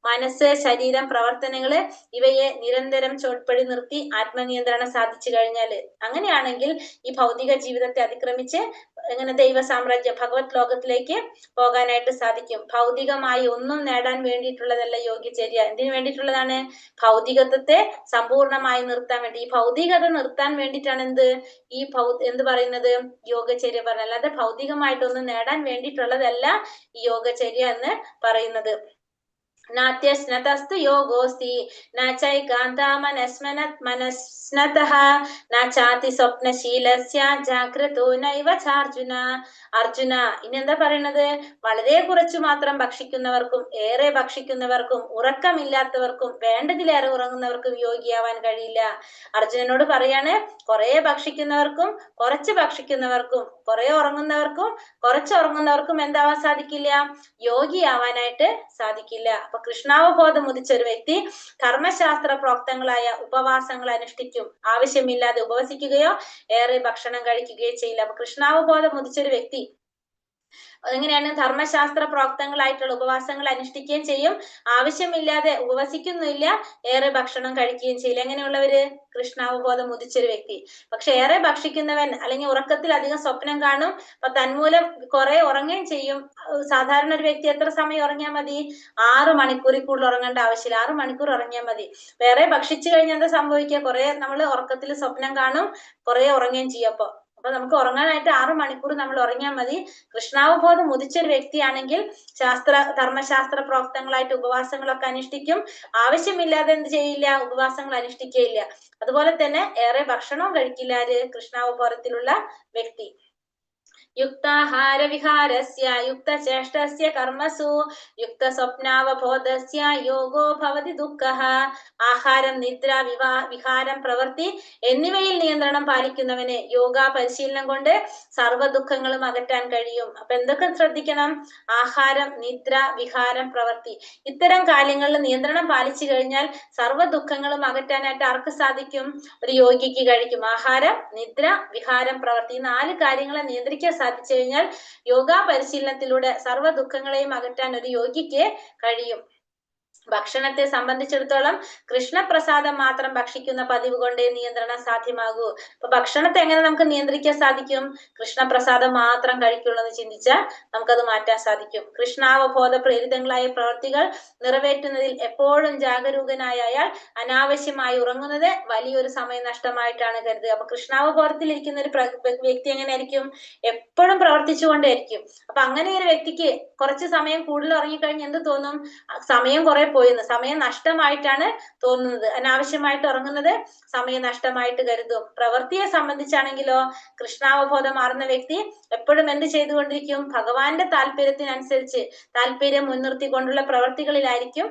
മനസ്സ്, ശരീരം, പ്രവർത്തനങ്ങള് ഇവയെ നിരന്തരം ചോട്പടി നിർത്തി ആത്മനിയന്ത്രണം സാധിച്ചു കഴിഞ്ഞാല്, അങ്ങനെയാണെങ്കിൽ ഈ ഭൗതിക ജീവിതത്തെ അതിക്രമിച്ച് എങ്ങനെ ദൈവ സാമ്രാജ്യം, ഭഗവത് ലോകത്തിലേക്ക് പോകാനായിട്ട് സാധിക്കും. ഭൗതികമായി ഒന്നും നേടാൻ വേണ്ടിയിട്ടുള്ളതല്ല യോഗചര്യ. എന്തിനു വേണ്ടിയിട്ടുള്ളതാണ്? ഭൗതികത്വത്തെ സമ്പൂർണമായി നിർത്താൻ വേണ്ടി. ഈ ഭൗതികത നിർത്താൻ വേണ്ടിയിട്ടാണ് എന്ത് പറയുന്നത്? യോഗചര്യ പറഞ്ഞത്. അല്ലാതെ ഭൗതികമായിട്ടൊന്നും നേടാൻ വേണ്ടിയിട്ടുള്ളതല്ല ഈ യോഗചര്യ എന്ന് പറയുന്നത്. നാത്യസ്നതസ്തു യോഗോസ്തി നൈകാന്ത മനസ്നതഃ നാതി സ്വപ്നശീലസ്യ ജാഗ്രതോ നൈവ ചാർജുന. അർജുന, ഇനി എന്താ പറയുന്നത്? വളരെ കുറച്ചു മാത്രം ഭക്ഷിക്കുന്നവർക്കും ഏറെ ഭക്ഷിക്കുന്നവർക്കും ഉറക്കമില്ലാത്തവർക്കും വേണ്ടതിലേറെ ഉറങ്ങുന്നവർക്കും യോഗിയാവാൻ കഴിയില്ല. അർജുനനോട് പറയാണ്, കുറെ ഭക്ഷിക്കുന്നവർക്കും കുറച്ച് ഭക്ഷിക്കുന്നവർക്കും കുറെ ഉറങ്ങുന്നവർക്കും കുറച്ച് ഉറങ്ങുന്നവർക്കും എന്താവാൻ സാധിക്കില്ല? യോഗിയാവാനായിട്ട് സാധിക്കില്ല. അപ്പൊ കൃഷ്ണാവബോധം ഉദിച്ച ഒരു വ്യക്തി ധർമ്മശാസ്ത്ര പ്രോക്തങ്ങളായ ഉപവാസങ്ങൾ അനുഷ്ഠിക്കും. ആവശ്യമില്ലാതെ ഉപവസിക്കുകയോ ഏറെ ഭക്ഷണം കഴിക്കുകയോ ചെയ്യില്ല. അപ്പൊ കൃഷ്ണാവബോധം ഉദിച്ചൊരു വ്യക്തി എങ്ങനെയാണ്? ധർമ്മശാസ്ത്ര പ്രോക്തങ്ങളായിട്ടുള്ള ഉപവാസങ്ങൾ അനുഷ്ഠിക്കുകയും ചെയ്യും, ആവശ്യമില്ലാതെ ഉപവസിക്കുന്നില്ല, ഏറെ ഭക്ഷണം കഴിക്കുകയും ചെയ്യില്ല. എങ്ങനെയുള്ളവര്? കൃഷ്ണാവബോധം ഉദിച്ചൊരു വ്യക്തി. പക്ഷെ ഏറെ ഭക്ഷിക്കുന്നവൻ അല്ലെങ്കിൽ ഉറക്കത്തിൽ അധികം സ്വപ്നം കാണും, അപ്പൊ തന്മൂലം കുറെ ഉറങ്ങുകയും ചെയ്യും. സാധാരണ ഒരു വ്യക്തി എത്ര സമയം ഉറങ്ങിയാൽ മതി? 6 മണിക്കൂറിൽ കൂടുതൽ ഉറങ്ങേണ്ട ആവശ്യമില്ല, 6 മണിക്കൂർ ഉറങ്ങിയാൽ മതി. വേറെ ഭക്ഷിച്ചു കഴിഞ്ഞാൽ എന്താ സംഭവിക്കുക? കുറെ നമ്മൾ ഉറക്കത്തിൽ സ്വപ്നം കാണും, കുറെ ഉറങ്ങുകയും ചെയ്യും. അപ്പൊ നമുക്ക് ഉറങ്ങാനായിട്ട് 6 മണിക്കൂർ നമ്മൾ ഉറങ്ങിയാൽ മതി. കൃഷ്ണാവബോധം ഉദിച്ചൊരു വ്യക്തിയാണെങ്കിൽ ധർമ്മശാസ്ത്ര പ്രോക്തങ്ങളായിട്ട് ഉപവാസങ്ങളൊക്കെ അനുഷ്ഠിക്കും, ആവശ്യമില്ലാതെ എന്ത് ചെയ്യില്ല? ഉപവാസങ്ങൾ അനുഷ്ഠിക്കുകയില്ല. അതുപോലെ തന്നെ ഏറെ ഭക്ഷണവും കഴിക്കില്ല ആര്? കൃഷ്ണാവബോധത്തിലുള്ള വ്യക്തി. യുക്താഹാര വിഹാരസ്യ യുക്തചേഷ്ടസ്യ കർമ്മസു യുക്തസ്വപ്നാവബോധസ്യ യോഗോ ഭവതി ദുഃഖഃ. ആഹാരം, നിദ്ര, വിഹാരം, പ്രവൃത്തി എന്നിവയിൽ നിയന്ത്രണം പാലിക്കുന്നവന് യോഗ പരിശീലനം കൊണ്ട് സർവ്വ ദുഃഖങ്ങളും അകറ്റാൻ കഴിയും. അപ്പൊ എന്തൊക്കെ ശ്രദ്ധിക്കണം? ആഹാരം, നിദ്ര, വിഹാരം, പ്രവൃത്തി ഇത്തരം കാര്യങ്ങളിൽ നിയന്ത്രണം പാലിച്ചു കഴിഞ്ഞാൽ സർവ്വ ദുഃഖങ്ങളും അകറ്റാനായിട്ട് ആർക്ക് സാധിക്കും? ഒരു യോഗിക്ക് കഴിക്കും. ആഹാരം, നിദ്ര, വിഹാരം, പ്രവൃത്തി ഈ 4 കാര്യങ്ങളെ നിയന്ത്രിക്കാൻ സാധിച്ചു കഴിഞ്ഞാൽ യോഗാ പരിശീലനത്തിലൂടെ സർവ്വ ദുഃഖങ്ങളെയും അകറ്റാൻ ഒരു യോഗിക്ക് കഴിയും. ഭക്ഷണത്തെ സംബന്ധിച്ചിടത്തോളം കൃഷ്ണപ്രസാദം മാത്രം ഭക്ഷിക്കുന്ന പതിവ് കൊണ്ടേ നിയന്ത്രണം സാധ്യമാകൂ. അപ്പൊ ഭക്ഷണത്തെ എങ്ങനെ നമുക്ക് നിയന്ത്രിക്കാൻ സാധിക്കും? കൃഷ്ണപ്രസാദം മാത്രം കഴിക്കുള്ളൂ എന്ന് ചിന്തിച്ചാൽ നമുക്കത് മാറ്റാൻ സാധിക്കും. കൃഷ്ണാവബോധ പ്രേരിതങ്ങളായ പ്രവൃത്തികൾ നിറവേറ്റുന്നതിൽ എപ്പോഴും ജാഗരൂകനായ അയാൾ അനാവശ്യമായി ഉറങ്ങുന്നത് വലിയൊരു സമയ നഷ്ടമായിട്ടാണ് കരുതുക. അപ്പൊ കൃഷ്ണാവബോധത്തിൽ ഇരിക്കുന്ന ഒരു വ്യക്തി എങ്ങനെയായിരിക്കും? എപ്പോഴും പ്രവർത്തിച്ചുകൊണ്ടേയിരിക്കും. അപ്പൊ അങ്ങനെ ഒരു വ്യക്തിക്ക് കുറച്ച് സമയം കൂടുതൽ ഉറങ്ങിക്കഴിഞ്ഞാൽ എന്ത് തോന്നും? സമയം കുറെ പോയെന്ന്, സമയം നഷ്ടമായിട്ടാണ് തോന്നുന്നത്. അനാവശ്യമായിട്ട് ഉറങ്ങുന്നത് സമയം നഷ്ടമായിട്ട് കരുതും. പ്രവൃത്തിയെ സംബന്ധിച്ചാണെങ്കിലോ കൃഷ്ണാവബോധം മാറുന്ന വ്യക്തി എപ്പോഴും എന്ത് ചെയ്തുകൊണ്ടിരിക്കും? ഭഗവാന്റെ താല്പര്യത്തിനനുസരിച്ച് താല്പര്യം മുൻനിർത്തിക്കൊണ്ടുള്ള പ്രവൃത്തികളിലായിരിക്കും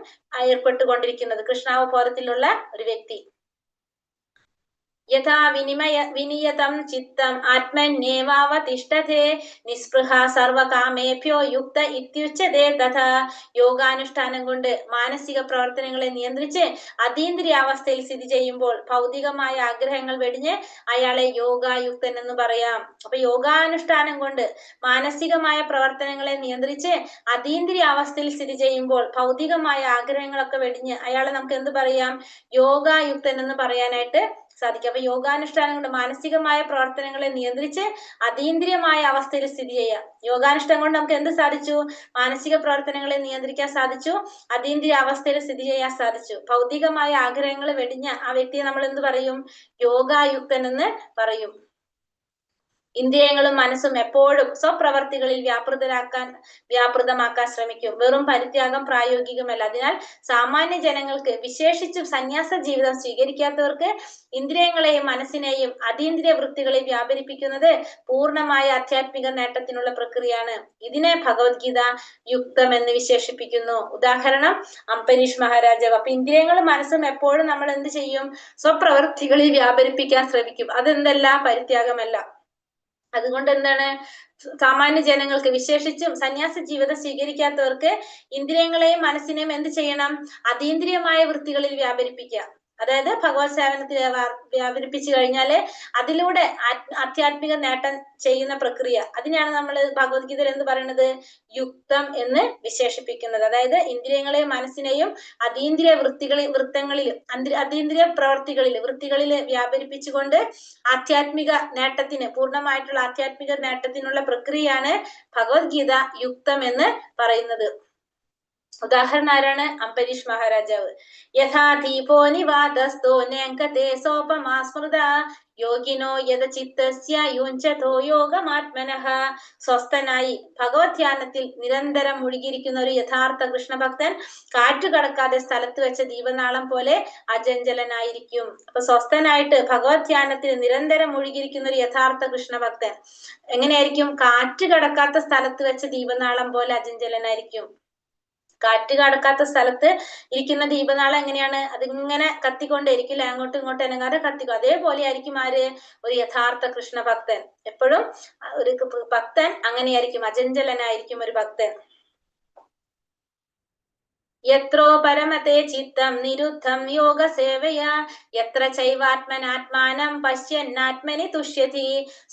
ഏർപ്പെട്ടുകൊണ്ടിരിക്കുന്നത് കൃഷ്ണാവബോധത്തിലുള്ള ഒരു വ്യക്തി. യഥാ വിനിയതം ചിത്തം ആത്മന്യേവാവതിഷ്ഠതേ നിസ്പൃഹ സർവകാമേഭ്യോ യുക്ത ഇത്യുച്യതേ തഥാ. യോഗാനുഷ്ഠാനം കൊണ്ട് മാനസിക പ്രവർത്തനങ്ങളെ നിയന്ത്രിച്ച് അതീന്ദ്രിയാവസ്ഥയിൽ സ്ഥിതി ചെയ്യുമ്പോൾ ഭൗതികമായ ആഗ്രഹങ്ങൾ വെടിഞ്ഞ് അയാളെ യോഗായുക്തൻ എന്ന് പറയാം. അപ്പൊ യോഗാനുഷ്ഠാനം കൊണ്ട് മാനസികമായ പ്രവർത്തനങ്ങളെ നിയന്ത്രിച്ച് അതീന്ദ്രിയാവസ്ഥയിൽ സ്ഥിതി ചെയ്യുമ്പോൾ ഭൗതികമായ ആഗ്രഹങ്ങളൊക്കെ വെടിഞ്ഞ് അയാളെ നമുക്ക് എന്ത് പറയാം? യോഗായുക്തൻ എന്ന് പറയാനായിട്ട് സാധിക്കും. അപ്പൊ യോഗാനുഷ്ഠാനം കൊണ്ട് മാനസികമായ പ്രവർത്തനങ്ങളെ നിയന്ത്രിച്ച് അതീന്ദ്രിയമായ അവസ്ഥയിൽ സ്ഥിതി ചെയ്യാം. യോഗാനുഷ്ഠാനം കൊണ്ട് നമുക്ക് എന്ത് സാധിച്ചു? മാനസിക പ്രവർത്തനങ്ങളെ നിയന്ത്രിക്കാൻ സാധിച്ചു, അതീന്ദ്രിയ അവസ്ഥയിൽ സ്ഥിതി ചെയ്യാൻ സാധിച്ചു. ഭൗതികമായ ആഗ്രഹങ്ങൾ വെടിഞ്ഞ ആ വ്യക്തിയെ നമ്മൾ എന്ത് പറയും? യോഗായുക്തൻ എന്ന് പറയും. ഇന്ദ്രിയങ്ങളും മനസ്സും എപ്പോഴും സ്വപ്രവർത്തികളിൽ വ്യാപൃതമാക്കാൻ ശ്രമിക്കും. വെറും പരിത്യാഗം പ്രായോഗികമല്ല. അതിനാൽ സാമാന്യ ജനങ്ങൾക്ക്, വിശേഷിച്ചും സന്യാസ ജീവിതം സ്വീകരിക്കാത്തവർക്ക് ഇന്ദ്രിയങ്ങളെയും മനസ്സിനെയും അതീന്ദ്രിയ വൃത്തികളിൽ വ്യാപരിപ്പിക്കുന്നത് പൂർണ്ണമായ ആധ്യാത്മിക നേട്ടത്തിനുള്ള പ്രക്രിയയാണ്. ഇതിനെ ഭഗവത്ഗീത യുക്തം എന്ന് വിശേഷിപ്പിക്കുന്നു. ഉദാഹരണം അംബരീഷ് മഹാരാജാവ്. അപ്പൊ ഇന്ദ്രിയങ്ങളും മനസ്സും എപ്പോഴും നമ്മൾ എന്ത് ചെയ്യും? സ്വപ്രവർത്തികളിൽ വ്യാപരിപ്പിക്കാൻ ശ്രമിക്കും. അതെന്തല്ല? പരിത്യാഗമല്ല. അതുകൊണ്ട് എന്താണ്? സാമാന്യ ജനങ്ങൾക്ക്, വിശേഷിച്ചും സന്യാസ ജീവിതം സ്വീകരിക്കാത്തവർക്ക് ഇന്ദ്രിയങ്ങളെയും മനസ്സിനെയും എന്ത് ചെയ്യണം? അതീന്ദ്രിയമായ വൃത്തികളിൽ വ്യാപരിപ്പിക്കുക. അതായത് ഭഗവത് സേവനത്തിൽ വ്യാപരിപ്പിച്ചു കഴിഞ്ഞാല് അതിലൂടെ ആധ്യാത്മിക നേട്ടം ചെയ്യുന്ന പ്രക്രിയ, അതിനെയാണ് നമ്മൾ ഭഗവത്ഗീതയിൽ എന്ത് പറയുന്നത്? യുക്തം എന്ന് വിശേഷിപ്പിക്കുന്നത്. അതായത് ഇന്ദ്രിയങ്ങളെയും മനസ്സിനെയും അതീന്ദ്രിയ അതീന്ദ്രിയ വൃത്തികളിൽ വ്യാപരിപ്പിച്ചുകൊണ്ട് ആധ്യാത്മിക നേട്ടത്തിന്, പൂർണ്ണമായിട്ടുള്ള ആധ്യാത്മിക നേട്ടത്തിനുള്ള പ്രക്രിയയാണ് ഭഗവത്ഗീത യുക്തം എന്ന് പറയുന്നത്. ഉദാഹരണം ആരാണ്? അംബരീഷ് മഹാരാജാവ്. യഥാ ദീപോ നിവാതസ്തോ നേങ്കതേ സോപമാ സ്മൃത യോഗിനോ യഥചിത്തസ്യ യുഞ്ചതോ യോഗമാത്മനഃ. സ്വസ്ഥനായി ഭഗവത് ധ്യാനത്തിൽ നിരന്തരം മുഴുകിയിരിക്കുന്ന ഒരു യഥാർത്ഥ കൃഷ്ണഭക്തൻ കാറ്റുകടക്കാതെ സ്ഥലത്ത് വെച്ച ദീപനാളം പോലെ അചഞ്ചലനായിരിക്കും. അപ്പൊ സ്വസ്ഥനായിട്ട് ഭഗവത് ധ്യാനത്തിൽ നിരന്തരം മുഴുകിയിരിക്കുന്ന ഒരു യഥാർത്ഥ കൃഷ്ണഭക്തൻ എങ്ങനെയായിരിക്കും? കാറ്റ് കടക്കാത്ത സ്ഥലത്ത് വെച്ച ദീപനാളം പോലെ അചഞ്ചലനായിരിക്കും. കാറ്റ് കടക്കാത്ത സ്ഥലത്ത് ഇരിക്കുന്ന ദീപനാളം എങ്ങനെയാണ്? അതിങ്ങനെ കത്തിക്കൊണ്ടേയിരിക്കില്ല, അങ്ങോട്ടും ഇങ്ങോട്ടും അനങ്ങാതെ കത്തിക്കും. അതേപോലെ ആയിരിക്കും ആര്? ഒരു യഥാർത്ഥ കൃഷ്ണ ഭക്തൻ. എപ്പോഴും ഒരു ഭക്തൻ അങ്ങനെയായിരിക്കും, അചഞ്ചലനായിരിക്കും ഒരു ഭക്തൻ. യത്രോ പരമത്തെ ചിത്തം നിരുദ്ധം യോഗ സേവയാ യത്ര ചൈവാത്മനാത്മാനം പശ്യന്നാത്മനി തുഷ്യതി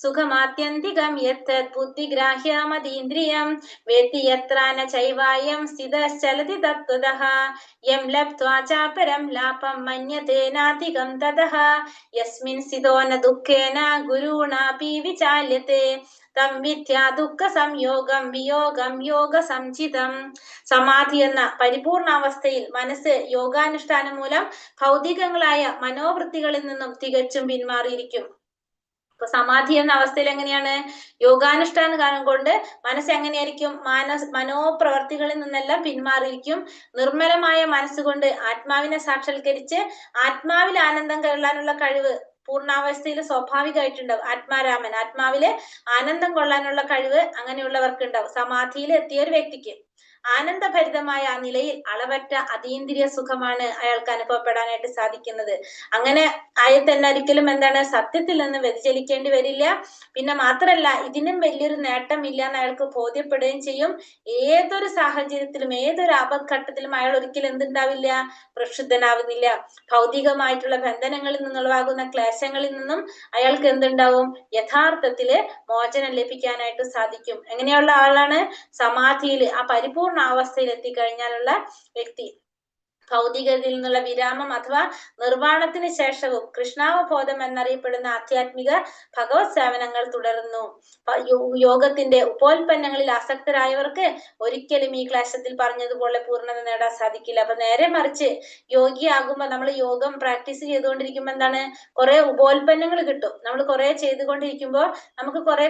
സുഖമാത്യന്തികം യത്തത് ബുദ്ധിഗ്രാഹ്യമതീന്ദ്രിയം വേത്തി യത്രാന ചൈവായം സ്ഥിതശ്ചലതി തത്വതഃ യം ലബ്ധ്വാ ചാപരം ലാഭം മന്യതേനാധികം തതഃ യസ്മിൻ സ്ഥിതോ ന ദുഃഖേന ഗുരുണാപി വിചാല്യത്തെ തം വിദ്യാ ദുഃഖ സംയോഗം വിയോഗം യോഗ സംചിതം. സമാധി എന്ന പരിപൂർണാവസ്ഥയിൽ മനസ്സ് യോഗാനുഷ്ഠാനം മൂലം ഭൗതികങ്ങളായ മനോവൃത്തികളിൽ നിന്നും തികച്ചും പിന്മാറിയിരിക്കും. ഇപ്പൊ സമാധി എന്ന അവസ്ഥയിൽ എങ്ങനെയാണ്? യോഗാനുഷ്ഠാനം കൊണ്ട് മനസ്സ് എങ്ങനെയായിരിക്കും? മനോപ്രവർത്തികളിൽ നിന്നെല്ലാം പിന്മാറിയിരിക്കും. നിർമ്മലമായ മനസ്സുകൊണ്ട് ആത്മാവിനെ സാക്ഷാത്കരിച്ച് ആത്മാവിൽ ആനന്ദം കൊള്ളാനുള്ള കഴിവ് പൂർണ്ണാവസ്ഥയിൽ സ്വാഭാവികമായിട്ടുണ്ടാവും. ആത്മാരാമൻ, ആത്മാവില് ആനന്ദം കൊള്ളാനുള്ള കഴിവ് അങ്ങനെയുള്ളവർക്ക് ഉണ്ടാവും. സമാധിയിൽ എത്തിയ ഒരു വ്യക്തിക്ക് ആനന്ദഭരിതമായ ആ നിലയിൽ അളവറ്റ അതീന്ദ്രിയ സുഖമാണ് അയാൾക്ക് അനുഭവപ്പെടാനായിട്ട് സാധിക്കുന്നത്. അങ്ങനെ ആയാൽ തന്നെ ഒരിക്കലും എന്താണ്? സത്യത്തിൽ നിന്ന് വ്യതിചലിക്കേണ്ടി വരില്ല. പിന്നെ മാത്രല്ല ഇതിനും വലിയൊരു നേട്ടം ഇല്ല എന്ന് അയാൾക്ക് ബോധ്യപ്പെടുകയും ചെയ്യും. ഏതൊരു സാഹചര്യത്തിലും ഏതൊരു ആപത്ഘട്ടത്തിലും അയാൾ ഒരിക്കലും എന്തുണ്ടാവില്ല? പ്രക്ഷുബ്ധനാവുന്നില്ല. ഭൗതികമായിട്ടുള്ള ബന്ധനങ്ങളിൽ നിന്നുളവാകുന്ന ക്ലേശങ്ങളിൽ നിന്നും അയാൾക്ക് എന്തുണ്ടാവും? യഥാർത്ഥത്തില് മോചനം ലഭിക്കാനായിട്ട് സാധിക്കും. എങ്ങനെയുള്ള ആളാണ്? സമാധിയിൽ ആ പരിപൂർണ അവസ്ഥയിൽ എത്തിക്കഴിഞ്ഞാലുള്ള വ്യക്തി. ഭൗതികതയിൽ നിന്നുള്ള വിരാമം അഥവാ നിർവ്വാണത്തിന് ശേഷവും കൃഷ്ണാവബോധം എന്നറിയപ്പെടുന്ന ആധ്യാത്മിക ഭഗവത് സേവനങ്ങൾ തുടരുന്നു. യോഗത്തിന്റെ ഉപോൽപ്പന്നങ്ങളിൽ ആസക്തരായവർക്ക് ഒരിക്കലും ഈ ക്ലാശത്തിൽ പറഞ്ഞതുപോലെ പൂർണ്ണത നേടാൻ സാധിക്കില്ല. അപ്പൊ നേരെ മറിച്ച് യോഗിയാകുമ്പോൾ നമ്മൾ യോഗം പ്രാക്ടീസ് ചെയ്തുകൊണ്ടിരിക്കുമ്പോൾ എന്താണ്? കുറെ ഉപോൽപ്പന്നങ്ങൾ കിട്ടും. നമ്മൾ കുറെ ചെയ്തുകൊണ്ടിരിക്കുമ്പോൾ നമുക്ക് കുറെ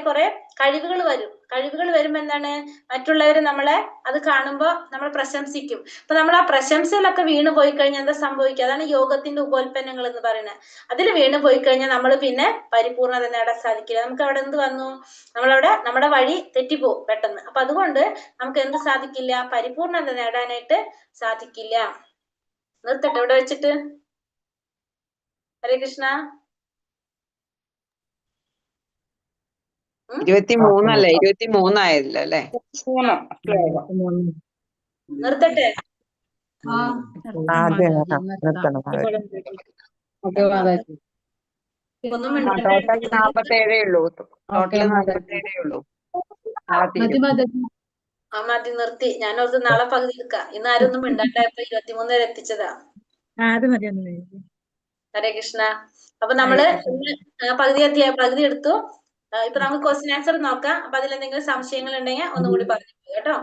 കഴിവുകൾ വരും. കഴിവുകൾ വരുമ്പോ എന്താണ്, മറ്റുള്ളവർ നമ്മളെ അത് കാണുമ്പോൾ നമ്മൾ പ്രശംസിക്കും. അപ്പൊ നമ്മൾ ആ പ്രശംസയിലൊക്കെ വീണ് പോയി കഴിഞ്ഞാൽ എന്താ സംഭവിക്കുക? അതാണ് യോഗത്തിന്റെ ഉപോൽപ്പന്നങ്ങൾ എന്ന് പറയുന്നത്. അതിൽ വീണ് പോയി കഴിഞ്ഞാൽ നമ്മൾ പിന്നെ പരിപൂർണത നേടാൻ സാധിക്കില്ല. നമുക്ക് അവിടെ എന്ത് വന്നു? നമ്മളവിടെ നമ്മുടെ വഴി തെറ്റിപ്പോവും പെട്ടെന്ന്. അപ്പൊ അതുകൊണ്ട് നമുക്ക് എന്ത് സാധിക്കില്ല? പരിപൂർണത നേടാനായിട്ട് സാധിക്കില്ല. നിർത്തട്ടെ ഇവിടെ വെച്ചിട്ട്. ഹരേ കൃഷ്ണ. 23 23 അല്ലേ? നിർത്തട്ടെ. ഒന്നും ടോട്ടൽ 47 ഉള്ളൂ. ടോട്ടൽ 47 ഉള്ളൂ. മതി, നിർത്തി. ഞാൻ ഓർത്ത് നാളെ പകുതി എടുക്കാം. ഇന്ന് ആരും ഒന്നും മിണ്ടാണ്ടായപ്പോ 23 വരെ എത്തിച്ചതാ. ഹരേ കൃഷ്ണ. അപ്പൊ നമ്മള് പകുതി എടുത്തു. ഇപ്പൊ നമുക്ക് ക്വസ്റ്റ്യൻ ആൻസർ നോക്കാം. അപ്പൊ അതിലെന്തെങ്കിലും സംശയങ്ങൾ ഉണ്ടെങ്കിൽ ഒന്നും കൂടി പറഞ്ഞു കേട്ടോ.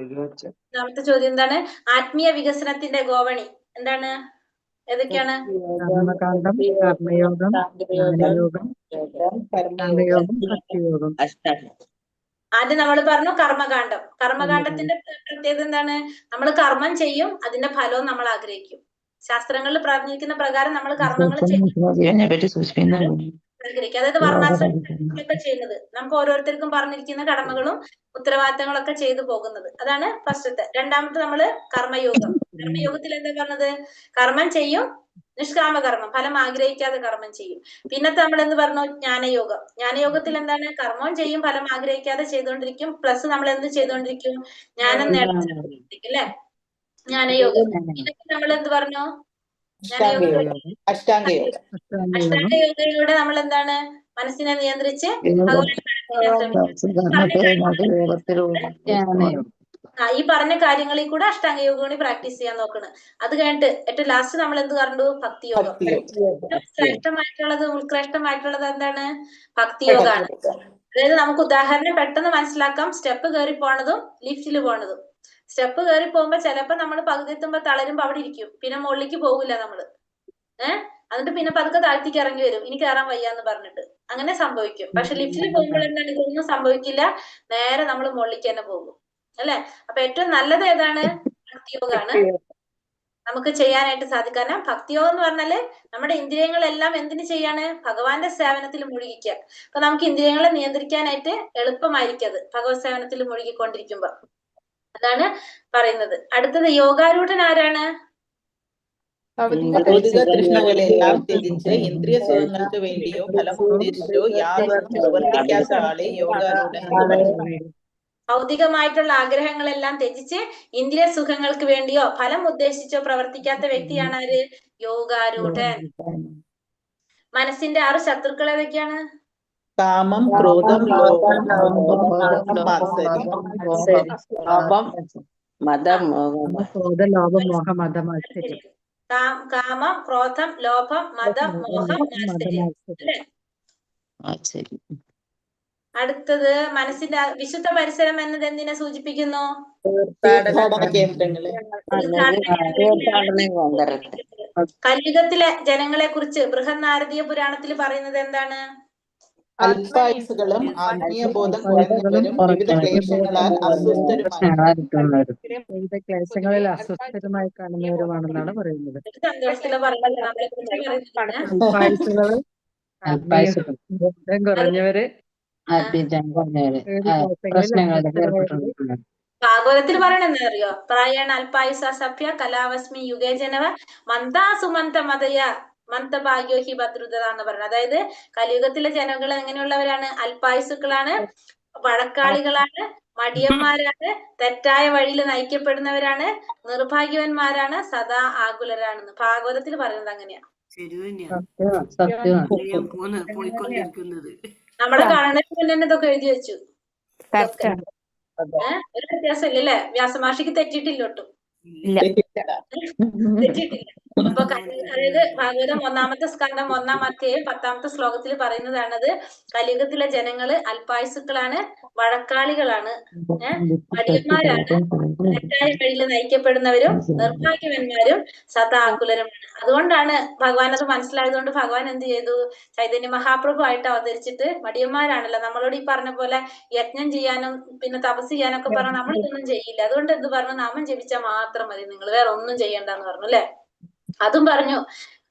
രണ്ടാമത്തെ ചോദ്യം എന്താണ്? ആത്മീയ വികസനത്തിന്റെ ഗോവണി എന്താണ്? ഏതൊക്കെയാണ്? ആദ്യം നമ്മൾ പറഞ്ഞു കർമ്മകാണ്ഡം. കർമ്മകാണ്ഡത്തിന്റെ പ്രത്യേകത എന്താണ്? നമ്മൾ കർമ്മം ചെയ്യും, അതിന്റെ ഫലവും നമ്മൾ ആഗ്രഹിക്കും. ശാസ്ത്രങ്ങളിൽ പറഞ്ഞിരിക്കുന്ന പ്രകാരം നമ്മൾ കർമ്മങ്ങൾ ആഗ്രഹിക്കും. അതായത് വർണ്ണാശ്രമൊക്കെ ചെയ്യുന്നത്, നമുക്ക് ഓരോരുത്തർക്കും പറഞ്ഞിരിക്കുന്ന കടമകളും ഉത്തരവാദിത്തങ്ങളൊക്കെ ചെയ്തു പോകുന്നത്. അതാണ് ഫസ്റ്റത്തെ. രണ്ടാമത്തെ നമ്മള് കർമ്മയോഗം. കർമ്മയോഗത്തിൽ എന്താ പറഞ്ഞത്? കർമ്മം ചെയ്യും, നിഷ്കാമ കർമ്മം, ഫലം ആഗ്രഹിക്കാതെ കർമ്മം ചെയ്യും. പിന്നത്തെ നമ്മൾ എന്ത് പറഞ്ഞു? ജ്ഞാനയോഗം. ജ്ഞാനയോഗത്തിൽ എന്താണ്? കർമ്മം ചെയ്യും, ഫലം ആഗ്രഹിക്കാതെ ചെയ്തുകൊണ്ടിരിക്കും, പ്ലസ് നമ്മൾ എന്ത് ചെയ്തുകൊണ്ടിരിക്കും? ജ്ഞാനം നേടിക്കൊണ്ടിരിക്കും അല്ലെ? ജ്ഞാനയോഗം. ഇതൊക്കെ നമ്മൾ എന്ത് പറഞ്ഞു? അഷ്ടാംഗയോഗയിലൂടെ നമ്മൾ എന്താണ്? മനസ്സിനെ നിയന്ത്രിച്ച് ഈ പറഞ്ഞ കാര്യങ്ങളിൽ കൂടെ അഷ്ടാംഗയോഗം പ്രാക്ടീസ് ചെയ്യാൻ നോക്കണം. അത് കഴിഞ്ഞിട്ട് ഏറ്റവും ലാസ്റ്റ് നമ്മൾ എന്ത് കണ്ടു? ഭക്തിയോഗം. ഉത്കൃഷ്ടമായിട്ടുള്ളത് എന്താണ്? ഭക്തിയോഗമാണ്. അതായത് നമുക്ക് ഉദാഹരണം പെട്ടെന്ന് മനസ്സിലാക്കാം. സ്റ്റെപ്പ് കയറി പോണതും ലിഫ്റ്റിൽ പോണതും. സ്റ്റെപ്പ് കയറി പോകുമ്പോ ചിലപ്പോ നമ്മൾ പകുതി എത്തുമ്പോ തളരുമ്പോ അവിടെ ഇരിക്കും, പിന്നെ മുകളിലേക്ക് പോകില്ല നമ്മള്. എന്നിട്ട് പിന്നെ പതുക്കെ താഴ്ത്തിക്ക് ഇറങ്ങി വരും, ഇനി കയറാൻ വയ്യാന്ന് പറഞ്ഞിട്ട്. അങ്ങനെ സംഭവിക്കും. പക്ഷെ ലിഫ്റ്റിൽ പോകുമ്പോൾ എന്താണ്? ഇതൊന്നും സംഭവിക്കില്ല, നേരെ നമ്മൾ മുകളിലേക്ക് തന്നെ പോകും അല്ലെ? അപ്പൊ ഏറ്റവും നല്ലത് ഏതാണ്? ഭക്തിയോഗമാണ് നമുക്ക് ചെയ്യാനായിട്ട് സാധിക്കാൻ. ഭക്തിയോഗം എന്ന് പറഞ്ഞാല് നമ്മുടെ ഇന്ദ്രിയങ്ങളെല്ലാം എന്തിനു ചെയ്യാണ്? ഭഗവാന്റെ സേവനത്തിൽ മുഴുകിക്കുക. അപ്പൊ നമുക്ക് ഇന്ദ്രിയങ്ങളെ നിയന്ത്രിക്കാനായിട്ട് എളുപ്പമായിരിക്കും അത് ഭഗവത് സേവനത്തിൽ മുഴുകിക്കൊണ്ടിരിക്കുമ്പോ. അതാണ് പറയുന്നത്. അടുത്തത് യോഗാരൂഢൻ ആരാണ്? ഭൗതിക തൃഷ്ണകളെല്ലാം ത്യജിച്ച് ഇന്ദ്രിയ സുഖങ്ങൾക്ക് വേണ്ടിയോ ഫലം ഉദ്ദേശിച്ചോ യാതൊന്നും പ്രവർത്തിക്കാത്ത ആളെ യോഗാരൂഢൻ എന്ന് പറയുന്നു. ഭൗതികമായിട്ടുള്ള ആഗ്രഹങ്ങളെല്ലാം ത്യജിച്ച് ഇന്ദ്രിയ സുഖങ്ങൾക്ക് വേണ്ടിയോ ഫലം ഉദ്ദേശിച്ചോ പ്രവർത്തിക്കാത്ത വ്യക്തിയാണ് ആര്? യോഗാരൂഢൻ. മനസ്സിന്റെ 6 ശത്രുക്കൾ ഏതൊക്കെയാണ്? കാമം, ക്രോധം, ലോഭം, കാമം, ക്രോധം, ലോഭം, മദം, മോഹം, മാത്സര്യം അല്ലേ? അടുത്തത് മനസ്സിന്റെ വിശുദ്ധ പരിസരം എന്നത് എന്തിനെ സൂചിപ്പിക്കുന്നു? കലിയുഗത്തിലെ ജനങ്ങളെ കുറിച്ച് ബൃഹന്നാരദീയ പുരാണത്തിൽ പറയുന്നത് എന്താണ്? അല്പായുസുകളും ആത്മീയബോധം കുറഞ്ഞവരും വിവിധ ക്ലേശങ്ങളാൽ അസ്വസ്ഥരുമായി കാണുന്നവരുമാണെന്നാണ് പറയുന്നത്. കുറഞ്ഞവര് ഭാഗവതത്തിൽ പറയണ എന്താ അറിയോ? പ്രായണ അല്പായുസ സഭ്യ കലാവസ്മി യുഗേ ജനവ മന്ദാസുമന്ത മതയ മന്ദഭാഗ്യോ ഹി ഭദ്രുത എന്ന് പറയുന്നത്. അതായത് കലിയുഗത്തിലെ ജനങ്ങൾ എങ്ങനെയുള്ളവരാണ്? അല്പായുസുക്കളാണ്, വഴക്കാളികളാണ്, മടിയന്മാരാണ്, തെറ്റായ വഴിയിൽ നയിക്കപ്പെടുന്നവരാണ്, നിർഭാഗ്യവന്മാരാണ്, സദാ ആകുലരാണെന്ന് ഭാഗവതത്തിൽ പറയുന്നത് അങ്ങനെയാ. നമ്മള് കാണുന്നതിന് മുന്നേ ഇതൊക്കെ എഴുതി വെച്ചു. ഒരു വ്യത്യാസം ഇല്ലല്ലേ? വ്യാസമാഷിക്ക് തെറ്റിയിട്ടില്ല ഒട്ടും. തെറ്റിയിട്ടില്ല. അപ്പൊ അതായത് ഭാഗവതം 1-ാമത്തെ സ്കന്ധം 1-ാം അധ്യായം 10-ാമത്തെ ശ്ലോകത്തിൽ പറയുന്നതാണത് കലിയുഗത്തിലെ ജനങ്ങള് അല്പായുസുക്കളാണ്, വഴക്കാളികളാണ്, മടിയന്മാരാണ്, തെറ്റായ വഴിയിൽ നയിക്കപ്പെടുന്നവരും നിർഭാഗ്യവന്മാരും സദാകുലരുമാണ്. അതുകൊണ്ടാണ് ഭഗവാൻ അത് മനസ്സിലായതുകൊണ്ട് ഭഗവാൻ എന്ത് ചെയ്തു? ചൈതന്യ മഹാപ്രഭു ആയിട്ട് അവതരിച്ചിട്ട്, മടിയന്മാരാണല്ലോ നമ്മളോട് ഈ പറഞ്ഞ പോലെ യജ്ഞം ചെയ്യാനും പിന്നെ തപസ് ചെയ്യാനൊക്കെ പറഞ്ഞാൽ നമ്മളിതൊന്നും ചെയ്യില്ല. അതുകൊണ്ട് എന്ത് പറഞ്ഞു? നാമം ജപിച്ചാൽ മാത്രം മതി, നിങ്ങൾ വേറെ ഒന്നും ചെയ്യണ്ടെന്ന് പറഞ്ഞു അല്ലെ. അതും പറഞ്ഞു.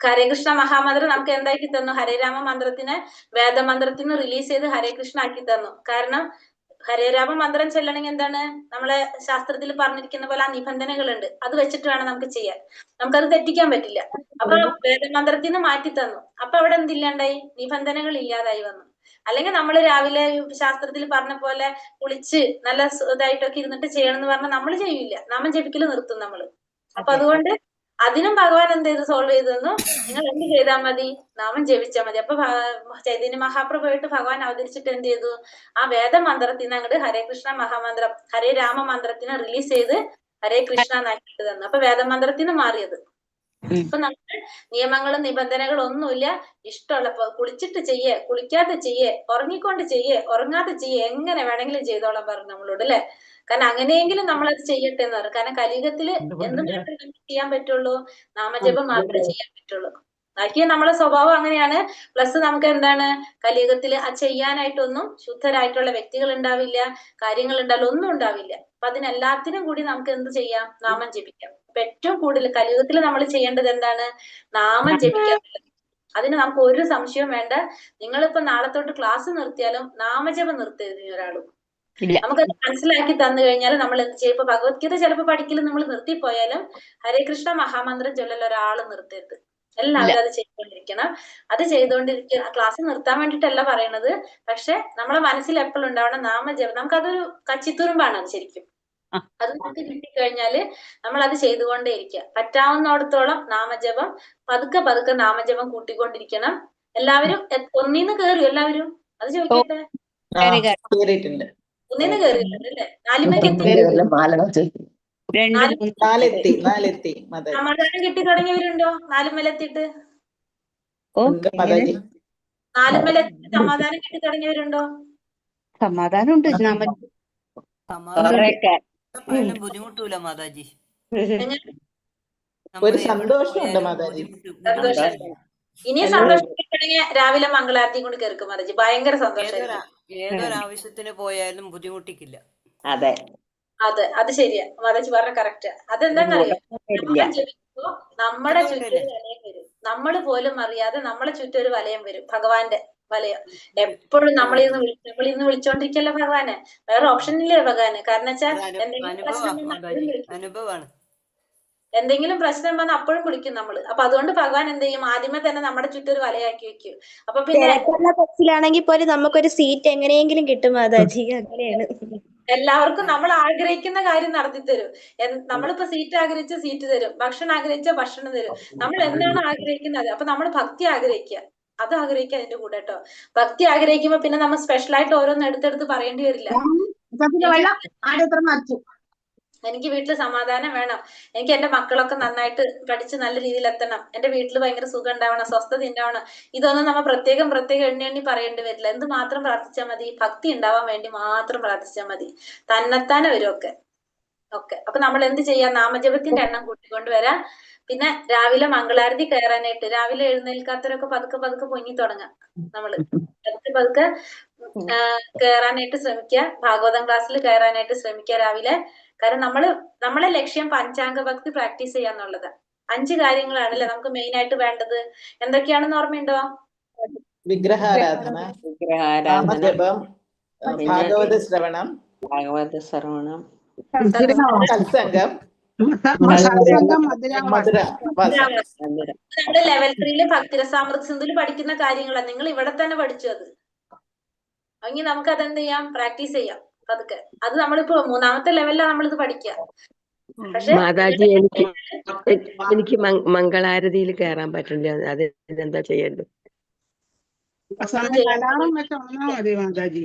ഹരേ കൃഷ്ണ മഹാമന്ത്രം നമുക്ക് എന്താക്കി തന്നു? ഹരേ രാമ മന്ത്രത്തിനെ വേദമന്ത്രത്തിന് റിലീസ് ചെയ്ത് ഹരേ കൃഷ്ണ ആക്കി തന്നു. കാരണം ഹരേ രാമ മന്ത്രം ചെല്ലണമെങ്കിൽ എന്താണ്? നമ്മളെ ശാസ്ത്രത്തിൽ പറഞ്ഞിരിക്കുന്ന പോലെ ആ നിബന്ധനകളുണ്ട്, അത് വെച്ചിട്ട് വേണം നമുക്ക് ചെയ്യാൻ. നമുക്കത് തെറ്റിക്കാൻ പറ്റില്ല. അപ്പൊ വേദമന്ത്രത്തിന് മാറ്റി തന്നു. അപ്പൊ അവിടെ എന്തില്ലാണ്ടായി? നിബന്ധനകൾ ഇല്ലാതായി വന്നു. അല്ലെങ്കിൽ നമ്മൾ രാവിലെ ശാസ്ത്രത്തിൽ പറഞ്ഞ പോലെ കുളിച്ച് നല്ല ഇതായിട്ടൊക്കെ ഇരുന്നിട്ട് ചെയ്യണം എന്ന് പറഞ്ഞാൽ നമ്മൾ ചെയ്യില്ല, നാമം ജപിക്കല് നിർത്തും നമ്മള്. അപ്പൊ അതുകൊണ്ട് അതിനും ഭഗവാൻ എന്ത് ചെയ്ത് സോൾവ് ചെയ്തു തന്നു? നിങ്ങൾ എന്ത് ചെയ്താൽ മതി? നാമം ജപിച്ചാൽ മതി. അപ്പൊ ചൈതന്യ മഹാപ്രഭുവായിട്ട് ഭഗവാൻ അവതരിച്ചിട്ട് എന്ത് ചെയ്തു? ആ വേദമന്ത്രത്തിന് അങ്ങോട്ട് ഹരേ കൃഷ്ണ മഹാമന്ത്രം, ഹരേ രാമ മന്ത്രത്തിനെ റിലീസ് ചെയ്ത് ഹരേ കൃഷ്ണ എന്നാക്കിയിട്ട് തന്നു. അപ്പൊ വേദമന്ത്രത്തിന് മാറിയത്. ഇപ്പൊ നമുക്ക് നിയമങ്ങളും നിബന്ധനകളും ഒന്നുമില്ല. ഇഷ്ടമുള്ള കുളിച്ചിട്ട് ചെയ്യേ, കുളിക്കാതെ ചെയ്യേ, ഉറങ്ങിക്കൊണ്ട് ചെയ്യേ, ഉറങ്ങാതെ ചെയ്യേ, എങ്ങനെ വേണമെങ്കിലും ചെയ്തോളാൻ പറഞ്ഞു നമ്മളോട് അല്ലെ. കാരണം അങ്ങനെയെങ്കിലും നമ്മളത് ചെയ്യട്ടെ എന്ന് പറഞ്ഞു. കാരണം കലിയുഗത്തില് എന്ത് മാത്രമേ നമുക്ക് ചെയ്യാൻ പറ്റുള്ളൂ? നാമജപം മാത്രമേ ചെയ്യാൻ പറ്റുള്ളൂ. ബാക്കി നമ്മളെ സ്വഭാവം അങ്ങനെയാണ്. പ്ലസ് നമുക്ക് എന്താണ് കലിയുഗത്തില് ആ ചെയ്യാനായിട്ടൊന്നും ശുദ്ധരായിട്ടുള്ള വ്യക്തികൾ ഉണ്ടാവില്ല, കാര്യങ്ങൾ ഉണ്ടാവില്ല, ഒന്നും ഉണ്ടാവില്ല. അപ്പൊ അതിനെല്ലാത്തിനും കൂടി നമുക്ക് എന്ത് ചെയ്യാം? നാമം ജപിക്കാം. അപ്പൊ ഏറ്റവും കൂടുതൽ കലിയുഗത്തിൽ നമ്മൾ ചെയ്യേണ്ടത് എന്താണ്? നാമം ജപിക്കാൻ. അതിന് നമുക്ക് ഒരു സംശയവും വേണ്ട. നിങ്ങളിപ്പോ നാളെ തൊട്ട് ക്ലാസ് നിർത്തിയാലും നാമജപം നിർത്തരുത് ഒരാളും. നമുക്കത് മനസ്സിലാക്കി തന്നു കഴിഞ്ഞാൽ നമ്മൾ എന്ത് ചെയ്യും? ഇപ്പൊ ഭഗവത്ഗീത ചിലപ്പോൾ പഠിക്കലും നമ്മൾ നിർത്തിപ്പോയാലും ഹരേ കൃഷ്ണ മഹാമന്ത്രം ചൊല്ലൽ ഒരാള് നിർത്തരുത്. എല്ലാവരും അത് ചെയ്തുകൊണ്ടിരിക്കണം. അത് ചെയ്തുകൊണ്ടിരിക്കുക. ക്ലാസ് നിർത്താൻ വേണ്ടിയിട്ടല്ല പറയണത്. പക്ഷെ നമ്മളെ മനസ്സിൽ എപ്പോഴും ഉണ്ടാവണം നാമജപം. നമുക്കതൊരു കച്ചിത്തുരുമ്പാണ് അത് ശരിക്കും. അത് നമുക്ക് കിട്ടിക്കഴിഞ്ഞാല് നമ്മൾ അത് ചെയ്തുകൊണ്ടേ ഇരിക്കുക. പറ്റാവുന്നിടത്തോളം നാമജപം പതുക്കെ പതുക്കെ നാമജപം കൂട്ടിക്കൊണ്ടിരിക്കണം. എല്ലാവരും ഒന്നീന്ന് കേറി എല്ലാവരും? അത് ചോദിക്കട്ടെ. ഒന്നീന്ന് കേറിയിട്ടുണ്ട് അല്ലേ? നാലെത്തി സമാധാനം കിട്ടി തുടങ്ങിയവരുണ്ടോ? നാലുമലെത്തിയിട്ട് നാലുമലെത്തിട്ട് സമാധാനം കിട്ടി തുടങ്ങിയവരുണ്ടോ? സമാധാനം ഉണ്ട്. ബുദ്ധിമുട്ടൂല മാതാജി. ഒരു സന്തോഷമുണ്ട് മാതാജി. ഇനി സന്തോഷം കിട്ടണമെങ്കിൽ രാവിലെ മംഗളാരതി കൊണ്ട് കേൾക്കും മാതാജി. ഭയങ്കര സന്തോഷമായിരിക്കും. ഏതൊരാവശ്യത്തിന് പോയാലും ബുദ്ധിമുട്ടിക്കില്ല. അതെ, അത് ശരിയാ മാതാജി പറഞ്ഞ കറക്റ്റ്. അതെന്താന്നറിയോ? ജപിക്കുമ്പോ നമ്മുടെ ചുറ്റൊരു വലയം വരും. നമ്മള് പോലും അറിയാതെ നമ്മളെ ചുറ്റൊരു വലയം വരും, ഭഗവാന്റെ വലയം. എപ്പോഴും നമ്മളിന്ന് വിളിച്ചോണ്ടിരിക്കല്ലോ ഭഗവാനെ. വേറെ ഓപ്ഷൻ ഇല്ലേ ഭഗവാന്? കാരണം വെച്ചാൽ എന്തെങ്കിലും പ്രശ്നം വന്നാൽ അപ്പോഴും വിളിക്കും നമ്മള്. അപ്പൊ അതുകൊണ്ട് ഭഗവാൻ എന്ത് ചെയ്യും? ആദ്യമേ തന്നെ നമ്മുടെ ചുറ്റൊരു വലയാക്കി വെക്കും. അപ്പൊ പിന്നെ ബസ്സിലാണെങ്കിൽ പോലും നമുക്കൊരു സീറ്റ് എങ്ങനെയെങ്കിലും കിട്ടും മാതാജി. അങ്ങനെയാണ് എല്ലാവർക്കും നമ്മൾ ആഗ്രഹിക്കുന്ന കാര്യം നടത്തി തരും. നമ്മളിപ്പോ സീറ്റ് ആഗ്രഹിച്ച സീറ്റ് തരും, ഭക്ഷണം ആഗ്രഹിച്ച ഭക്ഷണം തരും. നമ്മൾ എന്താണ് ആഗ്രഹിക്കുന്നത്? അപ്പൊ നമ്മൾ ഭക്തി ആഗ്രഹിക്കുക, അത് ആഗ്രഹിക്കുക അതിന്റെ കൂടെ കേട്ടോ. ഭക്തി ആഗ്രഹിക്കുമ്പോ പിന്നെ നമ്മൾ സ്പെഷ്യൽ ആയിട്ട് ഓരോന്ന് എടുത്തെടുത്ത് പറയേണ്ടി വരില്ല. എനിക്ക് വീട്ടിൽ സമാധാനം വേണം, എനിക്ക് എന്റെ മക്കളൊക്കെ നന്നായിട്ട് പഠിച്ച് നല്ല രീതിയിൽ എത്തണം, എന്റെ വീട്ടിൽ ഭയങ്കര സുഖം ഉണ്ടാവണം, സ്വസ്ഥത ഉണ്ടാവണം. ഇതൊന്നും നമ്മൾ പ്രത്യേകം എണ്ണി പറയേണ്ടി വരില്ല. എന്ത് മാത്രം പ്രാർത്ഥിച്ചാൽ മതി? ഭക്തി ഉണ്ടാവാൻ വേണ്ടി മാത്രം പ്രാർത്ഥിച്ചാൽ മതി. തന്നെത്താനെ വരും ഒക്കെ. അപ്പൊ നമ്മൾ എന്ത് ചെയ്യാം? നാമജപത്തിന്റെ എണ്ണം കൂട്ടിക്കൊണ്ടുവരാം. പിന്നെ രാവിലെ മംഗളാരതി കയറാനായിട്ട് രാവിലെ എഴുന്നേൽക്കാത്തവരൊക്കെ പതുക്കെ പതുക്കെ പൊങ്ങി തുടങ്ങാം. നമ്മള് പതുക്കെ പതുക്കെ കയറാനായിട്ട് ശ്രമിക്കുക. ഭാഗവതം ക്ലാസ്സിൽ കയറാനായിട്ട് ശ്രമിക്കുക രാവിലെ. കാരണം നമ്മളെ ലക്ഷ്യം പഞ്ചാംഗ ഭക്തി പ്രാക്ടീസ് ചെയ്യാന്നുള്ളത്. 5 കാര്യങ്ങളാണല്ലേ നമുക്ക് മെയിൻ ആയിട്ട് വേണ്ടത്. എന്തൊക്കെയാണെന്ന് ഓർമ്മയുണ്ടോ? വിഗ്രഹാരാധന, നാമജപം, ഭാഗവത ശ്രവണം, സത്സംഗം, നമ്മുടെ ലെവൽ 3 ഭക്തിരസാമൃത സിന്ധുവിൽ പഠിക്കുന്ന കാര്യങ്ങളാണ്. നിങ്ങൾ ഇവിടെ തന്നെ പഠിച്ചു. അത് അങ്ങനെ നമുക്ക് അതെന്ത് ചെയ്യാം? പ്രാക്ടീസ് ചെയ്യാം പതുക്കെ. അത് നമ്മളിപ്പോ 3ാമത്തെ ലെവലിലാണ് നമ്മളിത് പഠിക്കുക. പക്ഷെ മാതാജി, എനിക്ക് മംഗളാരതിയിൽ കയറാൻ പറ്റില്ല. അത് എന്താ ചെയ്യേണ്ടത്? അലാറം വെച്ച് ഉണർന്നാ മതി മാതാജി.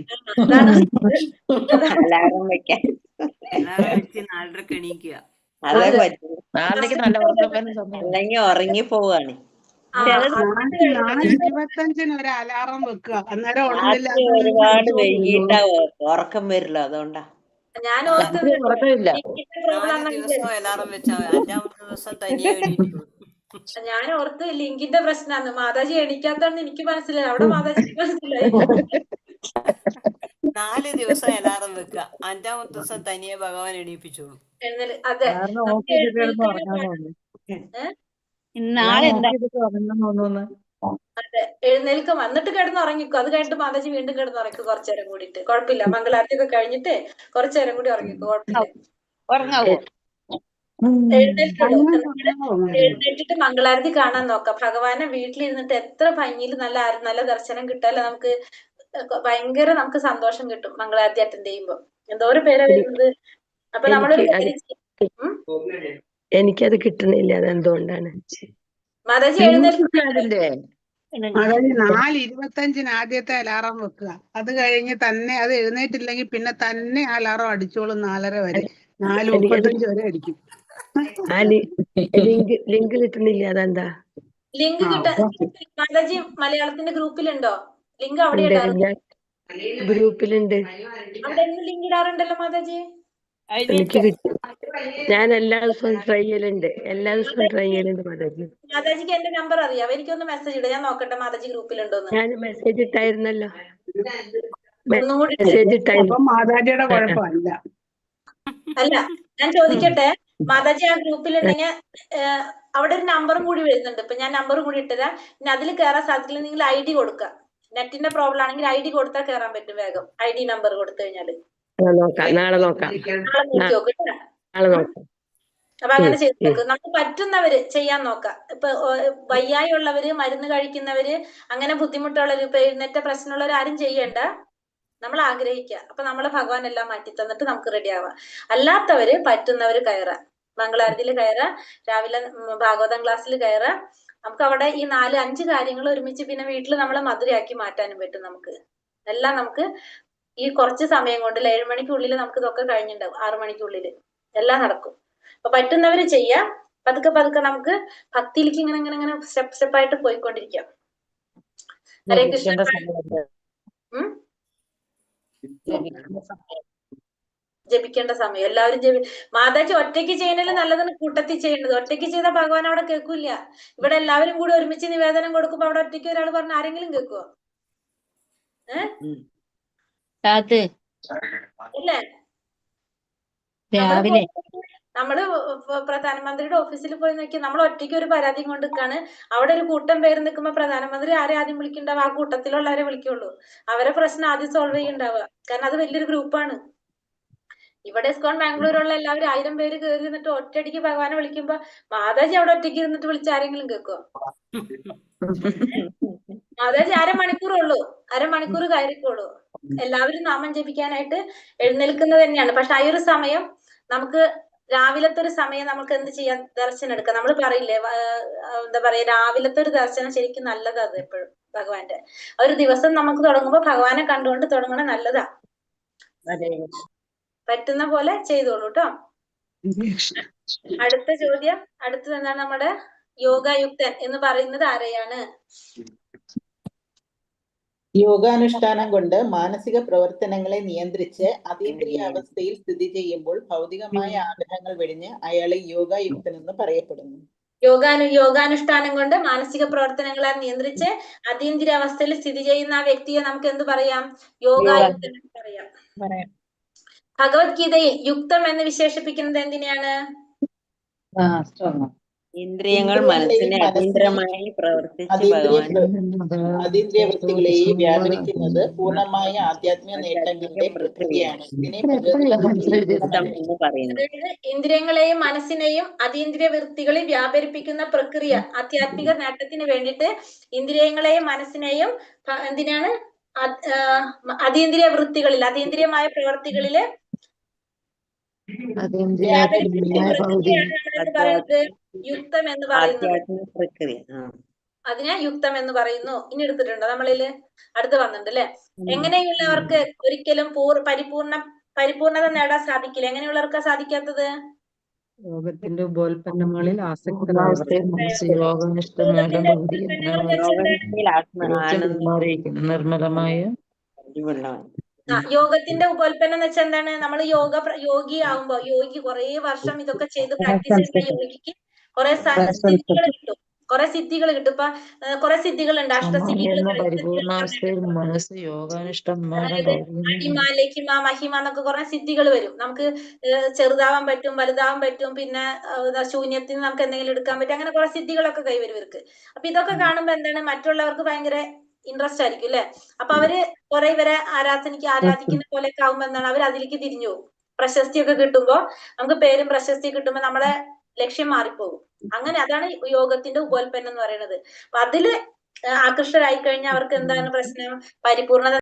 അലാറം വെക്കാൻ 4:30 എണീക്കുക. അതേ അതെ. പറ്റൂ. നാളേക്ക് നല്ല ഉറക്കം വരുന്ന സമയം അല്ലെങ്കിൽ ഉറങ്ങി പോവാണ്. ചിലത് 4:25 ഒരു അലാറം വെക്കുക, അന്നേരം രാത്രി ഉണർന്നില്ലാത്ത ഒരുപാട് വൈകിട്ടാവും ഉറക്കം വരില്ല, അതുകൊണ്ടാ. ഞാൻ രാത്രി ഉറക്കമില്ല. നാല് ദിവസം അലാറം വെച്ചാൽ 5-ാമത്തെ ദിവസം തനിയെ എണീറ്റു. ഞാൻ ഓർത്ത് ലിങ്കിന്റെ പ്രശ്നമാണ്. മാതാജി എണീക്കാത്തോണ്ട് എനിക്ക് മനസ്സിലായി, അവിടെ മാതാജിക്ക് മനസ്സിലായി. 4 ദിവസം അലാറം വെക്കുക, 5-ാമത്തെ ദിവസം തനിയെ ഭഗവാൻ എണീപ്പിച്ചോളൂ. അതെ, നാളെ എന്താ അതെ, എഴുന്നേൽക്കും, വന്നിട്ട് കിടന്ന് ഉറങ്ങിക്കോ. അത് കഴിഞ്ഞിട്ട് മാതാജി വീണ്ടും കിടന്ന് ഉറങ്ങിക്കോ കുറച്ചു നേരം കൂടിയിട്ട്. കുഴപ്പമില്ല, മംഗളാരത്തി ഒക്കെ കഴിഞ്ഞിട്ട് കുറച്ചു നേരം കൂടി ഉറങ്ങിക്കോ, കുഴപ്പമില്ല. ഉറങ്ങാവോ? എഴുന്നേൽക്കുള്ളൂ. എഴുന്നേറ്റിട്ട് മംഗളാരതി കാണാൻ നോക്കാം. ഭഗവാനെ വീട്ടിലിരുന്നിട്ട് എത്ര ഭംഗിയിൽ നല്ല ദർശനം കിട്ടാല്ല നമുക്ക്. ഭയങ്കര നമുക്ക് സന്തോഷം കിട്ടും മംഗളാരതി അറ്റൻഡ് ചെയ്യുമ്പോ. എന്തോരം പേരാ വരുന്നത്. അപ്പൊ നമ്മളൊരു എനിക്കത് കിട്ടുന്നില്ല, അതെന്തുകൊണ്ടാണ്? മാതാജി എഴുന്നേൽക്കും. അതായത് 4:25 ആദ്യത്തെ അലാറം വെക്കുക. അത് കഴിഞ്ഞ് തന്നെ അത് എഴുന്നേറ്റില്ലെങ്കിൽ പിന്നെ തന്നെ അലാറം അടിച്ചോളും 4:30 വരെ. 4:35 വരെ അടിക്കും. ലിങ്ക് കിട്ടുന്നില്ല, അതെന്താ? ലിങ്ക് കിട്ടാൻ മാതാജി മലയാളത്തിന്റെ ഗ്രൂപ്പിലുണ്ടോ? ലിങ്ക് അവിടെ ഇടാറുണ്ട്. ഗ്രൂപ്പിലുണ്ട്. അവിടെ ലിങ്ക് ഇടാറുണ്ടല്ലോ മാതാജി. എനിക്ക് കിട്ടും. ഞാൻ എല്ലാ ദിവസവും ട്രൈ ചെയ്യലുണ്ട്. മാതാജി. മാതാജിക്ക് എന്റെ നമ്പർ അറിയാം. എനിക്കൊന്ന് മെസ്സേജ് ഇടാം, ഞാൻ നോക്കട്ടെ മാതാജി ഗ്രൂപ്പിലുണ്ടോന്ന്. ഞാൻ മെസ്സേജ് ഇട്ടായിരുന്നല്ലോ. ഒന്നും കൂടി മാതാജിയുടെ കുഴപ്പമല്ല. അല്ല, ഞാൻ ചോദിക്കട്ടെ, മാതാജി ആ ഗ്രൂപ്പിലുണ്ടെങ്കിൽ അവിടെ ഒരു നമ്പറും കൂടി വരുന്നുണ്ട്. ഇപ്പൊ ഞാൻ നമ്പറും കൂടി ഇട്ടുതരാം. ഇനി അതിൽ കയറാൻ സാധിക്കില്ല, നിങ്ങൾ ID കൊടുക്കുക. നെറ്റിന്റെ പ്രോബ്ലം ആണെങ്കിൽ ID കൊടുത്താൽ കയറാൻ പറ്റും വേഗം. ID നമ്പർ കൊടുത്തു കഴിഞ്ഞാല് നാളെ നോക്കാം. അപ്പൊ അങ്ങനെ ചെയ്ത് നോക്ക്. നമുക്ക് പറ്റുന്നവര് ചെയ്യാൻ നോക്കാം. ഇപ്പൊ വയ്യായി ഉള്ളവര്, മരുന്ന് കഴിക്കുന്നവര്, അങ്ങനെ ബുദ്ധിമുട്ടുള്ളവര്, ഇപ്പൊ എഴുന്നേറ്റ പ്രശ്നമുള്ളവർ ആരും ചെയ്യണ്ട. നമ്മൾ ആഗ്രഹിക്കുക. അപ്പൊ നമ്മളെ ഭഗവാൻ എല്ലാം മാറ്റി തന്നിട്ട് നമുക്ക് റെഡി ആവാം. അല്ലാത്തവര് പറ്റുന്നവര് കയറാം, മംഗളാരതിയിൽ കയറാം, രാവിലെ ഭാഗവതം ക്ലാസ്സിൽ കയറാം. നമുക്ക് അവിടെ ഈ 4-5 കാര്യങ്ങൾ ഒരുമിച്ച് പിന്നെ വീട്ടിൽ നമ്മളെ മധുരയാക്കി മാറ്റാനും പറ്റും. നമുക്ക് എല്ലാം നമുക്ക് ഈ കുറച്ച് സമയം കൊണ്ട് 7 മണിക്കുള്ളിൽ നമുക്ക് ഇതൊക്കെ കഴിഞ്ഞിട്ടുണ്ടാവും. 6 മണിക്കുള്ളിൽ എല്ലാം നടക്കും. അപ്പൊ പറ്റുന്നവര് ചെയ്യാം. പതുക്കെ പതുക്കെ നമുക്ക് ഭക്തിയിലേക്ക് ഇങ്ങനെ സ്റ്റെപ്പായിട്ട് പോയിക്കൊണ്ടിരിക്കാം. ഹരേ കൃഷ്ണ. ജപിക്കേണ്ട സമയം എല്ലാവരും മാതാജി ഒറ്റയ്ക്ക് ചെയ്യുന്നതിൽ നല്ലതാണ് കൂട്ടത്തിൽ ചെയ്യുന്നത്. ഒറ്റയ്ക്ക് ചെയ്ത ഭഗവാൻ അവിടെ കേൾക്കൂല. ഇവിടെ എല്ലാവരും കൂടി ഒരുമിച്ച് നിവേദനം കൊടുക്കുമ്പോ അവിടെ ഒറ്റയ്ക്ക് ഒരാൾ പറഞ്ഞ ആരെങ്കിലും കേൾക്കുവോ? ഇല്ലേ? നമ്മള് പ്രധാനമന്ത്രിയുടെ ഓഫീസിൽ പോയി നോക്കി, നമ്മൾ ഒറ്റയ്ക്ക് ഒരു പരാതി കൊണ്ട് നിൽക്കാണ്. അവിടെ ഒരു കൂട്ടം പേര് നിൽക്കുമ്പോ പ്രധാനമന്ത്രി ആരെ ആദ്യം വിളിക്കണ്ടാവുക? ആ കൂട്ടത്തിലുള്ളവരെ വിളിക്കുള്ളൂ. അവരെ പ്രശ്നം ആദ്യം സോൾവ് ചെയ്യുന്നുണ്ടാവുക. കാരണം അത് വലിയൊരു ഗ്രൂപ്പാണ്. ഇവിടെ ഇസ്കോൺ ബാംഗ്ലൂരുള്ള എല്ലാവരും 1000 പേര് കയറി നിന്നിട്ട് ഒറ്റയടിക്ക് ഭഗവാനെ വിളിക്കുമ്പോ മാതാജി അവിടെ ഒറ്റയ്ക്ക് ഇരുന്നിട്ട് വിളിച്ച് ആരെങ്കിലും കേൾക്കുവോ? മാതാജി അരമണിക്കൂറുള്ളൂ, അരമണിക്കൂർ കയറിക്കോളൂ. എല്ലാവരും നാമം ജപിക്കാനായിട്ട് എഴുന്നേൽക്കുന്നത് തന്നെയാണ്. പക്ഷെ ആ ഒരു സമയം നമുക്ക് രാവിലത്തെ ഒരു സമയം നമുക്ക് എന്ത് ചെയ്യാൻ ദർശനം എടുക്കാം. നമ്മൾ പറയില്ലേ, എന്താ പറയാ, രാവിലത്തെ ഒരു ദർശനം ശരിക്കും നല്ലതാ. അത് എപ്പോഴും ഭഗവാന്റെ ഒരു ദിവസം നമുക്ക് തുടങ്ങുമ്പോ ഭഗവാനെ കണ്ടുകൊണ്ട് തുടങ്ങണ നല്ലതാ. പറ്റുന്ന പോലെ ചെയ്തോളൂ കേട്ടോ. അടുത്ത ചോദ്യം, അടുത്തത് എന്താണ്? നമ്മുടെ യോഗയുക്തൻ എന്ന് പറയുന്നത് ആരെയാണ്? യോഗാനുഷ്ഠാനം കൊണ്ട് മാനസിക പ്രവർത്തനങ്ങളെ നിയന്ത്രിച്ച് അതീന്ദ്രിയ അവസ്ഥയിൽ സ്ഥിതി ചെയ്യുമ്പോൾ ഭൗതികമായ ആഗ്രഹങ്ങൾ വെടിഞ്ഞ് അയാളെ യോഗയുക്തൻ എന്ന് പറയപ്പെടുന്നു. യോഗാനുഷ്ഠാനം കൊണ്ട് മാനസിക പ്രവർത്തനങ്ങളെ നിയന്ത്രിച്ച് അതീന്ദ്രിയ അവസ്ഥയിൽ സ്ഥിതി ചെയ്യുന്ന ആ വ്യക്തിയെ നമുക്ക് എന്ത് പറയാം? യോഗായുക്തൻ എന്ന് പറയാം. ഭഗവത്ഗീതയിൽ യുക്തം എന്ന് വിശേഷിപ്പിക്കുന്നത് എന്തിനെയാണ്? ഇന്ദ്രിയങ്ങൾ മനസ്സിനെ അതീന്ദ്രമായി പ്രവർത്തിച്ച് അതീന്ദ്രിയ വൃത്തികളെയും വ്യാപരിക്കുന്നത് പൂർണ്ണമായ ആധ്യാത്മിക നേട്ടങ്ങളുടെ പ്രക്രിയയാണ്. ഇതിനെ ഇന്ദ്രിയങ്ങളെയും മനസ്സിനെയും അതീന്ദ്രിയ വൃത്തികളിൽ വ്യാപരിപ്പിക്കുന്ന പ്രക്രിയ ആധ്യാത്മിക നേട്ടത്തിന് വേണ്ടിയിട്ട് ഇന്ദ്രിയങ്ങളെയും മനസ്സിനെയും എന്തിനാണ്? അതീന്ദ്രിയ വൃത്തികളിൽ, അതീന്ദ്രിയമായ പ്രവർത്തികളില് യുക്തം എന്ന് പറയുന്നത്. അതിനെ യുക്തം എന്ന് പറയുന്നു. ഇനി എടുത്തിട്ടുണ്ടോ നമ്മളില്? അടുത്ത് വന്നിട്ടുണ്ട് അല്ലെ? എങ്ങനെയുള്ളവർക്ക് ഒരിക്കലും പരിപൂർണത നേടാൻ സാധിക്കില്ല? എങ്ങനെയുള്ളവർക്കാ സാധിക്കാത്തത്? യോഗത്തിന്റെ ഉപോൽപ്പന്നങ്ങളിൽ ആസക്തരായവർ മനസ്സ് യോഗനിഷ്ഠമായ യോഗത്തിന്റെ ഉപോൽപ്പന്നങ്ങൾ എന്ന് വെച്ചാൽ എന്താണ്? നിർമ്മലമായ യോഗത്തിന്റെ ഉപോൽപ്പന്നം എന്ന് വെച്ചാൽ എന്താണ്? നമ്മൾ യോഗി ആവുമ്പോ യോഗി കുറെ വർഷം ഇതൊക്കെ ചെയ്ത് പ്രാക്ടീസ് ചെയ്യുന്ന യോഗിക്ക് കുറെ സിദ്ധികൾ കിട്ടും. കുറെ സിദ്ധികൾ കിട്ടും. ഇപ്പൊ കുറെ സിദ്ധികളുണ്ട്, അഷ്ടസിദ്ധികൾ, പരിപൂർണാവസ്ഥയിൽ മനസ്സ് യോഗാനുഷ്ഠമായ അടിമ, ലഹിമ, മഹിമ എന്നൊക്കെ കുറെ സിദ്ധികൾ വരും. നമുക്ക് ചെറുതാവാൻ പറ്റും, വലുതാവാൻ പറ്റും, പിന്നെ ശൂന്യത്തിന് നമുക്ക് എന്തെങ്കിലും എടുക്കാൻ പറ്റും, അങ്ങനെ കുറെ സിദ്ധികളൊക്കെ കൈവരും ഇവർക്ക്. അപ്പൊ ഇതൊക്കെ കാണുമ്പോ എന്താണ്, മറ്റുള്ളവർക്ക് ഭയങ്കര ഇൻട്രസ്റ്റ് ആയിരിക്കും അല്ലെ? അപ്പൊ അവര് കുറെ ഇവരെ ആരാധിക്കുന്ന പോലെയൊക്കെ ആവുമ്പോ എന്താണ്, അവർ അതിലേക്ക് തിരിഞ്ഞു പോകും. പ്രശസ്തിയൊക്കെ കിട്ടുമ്പോ, നമുക്ക് പേരും പ്രശസ്തി കിട്ടുമ്പോ നമ്മളെ ലക്ഷ്യം മാറിപ്പോകും. അങ്ങനെ അതാണ് യോഗത്തിന്റെ ഉപോൽപ്പന്നം എന്ന് പറയുന്നത്. അപ്പൊ അതില് ആകൃഷ്ടരായി കഴിഞ്ഞാൽ അവർക്ക് എന്താണ് പ്രശ്നം? പരിപൂർണത